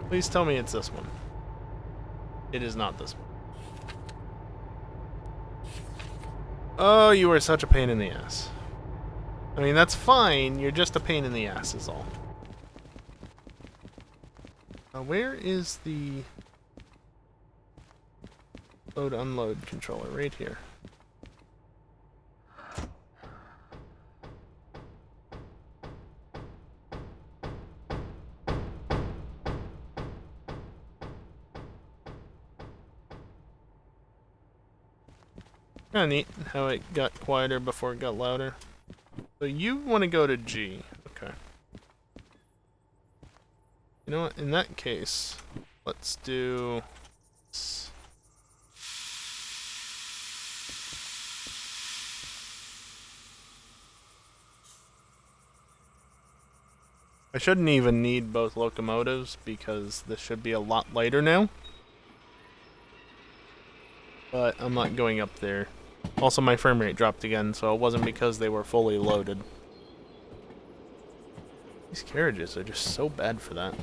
Please tell me it's this one. It is not this one. Oh, you are such a pain in the ass. I mean, that's fine, you're just a pain in the ass is all. Where is the load-unload controller? Right here. Kinda neat how it got quieter before it got louder. So you want to go to G. Okay. You know what? In that case, let's do... I shouldn't even need both locomotives because this should be a lot lighter now. But I'm not going up there. Also, my frame rate dropped again, so it wasn't because they were fully loaded. These carriages are just so bad for that.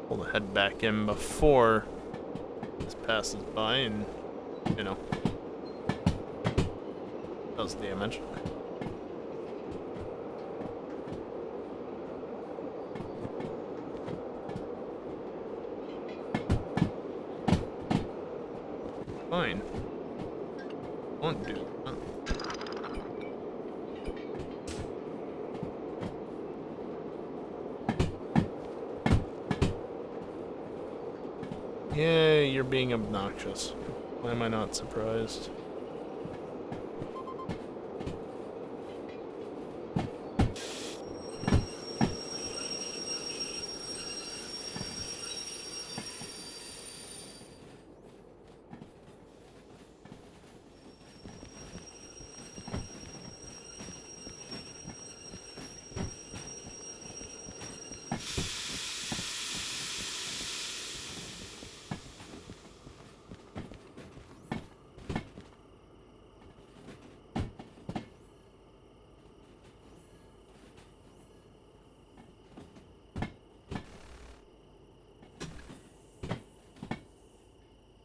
Pull the head back in before this passes by and, you know, does damage. Fine. Won't do that. Yeah, you're being obnoxious. Why am I not surprised?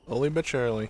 Slowly but surely.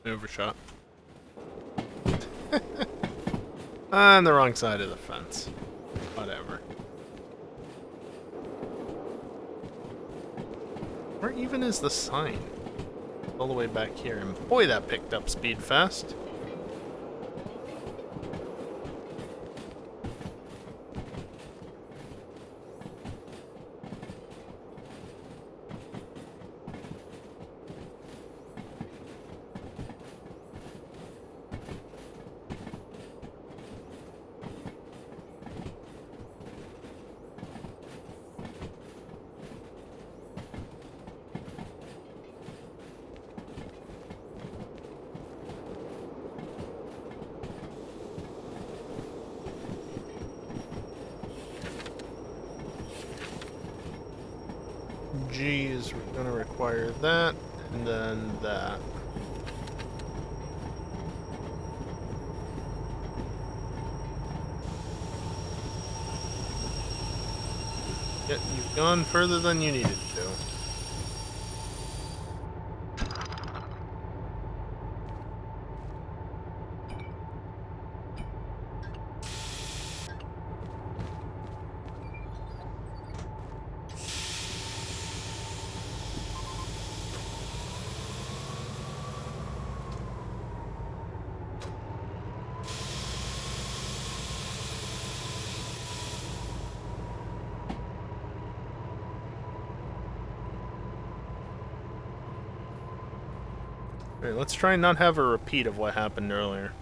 Overshot. On the wrong side of the fence. Whatever. Where even is the sign? All the way back here, and boy, that picked up speed fast. G is going to require that, and then that. Yeah, you've gone further than you needed to. Alright, let's try and not have a repeat of what happened earlier.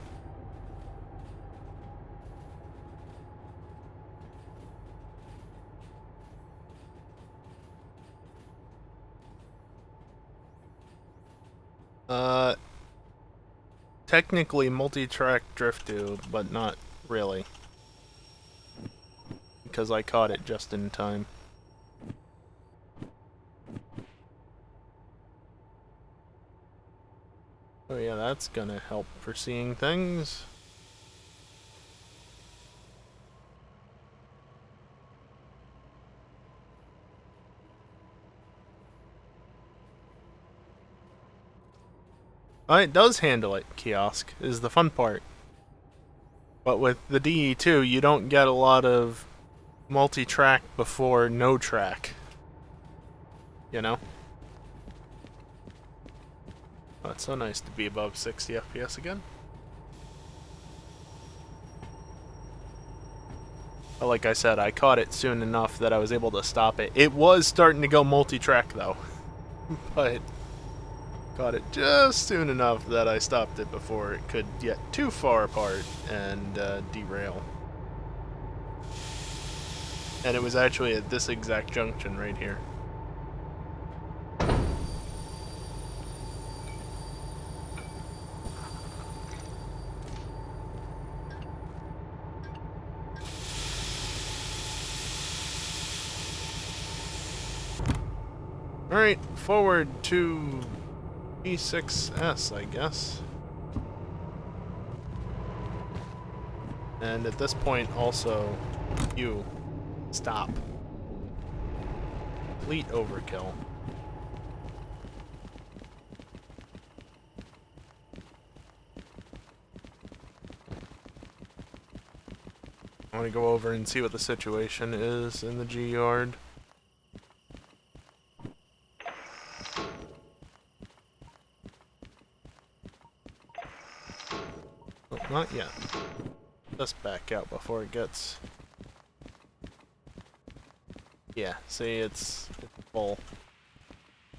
Technically multi-track drift do, but not really. Because I caught it just in time. Oh yeah, that's gonna help for seeing things. Oh, it does handle it, kiosk, is the fun part. But with the DE2, you don't get a lot of multi-track before no track. You know? Oh, it's so nice to be above 60 FPS again. But like I said, I caught it soon enough that I was able to stop it. It was starting to go multi-track though. But caught it just soon enough that I stopped it before it could get too far apart and derail. And it was actually at this exact junction right here. Alright, forward to P6S, I guess. And at this point, also, you stop. Complete overkill. I want to go over and see what the situation is in the G yard. Oh, not yet. Just back out before it gets... Yeah, see, it's full.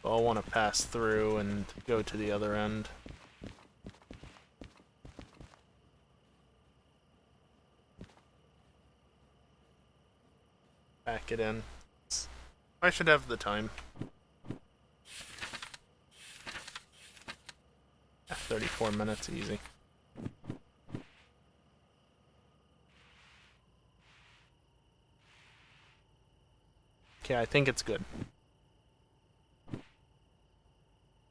So I'll want to pass through and go to the other end. Back it in. I should have the time. 34 minutes, easy. Okay, I think it's good.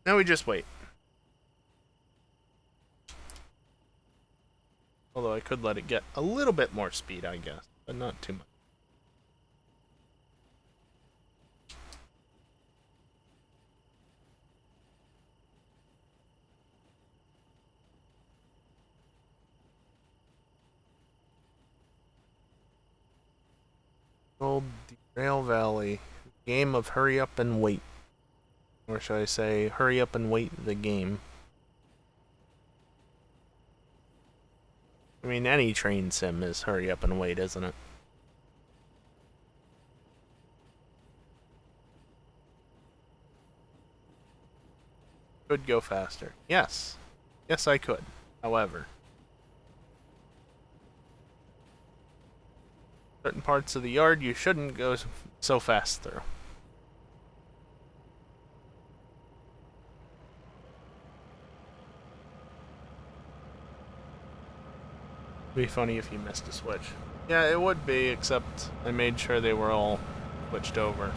Now we just wait. Although I could let it get a little bit more speed, I guess, but not too much. Old Derail Valley. Game of hurry up and wait. Or should I say, hurry up and wait the game. I mean, any train sim is hurry up and wait, isn't it? Could go faster. Yes. Yes, I could. However, certain parts of the yard you shouldn't go so fast through. It'd be funny if you missed a switch. Yeah, it would be, except I made sure they were all switched over.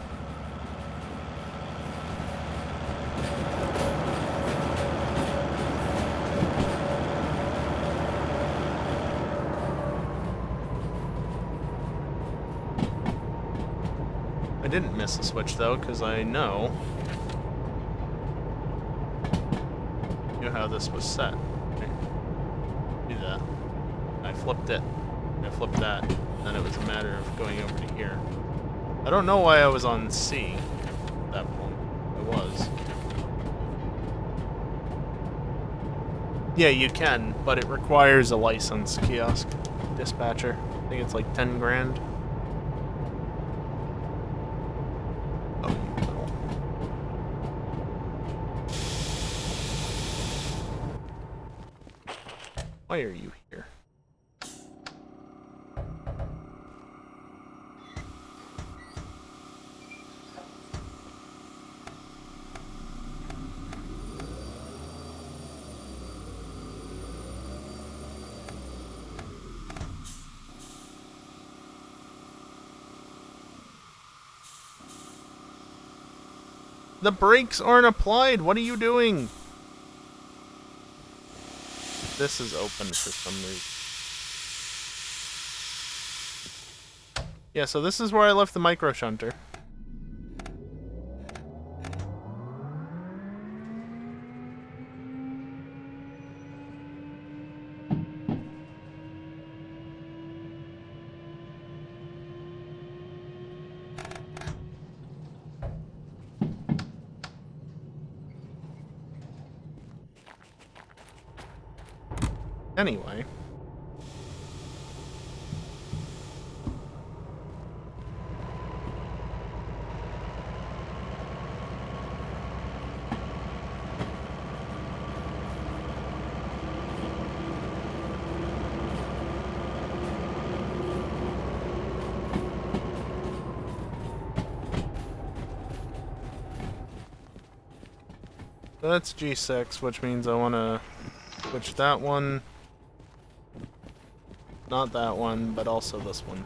I didn't miss a switch though, because I know how this was set. Do that. I flipped it. I flipped that. Then it was a matter of going over to here. I don't know why I was on C at that point. I was. Yeah, you can, but it requires a license, kiosk dispatcher. I think it's like 10 grand. Oh, you little. Why are you here? The brakes aren't applied. What are you doing? this is open for some reason. Yeah, so this is where I left the micro shunter. Anyway. That's G6, which means I want to switch that one. Not that one, but also this one.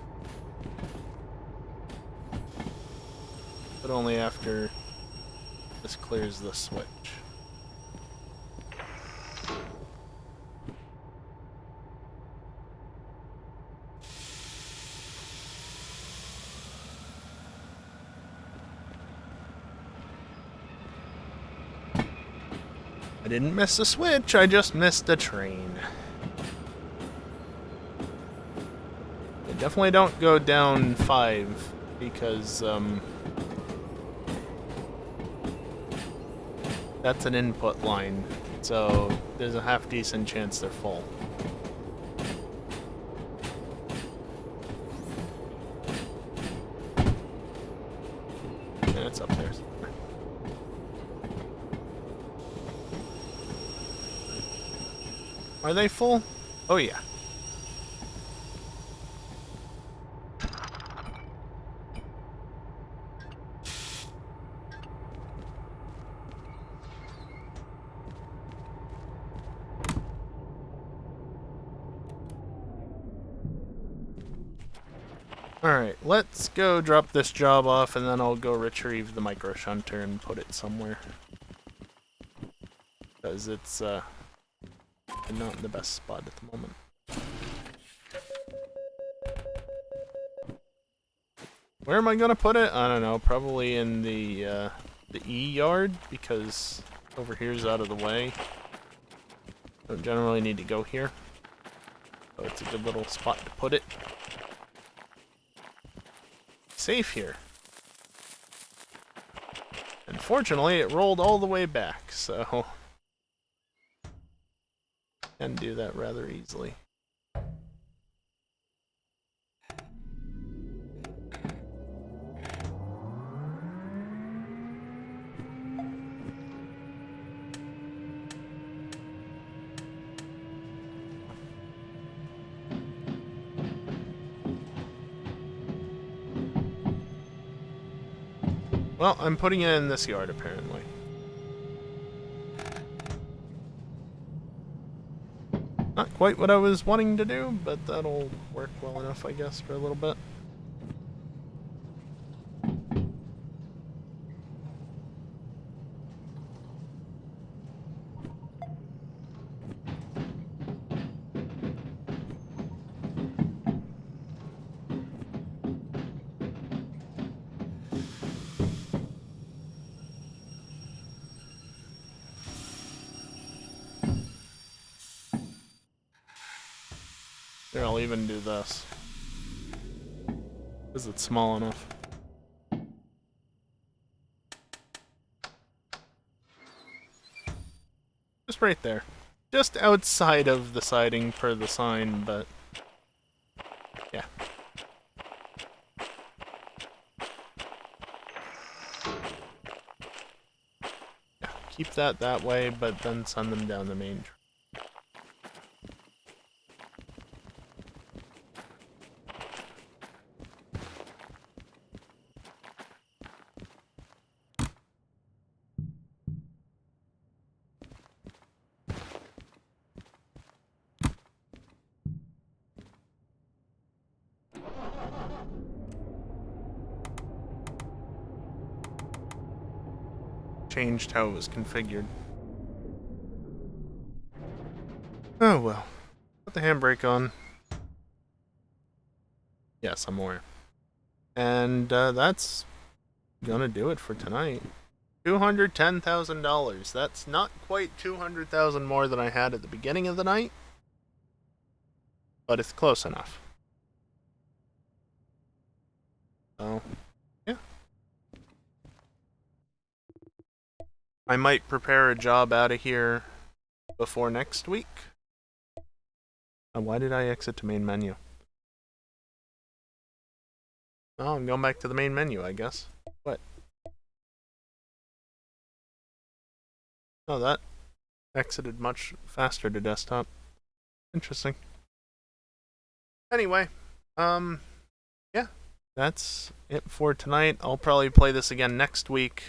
But only after this clears the switch. I didn't miss a switch, I just missed a train. I definitely don't go down 5 because that's an input line, so there's a half decent chance they're full. Yeah, it's up there. Are they full? Oh yeah. Alright, let's go drop this job off and then I'll go retrieve the micro shunter and put it somewhere. Because it's not in the best spot at the moment. Where am I gonna put it? I don't know, probably in the E yard, because over here's out of the way. Don't generally need to go here. So it's a good little spot to put it. Safe here. Unfortunately, it rolled all the way back, so can do that rather easily. Well, I'm putting it in this yard, apparently. Not quite what I was wanting to do, but that'll work well enough, I guess, for a little bit. Here, I'll even do this. Because it's small enough. Just right there. Just outside of the siding per the sign, but yeah. Yeah, keep that way, but then send them down the main track. Changed how it was configured. Oh well. Put the handbrake on. Yes, I'm aware. And that's gonna do it for tonight. $210,000. That's not quite 200,000 more than I had at the beginning of the night, but it's close enough. So, yeah. I might prepare a job out of here before next week. Why did I exit to main menu? Oh, I'm going back to the main menu, I guess. What? Oh, that exited much faster to desktop. Interesting. Anyway, yeah, that's it for tonight. I'll probably play this again next week.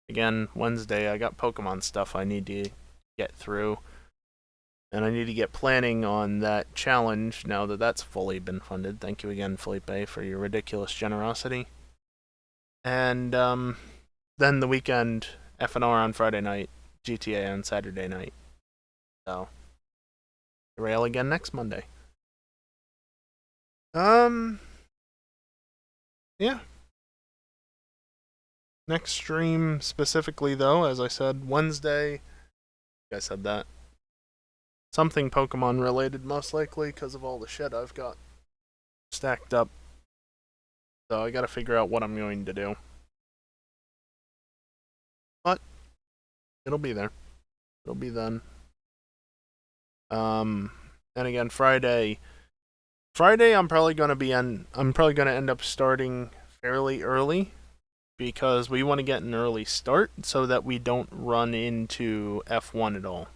Again, Wednesday. I got Pokemon stuff I need to get through. And I need to get planning on that challenge now that that's fully been funded. Thank you again, Felipe, for your ridiculous generosity. And then the weekend, FNR on Friday night, GTA on Saturday night. So, Derail again next Monday. Yeah. Next stream specifically, though, as I said, Wednesday. I said that. Something Pokemon related, most likely, because of all the shit I've got stacked up. So I gotta figure out what I'm going to do. But it'll be there. It'll be then. And again, Friday. I'm probably gonna end up starting fairly early because we want to get an early start so that we don't run into F1 at all.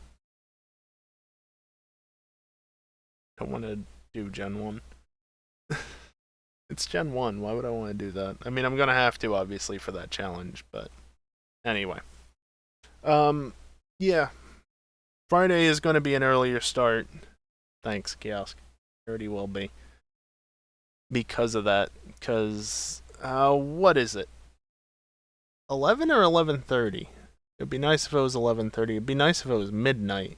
Don't want to do Gen 1. It's Gen 1. Why would I want to do that? I mean, I'm going to have to, obviously, for that challenge, but anyway. Yeah. Friday is going to be an earlier start. Thanks, Kiosk. Already will be. Because of that. Because, what is it? 11 or 11:30? It'd be nice if it was 11:30. It'd be nice if it was midnight.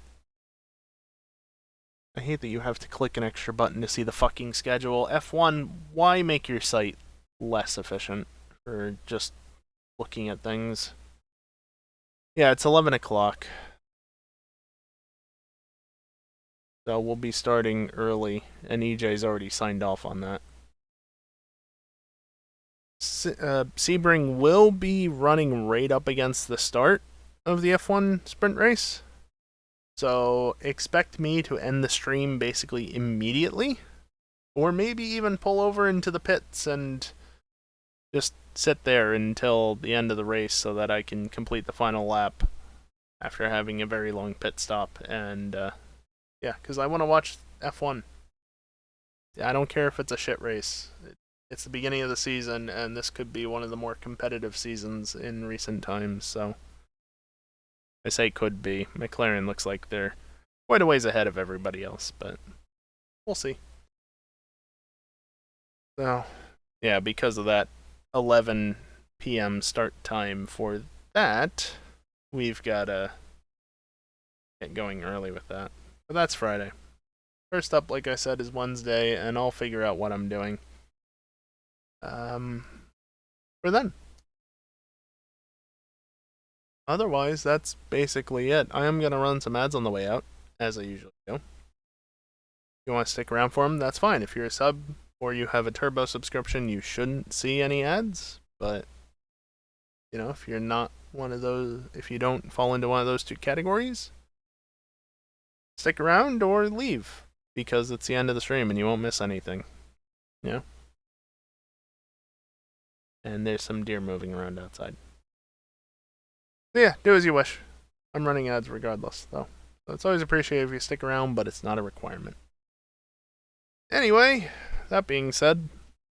I hate that you have to click an extra button to see the fucking schedule. F1, why make your site less efficient for just looking at things? Yeah, it's 11 o'clock. So we'll be starting early, and EJ's already signed off on that. Sebring will be running right up against the start of the F1 sprint race. So expect me to end the stream basically immediately, or maybe even pull over into the pits and just sit there until the end of the race so that I can complete the final lap after having a very long pit stop. And yeah, because I want to watch F1. I don't care if it's a shit race. It's the beginning of the season, and this could be one of the more competitive seasons in recent times, so I say could be. McLaren looks like they're quite a ways ahead of everybody else, but we'll see. So, yeah, because of that 11 p.m. start time for that, we've got to get going early with that. But that's Friday. First up, like I said, is Wednesday, and I'll figure out what I'm doing for then. Otherwise, that's basically it. I am going to run some ads on the way out, as I usually do. If you want to stick around for them, that's fine. If you're a sub or you have a turbo subscription, you shouldn't see any ads. But, you know, if you're not one of those, if you don't fall into one of those two categories, stick around or leave, because it's the end of the stream and you won't miss anything. You know? And there's some deer moving around outside. So yeah, do as you wish. I'm running ads regardless, though. So it's always appreciated if you stick around, but it's not a requirement. Anyway, that being said,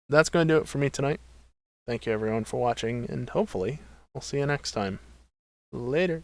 that's going to do it for me tonight. Thank you everyone for watching, and hopefully, we'll see you next time. Later.